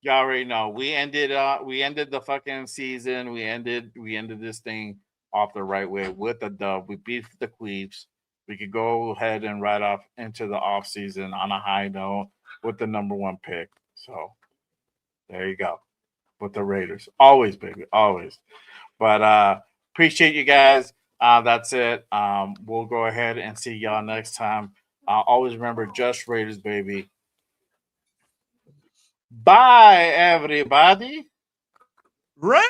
Y'all already know we ended the fucking season. We ended this thing off the right way with a dub. We beat the Queeps. We could go ahead and ride off into the off season on a high note with the number one pick. So there you go. With the Raiders. Always, baby. Always. But appreciate you guys. That's it. We'll go ahead and see y'all next time. Always remember, just Raiders, baby. Bye, everybody. Raiders!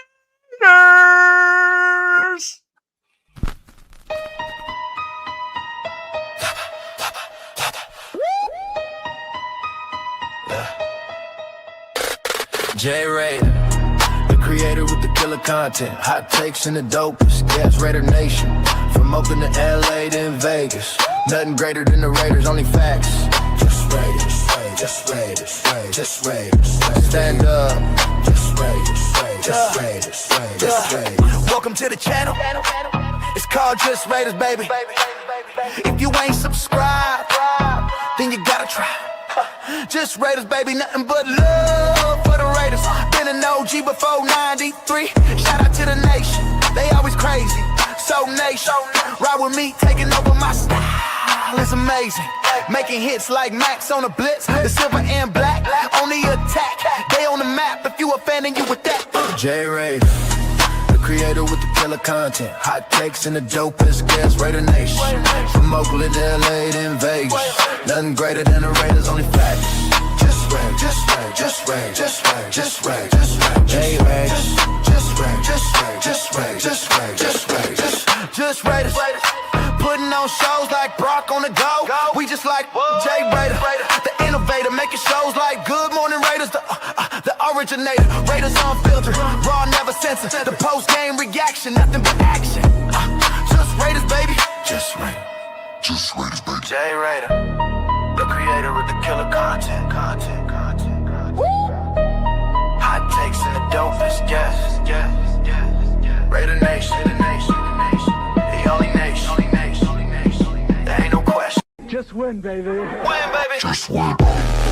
J Raider, the creator with the killer content, hot takes and the dopest. Gas Raider Nation, from Oakland to LA to in Vegas. Nothing greater than the Raiders, only facts. Just Raiders, just Raiders, just Raiders. Stand up, just Raiders, just Raiders, just Raiders. Welcome to the channel. It's called Just Raiders, baby. If you ain't subscribed, then you gotta try. Just Raiders, baby, nothing but love for the Raiders. Been an OG before 93. Shout out to the nation, they always crazy. So nation, ride with me, taking over my style. It's amazing, making hits like Max on the blitz. The silver and black, on the attack. They on the map, if you a fan, then you with that. J Raider, the creator with the killer content, hot takes and the dopest. Gas Raider Nation, from Oakland to LA to in Vegas. Nothing greater than the Raiders, only facts. Just Raiders, just Raiders, just Raiders, just Raiders, just Raiders, J Raiders, just Raiders, just Raiders, just Raiders, just Raiders, just Raiders. Putting on shows like Brock on the go. We just like J Raider, the innovator, making shows like Good Morning Raiders, the originator. Raiders unfiltered, raw, never censored. The post game reaction, nothing but action. Just Raiders, baby. Just Raiders. Just Raiders, baby. J Raider, the creator of the killer content. Hot takes and the dopest, yes. Raider Nation, the only nation. There ain't no question. win, baby. Win, baby. Just win.